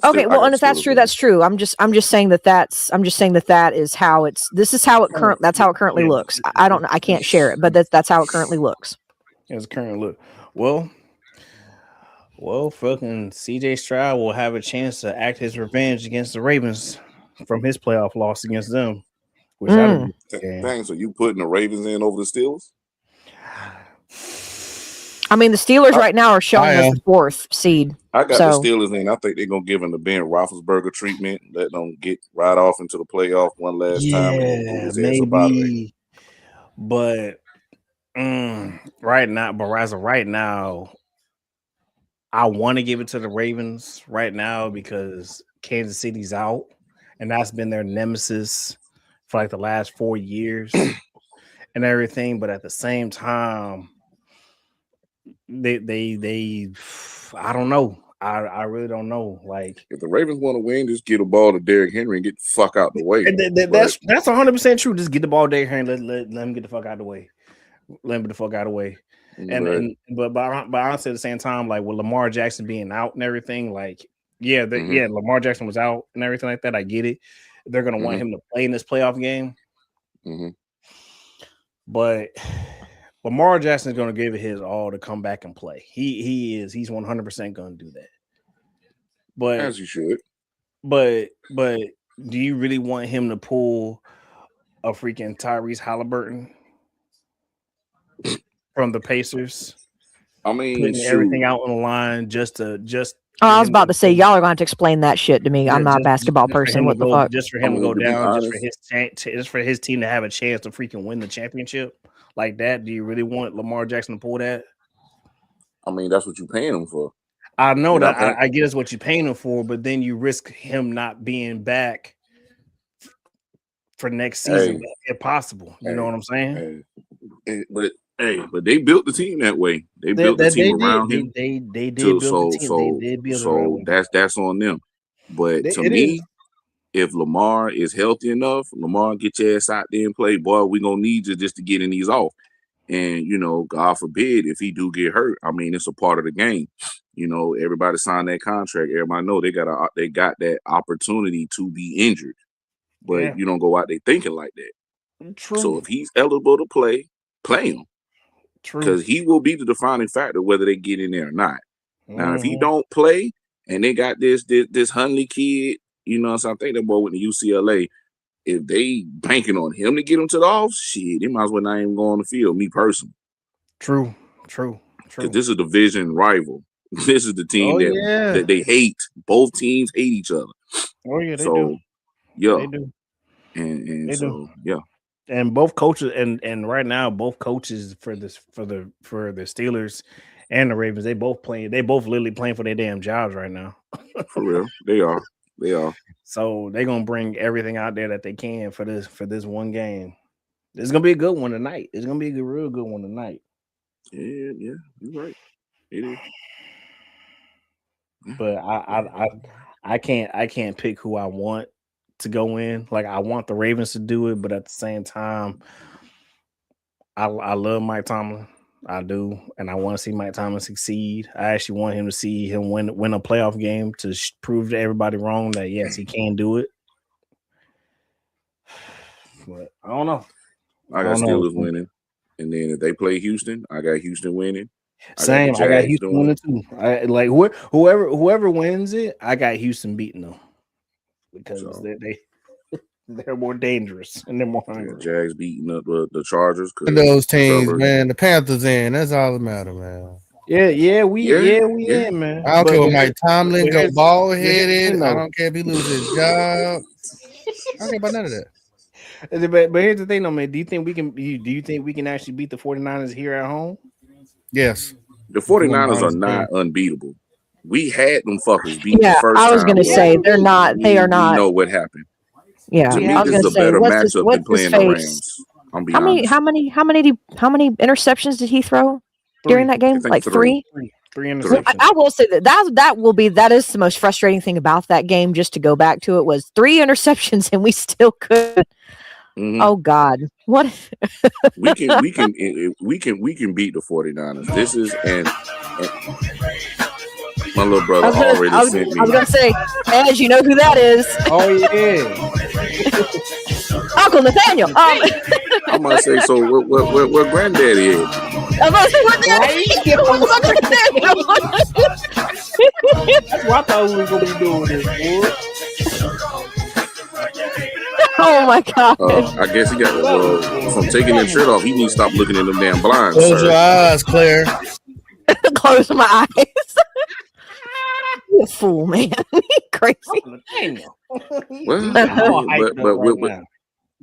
S5: Okay, well, and if that's true, that's true. I'm just saying that is how it's. That's how it currently looks. I can't share it, but that's how it currently looks.
S4: It's current look. Well, fucking CJ Stroud will have a chance to act his revenge against the Ravens from his playoff loss against them.
S7: Dang, so you putting the Ravens in over the Steelers?
S5: I mean, the Steelers right now are showing us the 4th seed.
S7: I got the Steelers in. I think they're gonna give them the Ben Roethlisberger treatment, let them get right off into the playoff one last time.
S4: Yeah, maybe. But right now, I want to give it to the Ravens right now because Kansas City's out, and that's been their nemesis for like the last 4 years and everything. But at the same time, they I don't know. I really don't know. Like,
S7: if the Ravens want to win, just get a ball to Derrick Henry and get the fuck out the way.
S4: That's 100% true. Just get the ball to Derrick Henry. Let him get the fuck out of the way. Let him get the fuck out of the way. But honestly, at the same time, like with Lamar Jackson being out and everything, like Lamar Jackson was out and everything like that. I get it. They're gonna want him to play in this playoff game. But Lamar Jackson is going to give it his all to come back and play. He's 100% going to do that. But
S7: as you should.
S4: But do you really want him to pull a freaking Tyrese Halliburton from the Pacers?
S7: I mean,
S4: putting everything out on the line just.
S5: I was about to say, y'all are going to have to explain that shit to me. I'm not a basketball person. What the fuck?
S4: Just for him to go down, just for his team to have a chance to freaking win the championship like that. Do you really want Lamar Jackson to pull that?
S7: I mean, that's what you're paying him for.
S4: I know that. I get it's what you're paying him for, but then you risk him not being back for next season if possible. You know what I'm saying?
S7: But they built the team that way. They built the team around him.
S4: They did build the team.
S7: So that's on them. But to me, if Lamar is healthy enough, Lamar, get your ass out there and play. Boy, we going to need you just to get in these off. And, God forbid if he do get hurt, I mean, it's a part of the game. Everybody signed that contract. Everybody know they got that opportunity to be injured. But you don't go out there thinking like that.
S4: True.
S7: So if he's eligible to play him.
S4: True.
S7: Because he will be the defining factor whether they get in there or not. Now, if he don't play and they got this Hundley kid, so I think that boy went to UCLA. If they banking on him to get him to the off, shit, they might as well not even go on the field, me personally.
S4: True.
S7: Because this is a division rival. This is the team that they hate. Both teams hate each other.
S4: Oh, yeah, they
S7: so,
S4: do.
S7: Yeah.
S4: They do.
S7: And
S4: They
S7: so,
S4: do.
S7: yeah.
S4: And both coaches and right now both coaches for the Steelers and the Ravens, they both literally playing for their damn jobs right now.
S7: For real. They are.
S4: So they're gonna bring everything out there that they can for this one game. It's gonna be a good one tonight. It's gonna be a real good one tonight.
S7: Yeah, you're right. It is.
S4: But I can't pick who I want to go in. Like, I want the Ravens to do it, but at the same time, I love Mike Tomlin. I do, and I want to see Mike Tomlin succeed. I actually want him to see him win a playoff game to prove to everybody wrong that yes, he can do it. But I don't know.
S7: I got Steelers winning, and then if they play Houston, I got Houston winning.
S4: Same. I got Houston winning too. Whoever wins it, I got Houston beating them because they're more dangerous and they're more hungry.
S7: Jags beating up the Chargers.
S6: Those teams, man. The Panthers in. That's all that matters, man.
S4: We in, man.
S6: I don't care what Mike Tomlin go bald headed.
S4: No.
S6: I don't care if he loses his job. I don't care about none of that.
S4: But here's the thing, though, man. Do you think we can actually beat the 49ers here at home?
S6: Yes.
S7: The 49ers are not unbeatable. We had them fuckers beat the first time.
S5: I was going to say they're not. They are not.
S7: We know what happened.
S5: Yeah,
S7: to me,
S5: I was
S7: this is a
S5: gonna say,
S7: better
S5: what's
S7: matchup than playing the Rams. I'm being honest.
S5: How many interceptions did he throw during that game? Like three.
S4: Three interceptions.
S5: I will say that is the most frustrating thing about that game. Just to go back to it, was 3 interceptions and we still couldn't.
S7: Mm-hmm.
S5: Oh God, what?
S7: we can beat the 49ers. This is and my little brother already sent me.
S5: I was gonna say, Edge, you know who that is?
S4: Oh yeah,
S5: Uncle Nathaniel.
S7: I might say so. Where Granddaddy is?
S5: I was gonna say, where
S4: That's what I thought we were gonna be doing this, boy.
S5: Oh my God!
S7: I guess he got from taking that shirt off. He needs to stop looking in them damn blinds.
S6: Close your eyes, Claire.
S5: Close my eyes. You fool, man! Crazy.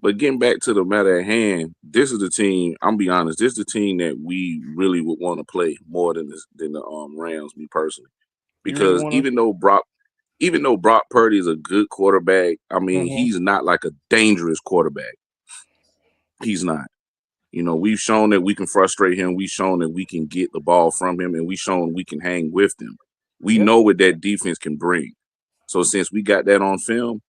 S7: But getting back to the matter at hand, this is the team. I'm be honest. This is the team that we really would want to play more than the Rams. Me personally, because even though Brock Purdy is a good quarterback, I mean he's not like a dangerous quarterback. He's not. We've shown that we can frustrate him. We've shown that we can get the ball from him, and we've shown we can hang with them. We know what that defense can bring. So since we got that on film,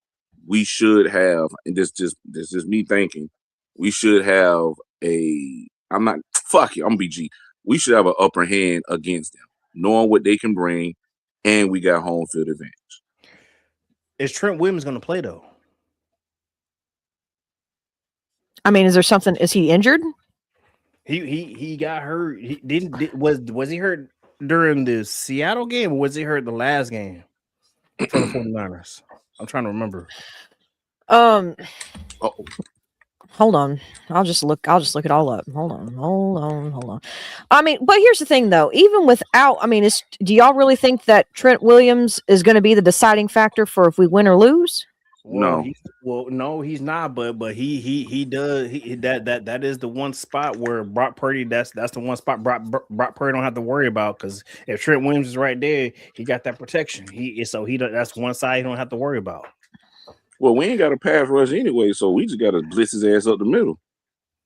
S7: we should have, and this is me thinking, we should have I'm BG. We should have an upper hand against them, knowing what they can bring, and we got home field advantage.
S4: Is Trent Williams going to play though?
S5: I mean, is there something? Is he injured?
S4: He got hurt. Was he hurt during the Seattle game, or was he hurt the last game for the 49ers? I'm trying to remember.
S5: Hold on. I'll just look it all up. Hold on. I mean, but here's the thing though. Even without, I mean, do y'all really think that Trent Williams is going to be the deciding factor for if we win or lose?
S7: No.
S4: No, he's not. But he does. That is the one spot where Brock Purdy. That's the one spot Brock Purdy don't have to worry about, because if Trent Williams is right there, he got that protection. That's one side he don't have to worry about.
S7: Well, we ain't got a pass rush anyway, so we just got to blitz his ass up the middle.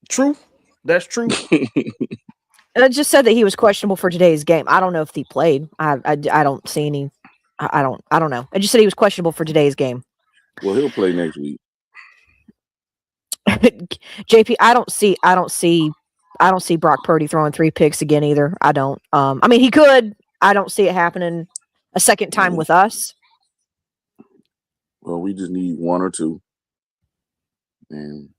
S4: True. That's true.
S5: It just said that he was questionable for today's game. I don't know if he played. I don't see any. I don't know. It just said he was questionable for today's game.
S7: Well, he'll play next week.
S5: JP, I don't see Brock Purdy throwing 3 picks again either. I don't. I mean, he could. I don't see it happening a second time with us.
S7: Well, we just need 1 or 2. And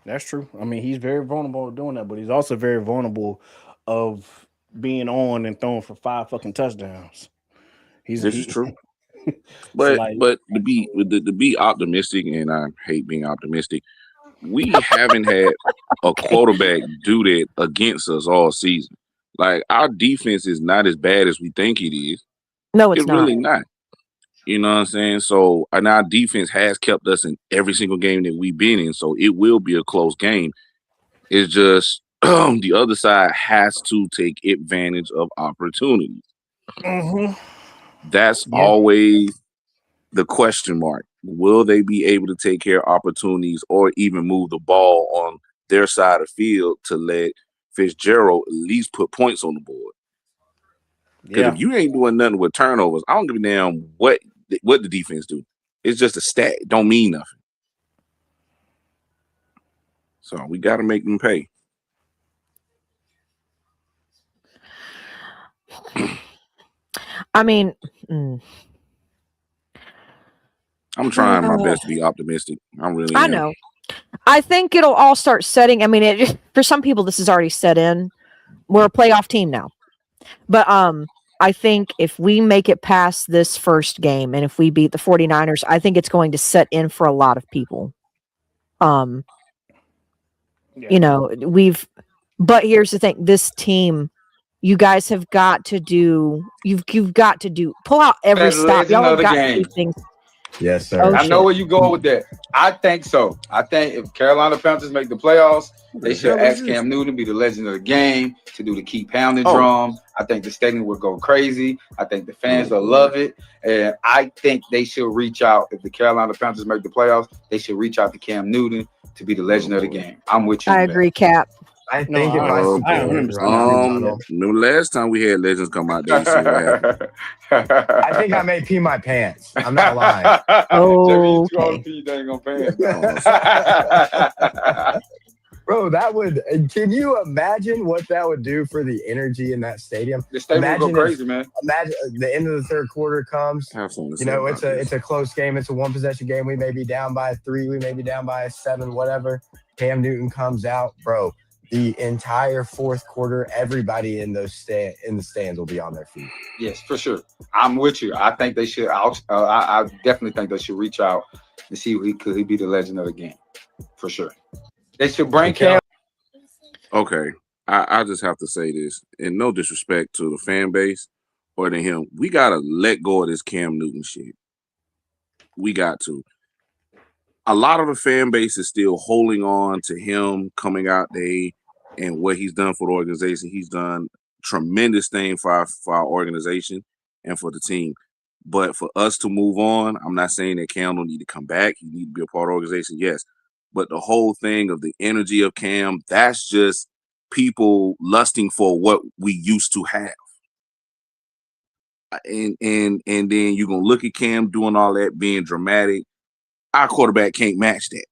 S4: That's true. I mean, he's very vulnerable of doing that, but he's also very vulnerable of being on and throwing for 5 fucking touchdowns.
S7: this is true.
S4: So
S7: But to be optimistic, and I hate being optimistic, we haven't had a quarterback do that against us all season. Like, our defense is not as bad as we think it is.
S5: No, it's
S7: really not. You know what I'm saying? So, and our defense has kept us in every single game that we've been in. So it will be a close game. It's just the other side has to take advantage of opportunities. That's always the question mark. Will they be able to take care of opportunities or even move the ball on their side of the field to let Fitzgerald at least put points on the board? Because if you ain't doing nothing with turnovers, I don't give a damn what the defense do. It's just a stat. It don't mean nothing. So we got to make them pay.
S5: I mean,
S7: I'm trying my best to be optimistic.
S5: I know. I think it'll all start setting. I mean, for some people, this is already set in. We're a playoff team now. But I think if we make it past this first game and if we beat the 49ers, I think it's going to set in for a lot of people. You know, but here's the thing, this team, you guys have got to do, you've got to pull out every stop. Y'all have got to do things.
S20: Yes, sir.
S5: Oh,
S20: I know
S5: shit.
S20: where you going with that. I think so. I think if Carolina Panthers make the playoffs, they should ask Cam Newton to be the legend of the game, to do the keep pounding drum. I think the stadium will go crazy. I think the fans will love it. And I think they should reach out. If the Carolina Panthers make the playoffs, they should reach out to Cam Newton to be the legend of the game. I'm with you.
S5: I agree, Cap.
S20: I think if I see
S7: remember last time we had legends come out there, you see what happened.
S20: I think I may pee my pants. I'm not lying.
S5: Oh,
S20: Bro, that would. Can you imagine what that would do for the energy in that stadium?
S7: The stadium would go crazy, man.
S20: Imagine the end of the third quarter comes. You know, it's a close game. It's a 1-possession game. We may be down by 3. We may be down by 7. Whatever. Cam Newton comes out, bro. The entire fourth quarter, everybody in the stands will be on their feet.
S21: Yes, for sure. I'm with you. I think they should. I definitely think they should reach out and see could he be the legend of the game, for sure. They should bring Cam.
S7: Okay, I just have to say this, and no disrespect to the fan base or to him, we gotta let go of this Cam Newton shit. We got to. A lot of the fan base is still holding on to him coming out there and what he's done for the organization. He's done tremendous thing for our organization and for the team. But for us to move on, I'm not saying that Cam don't need to come back. He need to be a part of the organization, yes. But the whole thing of the energy of Cam, that's just people lusting for what we used to have. And then you're gonna look at Cam doing all that, being dramatic. Our quarterback can't match that.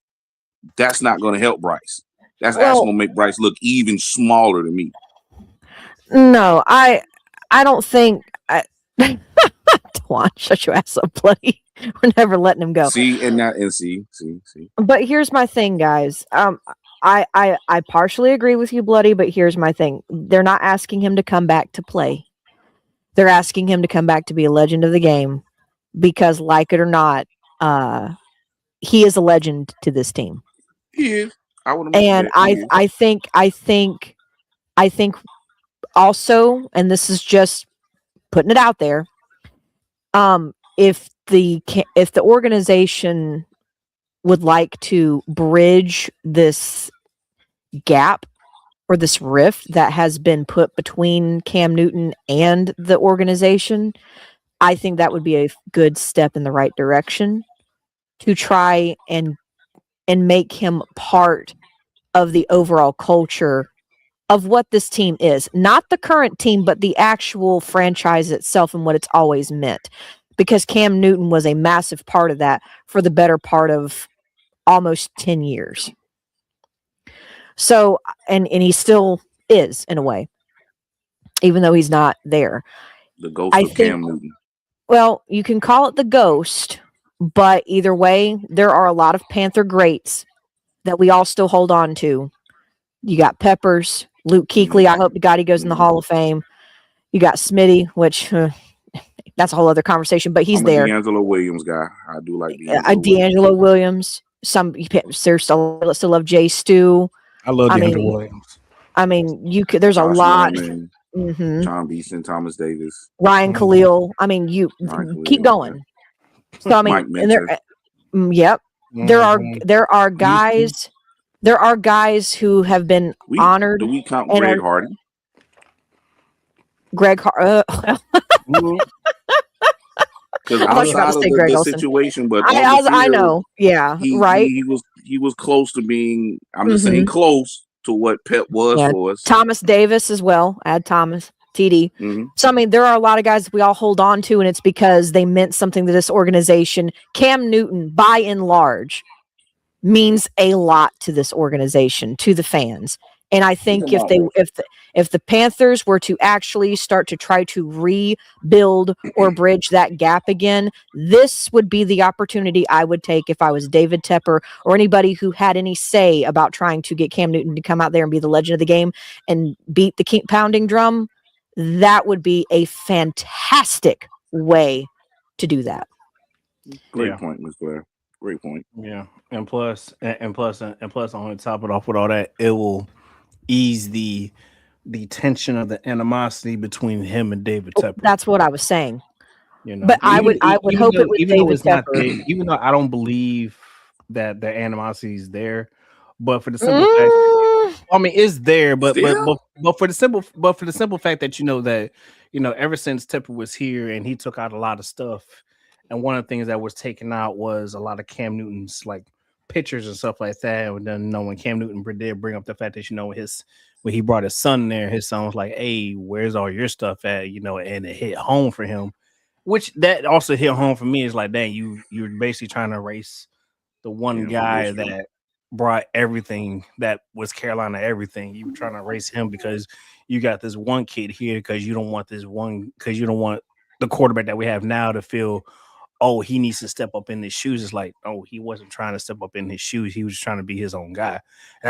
S7: That's not going to help Bryce. That's actually going to make Bryce look even smaller to me.
S5: No, I don't think. Dwan, shut your ass up, buddy. We're never letting him go.
S7: See.
S5: But here's my thing, guys. I partially agree with you, Bloody. But here's my thing: they're not asking him to come back to play. They're asking him to come back to be a legend of the game, because, like it or not, he is a legend to this team.
S7: He is.
S5: And I think also, and this is just putting it out there, if the organization would like to bridge this gap or this rift that has been put between Cam Newton and the organization, I think that would be a good step in the right direction to try and make him part of the overall culture of what this team is. Not the current team, but the actual franchise itself and what it's always meant. because Cam Newton was a massive part of that for the better part of almost 10 years. So, and he still is in a way, even though he's not there.
S7: The ghost of Cam Newton.
S5: Well, you can call it the ghost, but either way, there are a lot of Panther greats that we all still hold on to. You got Peppers, Luke Kuechly. I hope to God he goes in the Hall of Fame. You got Smitty, which that's a whole other conversation, but he's
S7: I'm a
S5: there.
S7: D'Angelo Williams guy. I do like D'Angelo
S5: D'Angelo Williams. Some still love Jay Stu.
S4: I love D'Angelo Williams.
S5: I mean, you could. There's a
S7: Josh
S5: lot.
S7: Norman, John Beeson, Thomas Davis,
S5: Ryan Khalil. I mean, you keep going. So I mean,
S7: Mike
S5: and there,
S7: Minter.
S5: yep, there are guys. There are guys who have been honored.
S7: Do we count Greg Hardy?
S5: Greg Hardy.
S7: Because outside of the situation, but
S5: I know, yeah, right.
S7: He was close to being. I'm just saying close to what Pep was for us.
S5: Thomas Davis as well. Add Thomas TD. So I mean, there are a lot of guys that we all hold on to, and it's because they meant something to this organization. Cam Newton, by and large, means a lot to this organization, to the fans. And I think if the Panthers were to actually start to try to rebuild or bridge that gap again, this would be the opportunity I would take if I was David Tepper or anybody who had any say about trying to get Cam Newton to come out there and be the legend of the game and beat the keep pounding drum. That would be a fantastic way to do that.
S7: Great point, Ms. Blair. Great point.
S4: Yeah, and plus, I want to top it off with all that. It will ease the tension of the animosity between him and David Tepper.
S5: That's what I was saying.
S4: You know,
S5: but I would hope it was David Tepper.
S4: Even though I don't believe that the animosity is there, but for the simple fact, I mean, it's there, but for the simple fact that ever since Tepper was here and he took out a lot of stuff, and one of the things that was taken out was a lot of Cam Newton's like pictures and stuff like that. And then when Cam Newton did bring up the fact that when he brought his son there, his son was like, "Hey, where's all your stuff at?" And it hit home for him, which that also hit home for me. Is like, dang, you're basically trying to erase the one guy that brought everything that was Carolina everything. You were trying to erase him because you got this one kid here because you don't want the quarterback that we have now to feel, oh, he needs to step up in his shoes. It's like, oh, he wasn't trying to step up in his shoes. He was just trying to be his own guy. And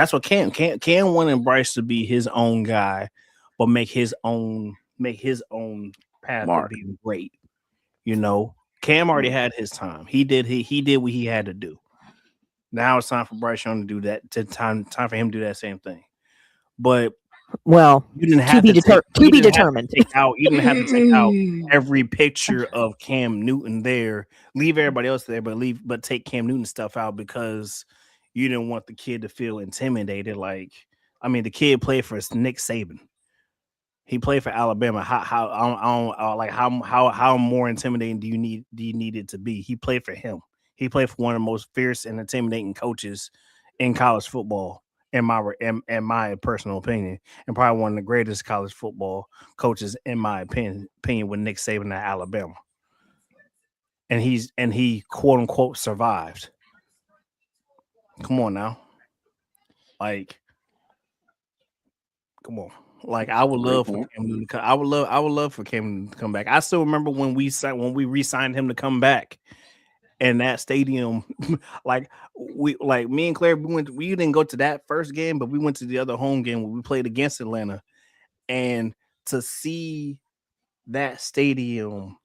S4: that's what Cam wanted Bryce to be his own guy, but make his own path to being great. Cam already had his time. He did what he had to do. Now it's time for Bryce Young to do that. Time for him to do that same thing. But you didn't have to be determined. You didn't have to take out every picture of Cam Newton there. Leave everybody else there, but take Cam Newton stuff out because you didn't want the kid to feel intimidated. Like, I mean, the kid played for Nick Saban. He played for Alabama. How more intimidating do you need it to be? He played for him. He played for one of the most fierce and intimidating coaches in college football. In my personal opinion, and probably one of the greatest college football coaches, in my opinion, with Nick Saban at Alabama. And he quote unquote survived. Come on now. Like, come on. Like, I would love for Cam to I would love for Cam to come back. I still remember when we re-signed him to come back. And that stadium, me and Claire, we didn't go to that first game, but we went to the other home game where we played against Atlanta. And to see that stadium,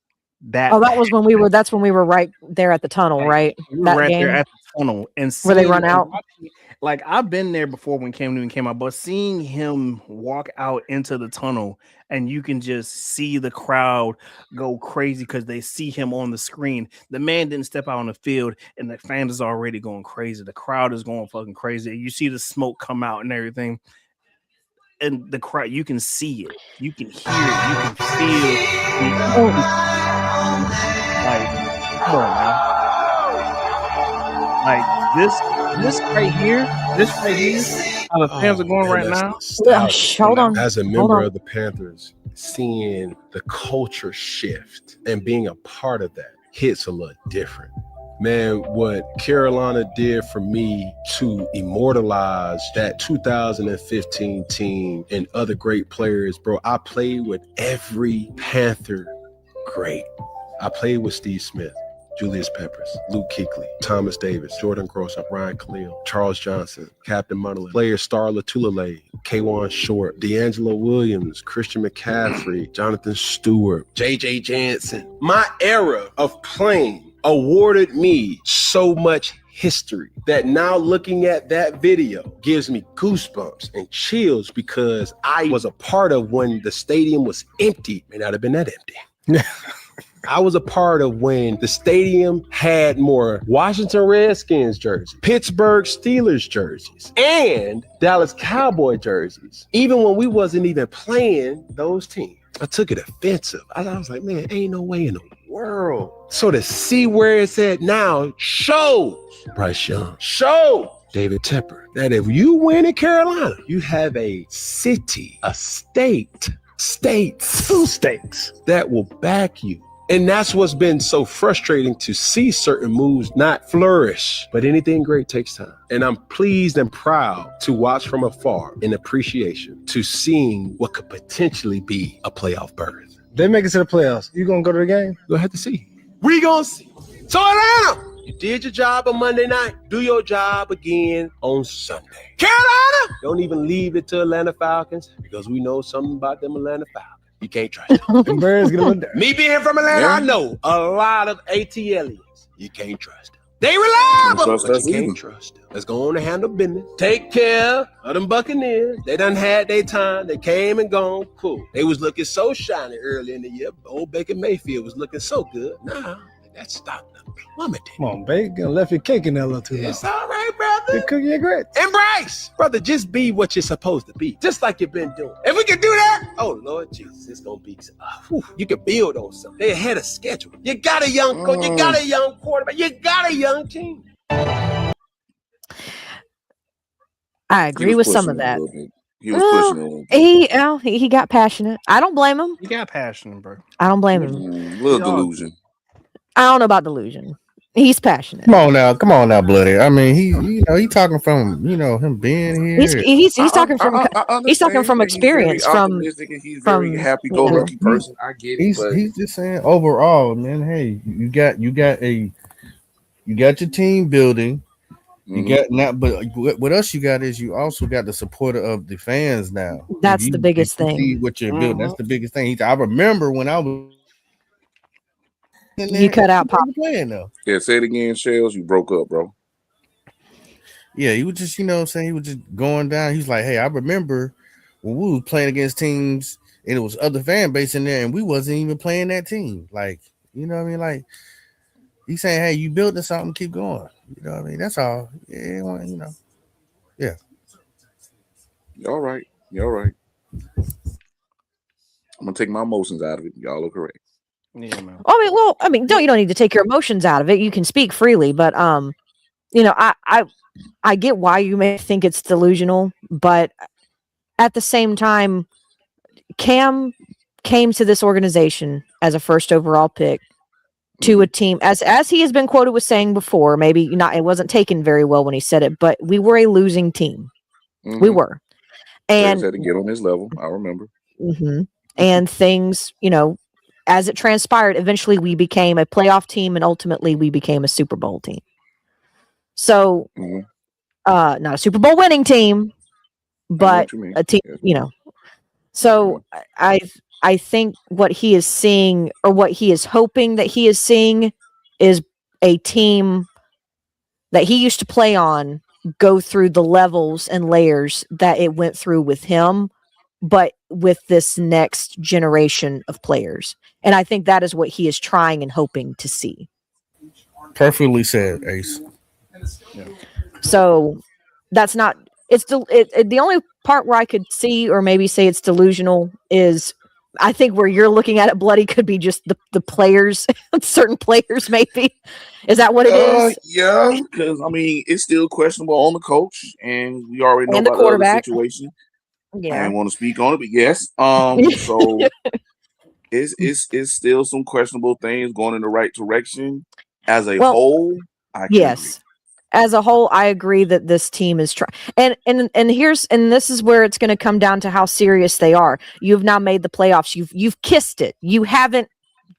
S4: that's when we were right there at the tunnel, right? That game there at the tunnel, and where they run out. Like, I've been there before when Cam Newton came out, but seeing him walk out into the tunnel and you can just see the crowd go crazy because they see him on the screen. The man didn't step out on the field and the fans is already going crazy. The crowd is going fucking crazy. You see the smoke come out and everything. And the crowd, you can see it. You can hear it. You can feel it. Like, come on, man. Like, this right here, how the fans are going right now.
S5: Hold on.
S2: As a member of the Panthers, seeing the culture shift and being a part of that hits a little different. Man, what Carolina did for me to immortalize that 2015 team and other great players, bro, I played with every Panther great. I played with Steve Smith, Julius Peppers, Luke Kuechly, Thomas Davis, Jordan Grosso, Ryan Khalil, Charles Johnson, Captain Munderland, player Star Latulele, K'Wan Short, D'Angelo Williams, Christian McCaffrey, Jonathan Stewart, J.J. Jansen. My era of playing awarded me so much history that now looking at that video gives me goosebumps and chills because I was a part of when the stadium was empty. May not have been that empty. I was a part of when the stadium had more Washington Redskins jerseys, Pittsburgh Steelers jerseys, and Dallas Cowboy jerseys. Even when we wasn't even playing those teams, I took it offensive. I was like, man, ain't no way in the world. So to see where it's at now shows Bryce Young, shows David Tepper that if you win in Carolina, you have a city, a state, states, two states that will back you. And that's what's been so frustrating to see certain moves not flourish. But anything great takes time. And I'm pleased and proud to watch from afar in appreciation to seeing what could potentially be a playoff berth.
S6: They make it to the playoffs. You gonna go to the game?
S2: We'll have to see. We gonna see. So Atlanta, you did your job on Monday night. Do your job again on Sunday. Carolina, don't even leave it to Atlanta Falcons because we know something about them Atlanta Falcons. You can't trust them.
S6: Birds get a little
S2: Me being from Atlanta, I know a lot of ATLians. You can't trust them. They reliable, but you can't trust them. Let's go on and handle business. Take care of them Buccaneers. They done had their time. They came and gone. Cool. They was looking so shiny early in the year. Old Baker Mayfield was looking so good. Nah, that stopped them plummeting.
S6: Come on, babe. You left your cake in there a little too long.
S2: It's all right, brother.
S6: You're cooking your grits.
S2: Embrace. Brother, just be what you're supposed to be. Just like you've been doing. If we can do that, oh, Lord Jesus, it's going to be, you can build on something. They ahead of schedule. You got a young coach. You got a young quarterback. You got a young team.
S5: I agree with some of that.
S7: He was pushing it a little bit.
S5: He got passionate. I don't blame him.
S4: He got passionate, bro.
S5: I don't blame him.
S7: Little delusion.
S5: I don't know about delusion. He's passionate.
S6: Come on now, Bloody. I mean, he talking from him being here.
S5: He's talking from he's talking from experience.
S7: He's very happy-go-lucky person. I get it.
S6: He's just saying overall, man. Hey, you got your team building. You got now, but what else you got is you also got the support of the fans now.
S5: That's the biggest thing.
S6: See what you're building. That's the biggest thing. I remember when I was.
S5: You cut out Pop.
S7: Yeah, say it again, Shells. You broke up, bro.
S6: Yeah, he was just, what I'm saying, he was just going down. He's like, hey, I remember when we were playing against teams and it was other fan base in there and we wasn't even playing that team. Like, you know what I mean? Like, he's saying, hey, you built something, keep going. You know what I mean? That's all. Yeah, Yeah.
S7: You're all right. I'm gonna take my emotions out of it. Y'all are correct.
S4: Yeah, man.
S5: You don't need to take your emotions out of it. You can speak freely, but I get why you may think it's delusional, but at the same time, Cam came to this organization as a first overall pick to a team, as he has been quoted with saying before, maybe not, it wasn't taken very well when he said it, but we were a losing team.
S7: Mm-hmm.
S5: We were. And
S7: had to get on his level. I remember.
S5: Mm-hmm. And things, as it transpired, eventually we became a playoff team and ultimately we became a Super Bowl team. So, not a Super Bowl winning team, but a team, So I think what he is seeing, or what he is hoping that he is seeing, is a team that he used to play on go through the levels and layers that it went through with him, but with this next generation of players. And I think that is what he is trying and hoping to see.
S6: Perfectly said, Ace.
S4: Yeah.
S5: So that's not, the only part where I could see or maybe say it's delusional is, I think where you're looking at it, Bloody, could be just the players, certain players maybe. Is that what it is?
S7: Yeah, because it's still questionable on the coach, and we already know
S5: And the
S7: about the other
S5: quarterback.
S7: situation.
S5: Yeah.
S7: didn't want to speak on it, but yes. So it's still some questionable things going in the right direction. As a
S5: Well,
S7: whole, I can agree.
S5: yes. As a whole, I agree that this team is trying. And this is where it's going to come down to how serious they are. You've now made the playoffs. You've kissed it. You haven't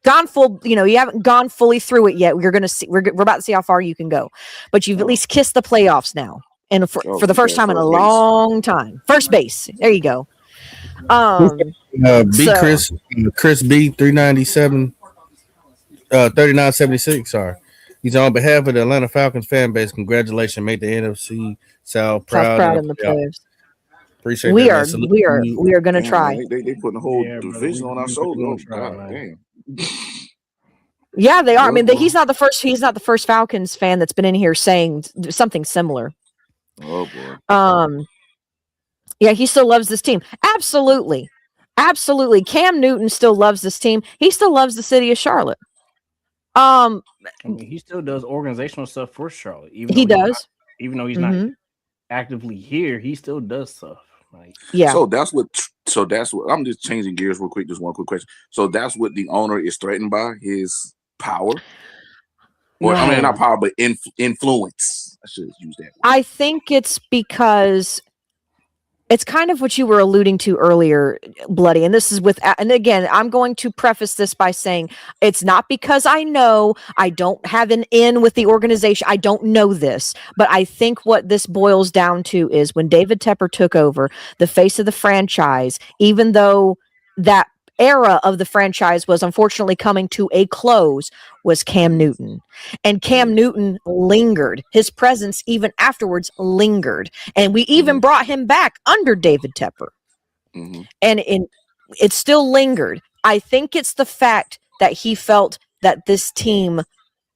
S5: gone full, you haven't gone fully through it yet. We're going to see, we're about to see how far you can go, but you've at least kissed the playoffs now. And for the first time in a long time, first base. There you go.
S6: B Chris B 397 3976. Sorry. He's on behalf of the Atlanta Falcons fan base. Congratulations, made the NFC South proud
S5: in the players.
S6: Appreciate
S5: we
S6: that.
S5: We are going to try.
S7: They putting a whole division on our shoulders. God damn.
S5: Yeah, they are. I mean, he's not the first. He's not the first Falcons fan that's been in here saying something similar.
S7: Oh boy.
S5: Yeah, he still loves this team. Absolutely. Cam Newton still loves this team. He still loves the city of Charlotte.
S4: I mean, he still does organizational stuff for Charlotte. Even though he's not actively here, he still does stuff. Like,
S5: yeah.
S7: So that's what I'm just changing gears real quick. Just one quick question. So that's what the owner is threatened by, his power. Or I mean, not power, but influence. I should use that word.
S5: I think it's because it's kind of what you were alluding to earlier, Bloody. And this is and again, I'm going to preface this by saying it's not because I don't have an in with the organization. I don't know this, but I think what this boils down to is when David Tepper took over the face of the franchise, even though that era of the franchise was unfortunately coming to a close, was Cam Newton. And Cam Newton lingered. His presence even afterwards lingered. And we even brought him back under David Tepper. And it still lingered. I think it's the fact that he felt that this team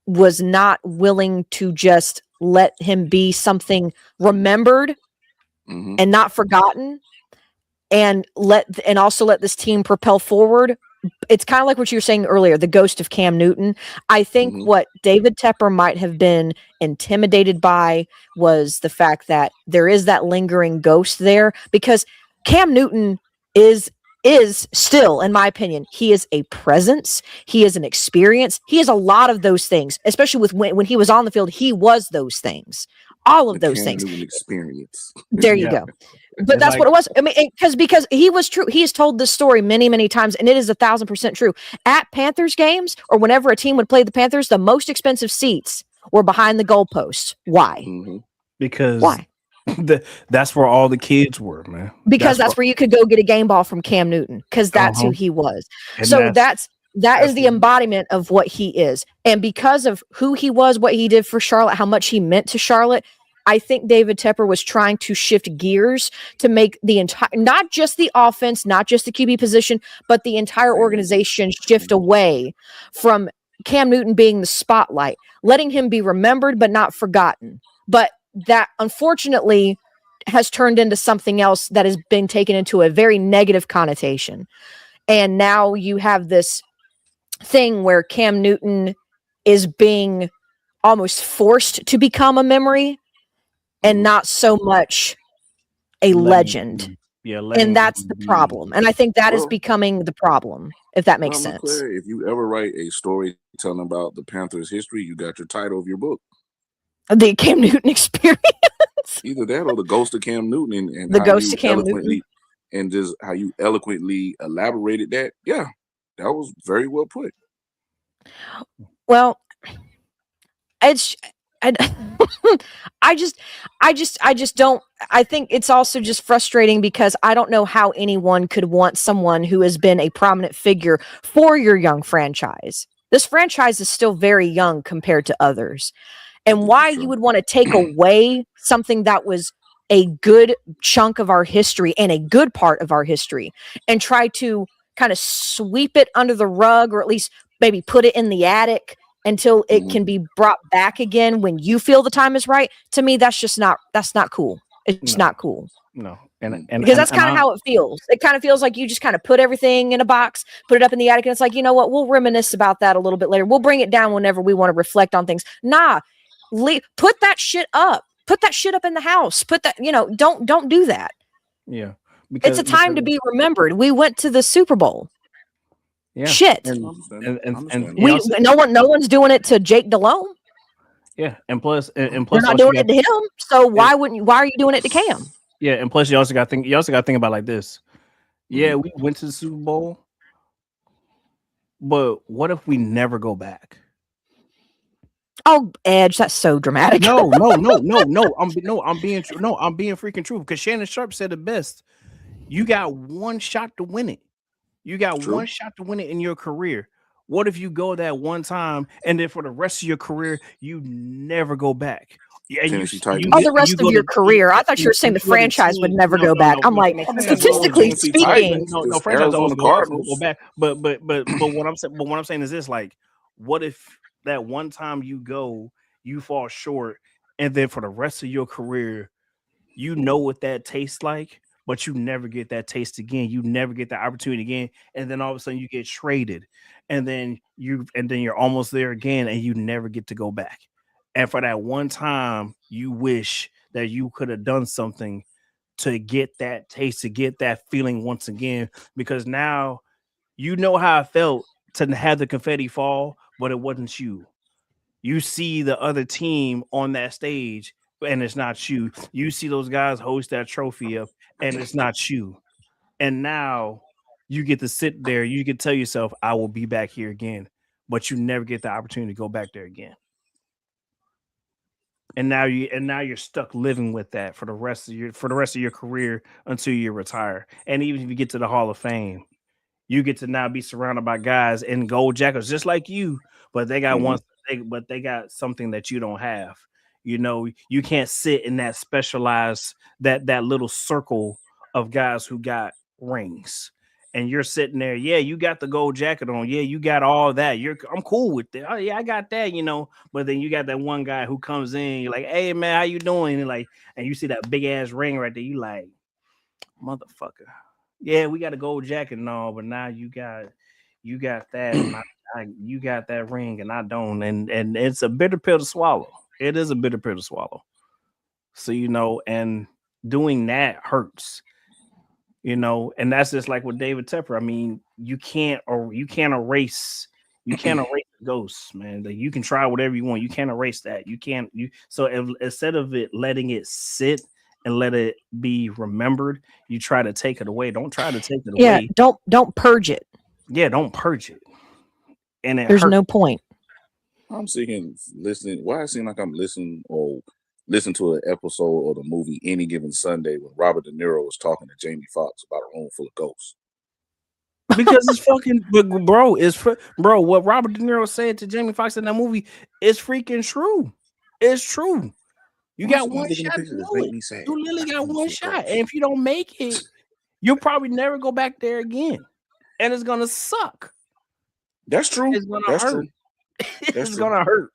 S5: was not willing to just let him be something remembered and not forgotten, and also let this team propel forward. It's kind of like what you were saying earlier, the ghost of Cam Newton. I think what David Tepper might have been intimidated by was the fact that there is that lingering ghost there, because Cam Newton is still, in my opinion, he is a presence. He is an experience. He is a lot of those things, especially with when he was on the field, he was those things. All of those things.
S7: Experience.
S5: There you go. But that's what it was. I mean, because he was true. He has told this story many, many times, and it is 1,000% true. At Panthers games, or whenever a team would play the Panthers, the most expensive seats were behind the goalposts. Why?
S4: Because
S5: why?
S4: That's where all the kids were, man.
S5: Because that's where you could go get a game ball from Cam Newton, because that's who he was.
S4: And
S5: so that is the embodiment of what he is. And because of who he was, what he did for Charlotte, how much he meant to Charlotte, I think David Tepper was trying to shift gears to make the entire, not just the offense, not just the QB position, but the entire organization shift away from Cam Newton being the spotlight, letting him be remembered but not forgotten. But that unfortunately has turned into something else that has been taken into a very negative connotation. And now you have this thing where Cam Newton is being almost forced to become a memory and not so much a legend. And that's the problem. And I think that is becoming the problem, if that makes sense.
S7: If you ever write a story telling about the Panthers' history, you got your title of your book.
S5: The Cam Newton experience.
S7: Either that or the ghost of Cam Newton and
S5: the ghost of Cam Newton.
S7: And just how you eloquently elaborated that. Yeah, that was very well put.
S5: Well, I just don't. I think it's also just frustrating because I don't know how anyone could want someone who has been a prominent figure for your young franchise. This franchise is still very young compared to others. And why you would want to take away something that was a good chunk of our history and a good part of our history and try to kind of sweep it under the rug, or at least maybe put it in the attic until it can be brought back again when you feel the time is right. To me, that's not cool. It's not cool.
S4: No.
S5: Because that's kind of how it feels. It kind of feels like you just kind of put everything in a box, put it up in the attic, and it's like, you know what? We'll reminisce about that a little bit later. We'll bring it down whenever we want to reflect on things. Nah, put that shit up. Put that shit up in the house. Put that, don't do that.
S4: Yeah.
S5: It's a time to be remembered. We went to the Super Bowl.
S4: Yeah.
S5: Shit.
S4: And
S5: No one's doing it to Jake Delhomme.
S4: Yeah, and plus,
S5: You're not doing it to him. So why are you doing it to Cam?
S4: Yeah, and plus you also got to think about it like this. Yeah, we went to the Super Bowl, but what if we never go back?
S5: Oh, Edge, that's so dramatic.
S4: No. I'm being freaking true because Shannon Sharp said it best. You got one shot to win it. You got one shot to win it in your career. What if you go that one time and then for the rest of your career you never go back? Yeah,
S5: the rest of your career. I thought you were saying the franchise would never go back. I'm like, statistically speaking,
S4: no franchise always go back. But what I'm saying is this: like, what if that one time you go, you fall short, and then for the rest of your career, you know what that tastes like, but you never get that taste again. You never get the opportunity again, and then all of a sudden you get traded, and then you're almost there again, and you never get to go back. And for that one time, you wish that you could have done something to get that taste, to get that feeling once again, because now you know how it felt to have the confetti fall, but it wasn't you. You see the other team on that stage, and it's not you. You see those guys hoist that trophy up, and it's not you. And now you get to sit there. You can tell yourself, I will be back here again, but you never get the opportunity to go back there again. And now you're stuck living with that for the rest of your career until you retire. And even if you get to the Hall of Fame, you get to now be surrounded by guys in gold jackets just like you, but they got they got something that you don't have. You know, you can't sit in that specialized that little circle of guys who got rings. And you're sitting there, yeah, you got the gold jacket on, yeah, you got all that. I'm cool with it. Oh yeah, I got that, you know. But then you got that one guy who comes in, you're like, hey man, how you doing? And you see that big ass ring right there, you like, motherfucker. Yeah, we got a gold jacket and all, but now you got that, and you got that ring, and I don't, and it's a bitter pill to swallow. It is a bitter pill to swallow. So you know, and doing that hurts. You know, and that's just like with David Tepper. I mean, you can't erase the ghosts, man. Like, you can try whatever you want. You can't erase that. So instead of it letting it sit and let it be remembered, you try to take it away. Don't try to take it away.
S5: Yeah, don't purge it.
S4: Yeah, don't purge it. And
S5: there's no point.
S7: I'm sitting listening. Why it seem like I'm listening to an episode of the movie Any Given Sunday when Robert De Niro was talking to Jamie Foxx about a room full of ghosts.
S4: Because it's fucking, bro. What Robert De Niro said to Jamie Foxx in that movie is freaking true. It's true. You got one shot to do it. You literally got one shot, and if you don't make it, you'll probably never go back there again, and it's gonna suck.
S7: That's true.
S4: It's gonna hurt. It's gonna hurt.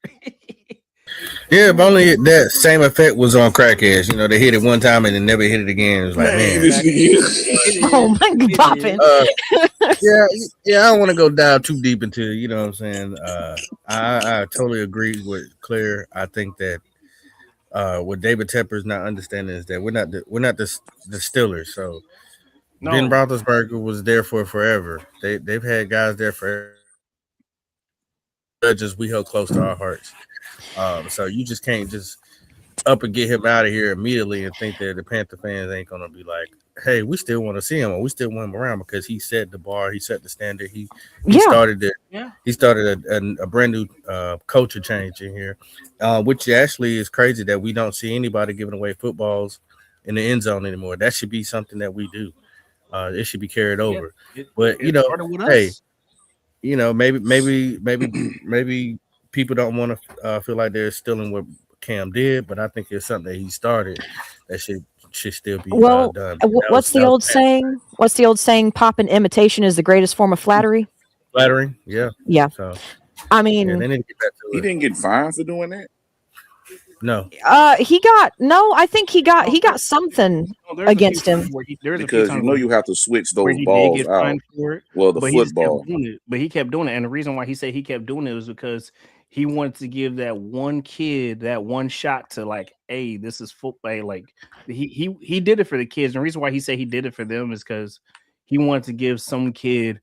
S6: Yeah, but only that same effect was on crackheads. You know, they hit it one time and then never hit it again. It was like, man.
S5: Oh my God, popping.
S6: Yeah, I don't want to go down too deep into, you know what I'm saying. I totally agree with Claire. I think that what David Tepper is not understanding is that we're not the Steelers. So Ben Roethlisberger was there for forever. They've had guys there forever. Judges we held close to our hearts. So you just can't just up and get him out of here immediately and think that the Panther fans ain't gonna be like, hey, we still want to see him, or we still want him around, because he set the bar, he set the standard, he started it. Yeah. He started a brand new culture change in here, which actually is crazy that we don't see anybody giving away footballs in the end zone anymore. That should be something that we do. It should be carried over. But you know, hey, you know, maybe people don't want to feel like they're stealing what Cam did, but I think it's something that he started that should still be done.
S5: What's the old saying? What's the old saying? Pop and imitation is the greatest form of flattery.
S6: Flattering, yeah.
S5: So, I mean,
S6: they need to get back to
S7: he didn't get fined for doing that.
S6: No.
S5: I think he got something against him.
S7: Because you know you have to switch those balls out. Well, the football.
S4: But he kept doing it, and the reason why he said he kept doing it was because he wanted to give that one kid that one shot to like, hey, this is football. Like he did it for the kids. And the reason why he said he did it for them is because he wanted to give some kid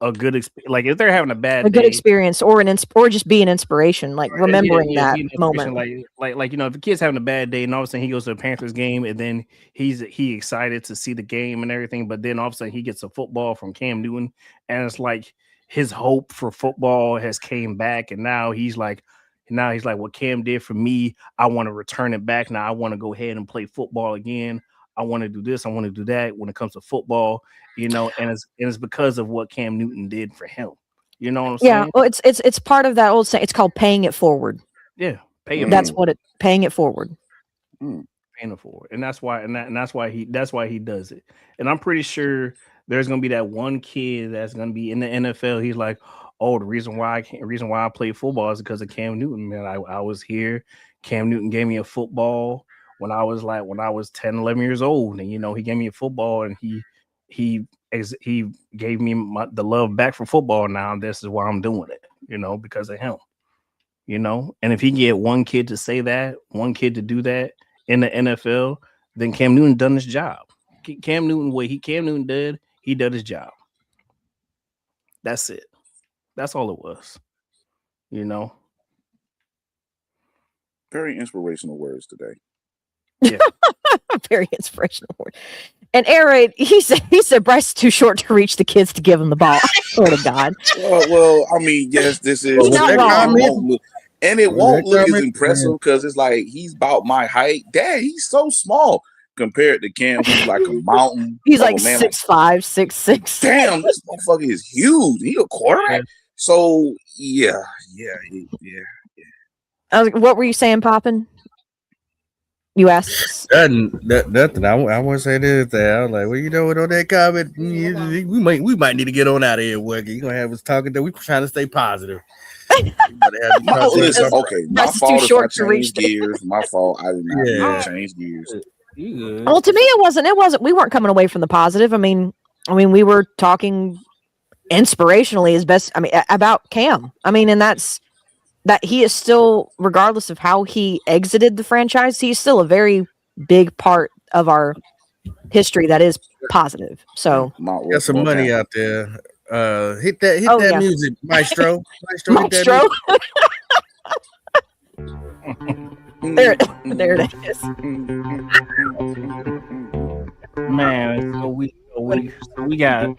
S4: a good experience. Like if they're having a bad
S5: A good
S4: day,
S5: experience, or or just be an inspiration, like remembering that
S4: be an
S5: moment.
S4: inspiration, like if the kid's having a bad day and all of a sudden he goes to a Panthers game and then he excited to see the game and everything, but then all of a sudden he gets a football from Cam Newton and it's like his hope for football has came back, and now he's like, what Cam did for me, I want to return it back. Now I want to go ahead and play football again. I want to do this. I want to do that when it comes to football, and it's because of what Cam Newton did for him. You know what I'm saying?
S5: Yeah, well, it's part of that old saying. It's called paying it forward.
S4: Yeah, pay it.
S5: That's what paying it forward.
S4: Paying it forward, and that's why, that's why he does it. And I'm pretty sure there's gonna be that one kid that's gonna be in the NFL. He's like, oh, the reason why I play football is because of Cam Newton. Man, I was here. Cam Newton gave me a football when I was 10, 11 years old, and he gave me a football, and he gave me the love back for football. Now this is why I'm doing it, because of him. And if he can get one kid to say that, one kid to do that in the NFL, then Cam Newton done his job. Cam Newton did, he did his job. That's it. That's all it was.
S7: Very inspirational words today.
S4: Yeah.
S5: Very inspirational word. And Air Raid, he said Bryce is too short to reach the kids to give him the ball. I swear to God.
S7: Well, I mean, yes, this is. And it won't look as impressive because it's like he's about my height. Dad, he's so small compared to Cam, who's like a mountain.
S5: He's like 6'5", 6'6".
S7: Damn, this motherfucker is huge. He a quarterback. So yeah.
S5: What were you saying, Poppin? You asked.
S6: Nothing. I want to say this. I was like, well, with all that comment, we might need to get on out of here, Wuggy. You gonna have us talking there. We trying to stay positive.
S7: My fault if I changed gears. My fault. I did not change gears.
S5: Well, to me, it wasn't. We weren't coming away from the positive. I mean, we were talking inspirationally as best. About Cam. And that he is still, regardless of how he exited the franchise, he's still a very big part of our history that is positive. So
S6: got some money out there. Hit that music, Maestro.
S5: Maestro. There it is.
S4: Man, so we got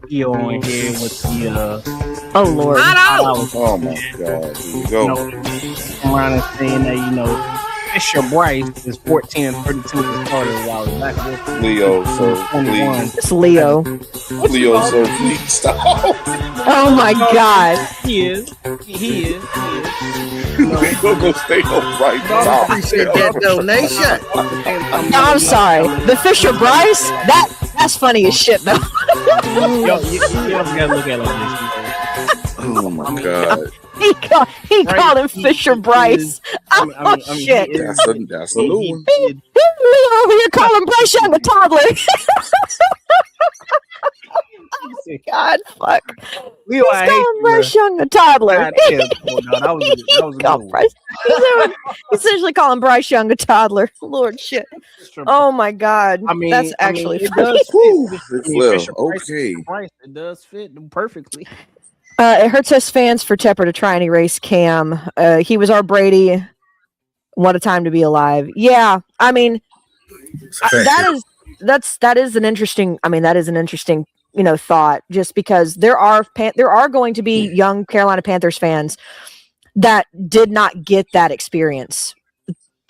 S4: Theo on here with the
S5: oh Lord.
S7: Oh my God. Here we go.
S4: Around and saying that Fisher Bryce is 14 and 32 to start while back with
S7: Leo, so please.
S5: It's Leo.
S7: Leo, so please stop.
S5: Oh my God.
S4: He is.
S7: We're gonna stay on right now.
S6: Appreciate that donation.
S5: No, I'm sorry. The Fisher Bryce, that's funny as shit though.
S4: You gotta look at it like this.
S7: Oh my God.
S5: He called him Fisher Bryce. Shit.
S7: That's a new one.
S5: Leo over here calling Bryce Young a toddler. God, fuck. He's calling Bryce Young a toddler. He's essentially calling Bryce Young a toddler. Lord shit. Oh my God. That's actually funny.
S4: It does fit perfectly.
S5: It hurts us fans for Tepper to try and erase Cam. He was our Brady. What a time to be alive. Yeah, that is an interesting. That is an interesting, thought. Just because there are going to be young Carolina Panthers fans that did not get that experience.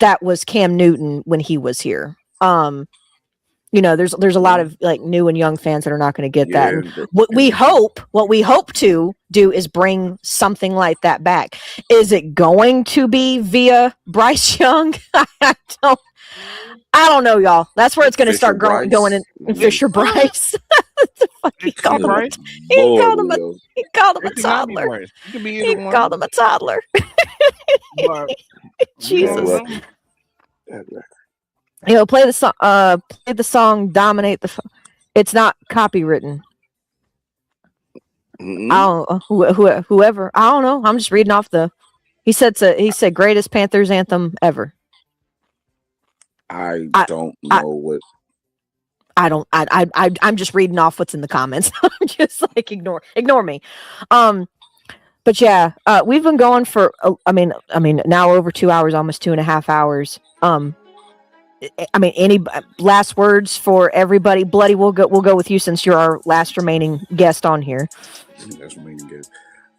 S5: That was Cam Newton when he was here. There's a lot of new and young fans that are not going to get that. And what we hope to do is bring something like that back. Is it going to be via Bryce Young? I don't know, y'all. That's where it's going to start going in Fisher Bryce. He called him a toddler. He called him a toddler. Jesus. Play the song "Dominate the." It's not copywritten. I don't whoever. I don't know. I'm just reading off the He said greatest Panthers anthem ever.
S7: I don't know what.
S5: I'm just reading off what's in the comments. I'm just like ignore me. But yeah, we've been going for I mean now over 2 hours, almost 2.5 hours. Any last words for everybody? Bloody, we'll go with you since you're our last remaining guest on here.
S7: That's remaining guest.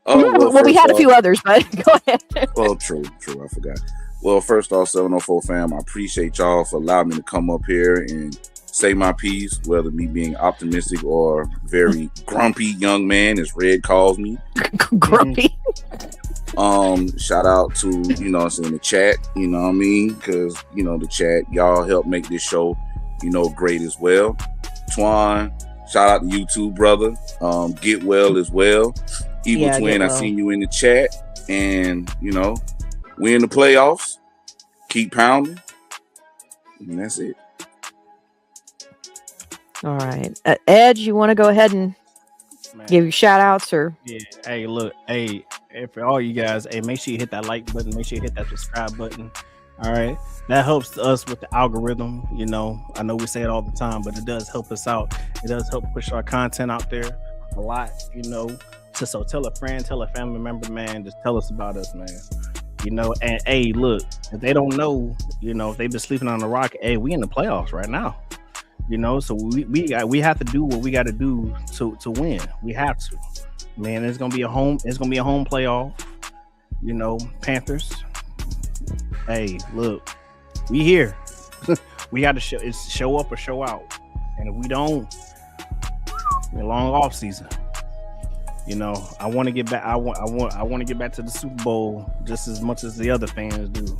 S5: Well, we had a few others, but go ahead.
S7: Well, true. I forgot. Well, first off, 704 fam, I appreciate y'all for allowing me to come up here and say my piece, whether me being optimistic or very grumpy young man, as Red calls me.
S5: Grumpy.
S7: Shout out to, the chat, because, the chat, y'all help make this show, great as well. Twan, shout out to you too, brother. Get well as well. Evil Twin, I seen you in the chat, and, we in the playoffs. Keep pounding. And that's it.
S5: All right. Ed, you want to go ahead and give your shout outs or?
S4: Yeah. Hey, look. Hey, for all you guys, hey, make sure you hit that like button. Make sure you hit that subscribe button. All right. That helps us with the algorithm. I know we say it all the time, but it does help us out. It does help push our content out there a lot, So tell a friend, tell a family member, man, just tell us about us, man. And hey, look, if they don't know, if they've been sleeping on the rock, hey, we in the playoffs right now. So we have to do what we got to do to win. We have to. Man, it's gonna be a home playoff. Panthers. Hey, look, we here. We got to show up or show out. And if we don't, a long off season. I want to get back. I want to get back to the Super Bowl just as much as the other fans do,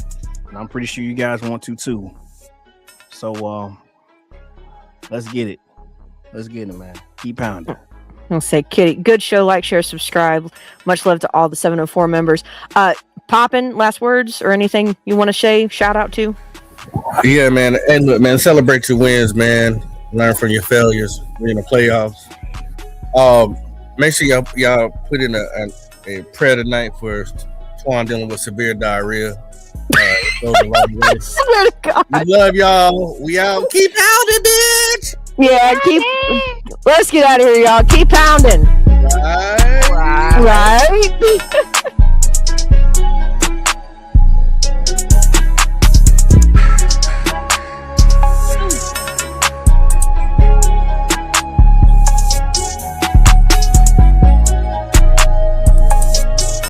S4: and I'm pretty sure you guys want to too. So let's get it. Let's get it, man. Keep pounding.
S5: I'll say, Kitty, good show. Like, share, subscribe. Much love to all the 704 members. Poppin', last words or anything you want to say? Shout out to?
S6: Yeah, man. And look, man, celebrate your wins, man. Learn from your failures. We're in the playoffs. Make sure y'all put in a prayer tonight for Twan dealing with severe diarrhea. We love y'all. We out. Keep pounding, bitch.
S5: Yeah, let's get out of here, y'all. Keep pounding.
S6: Right.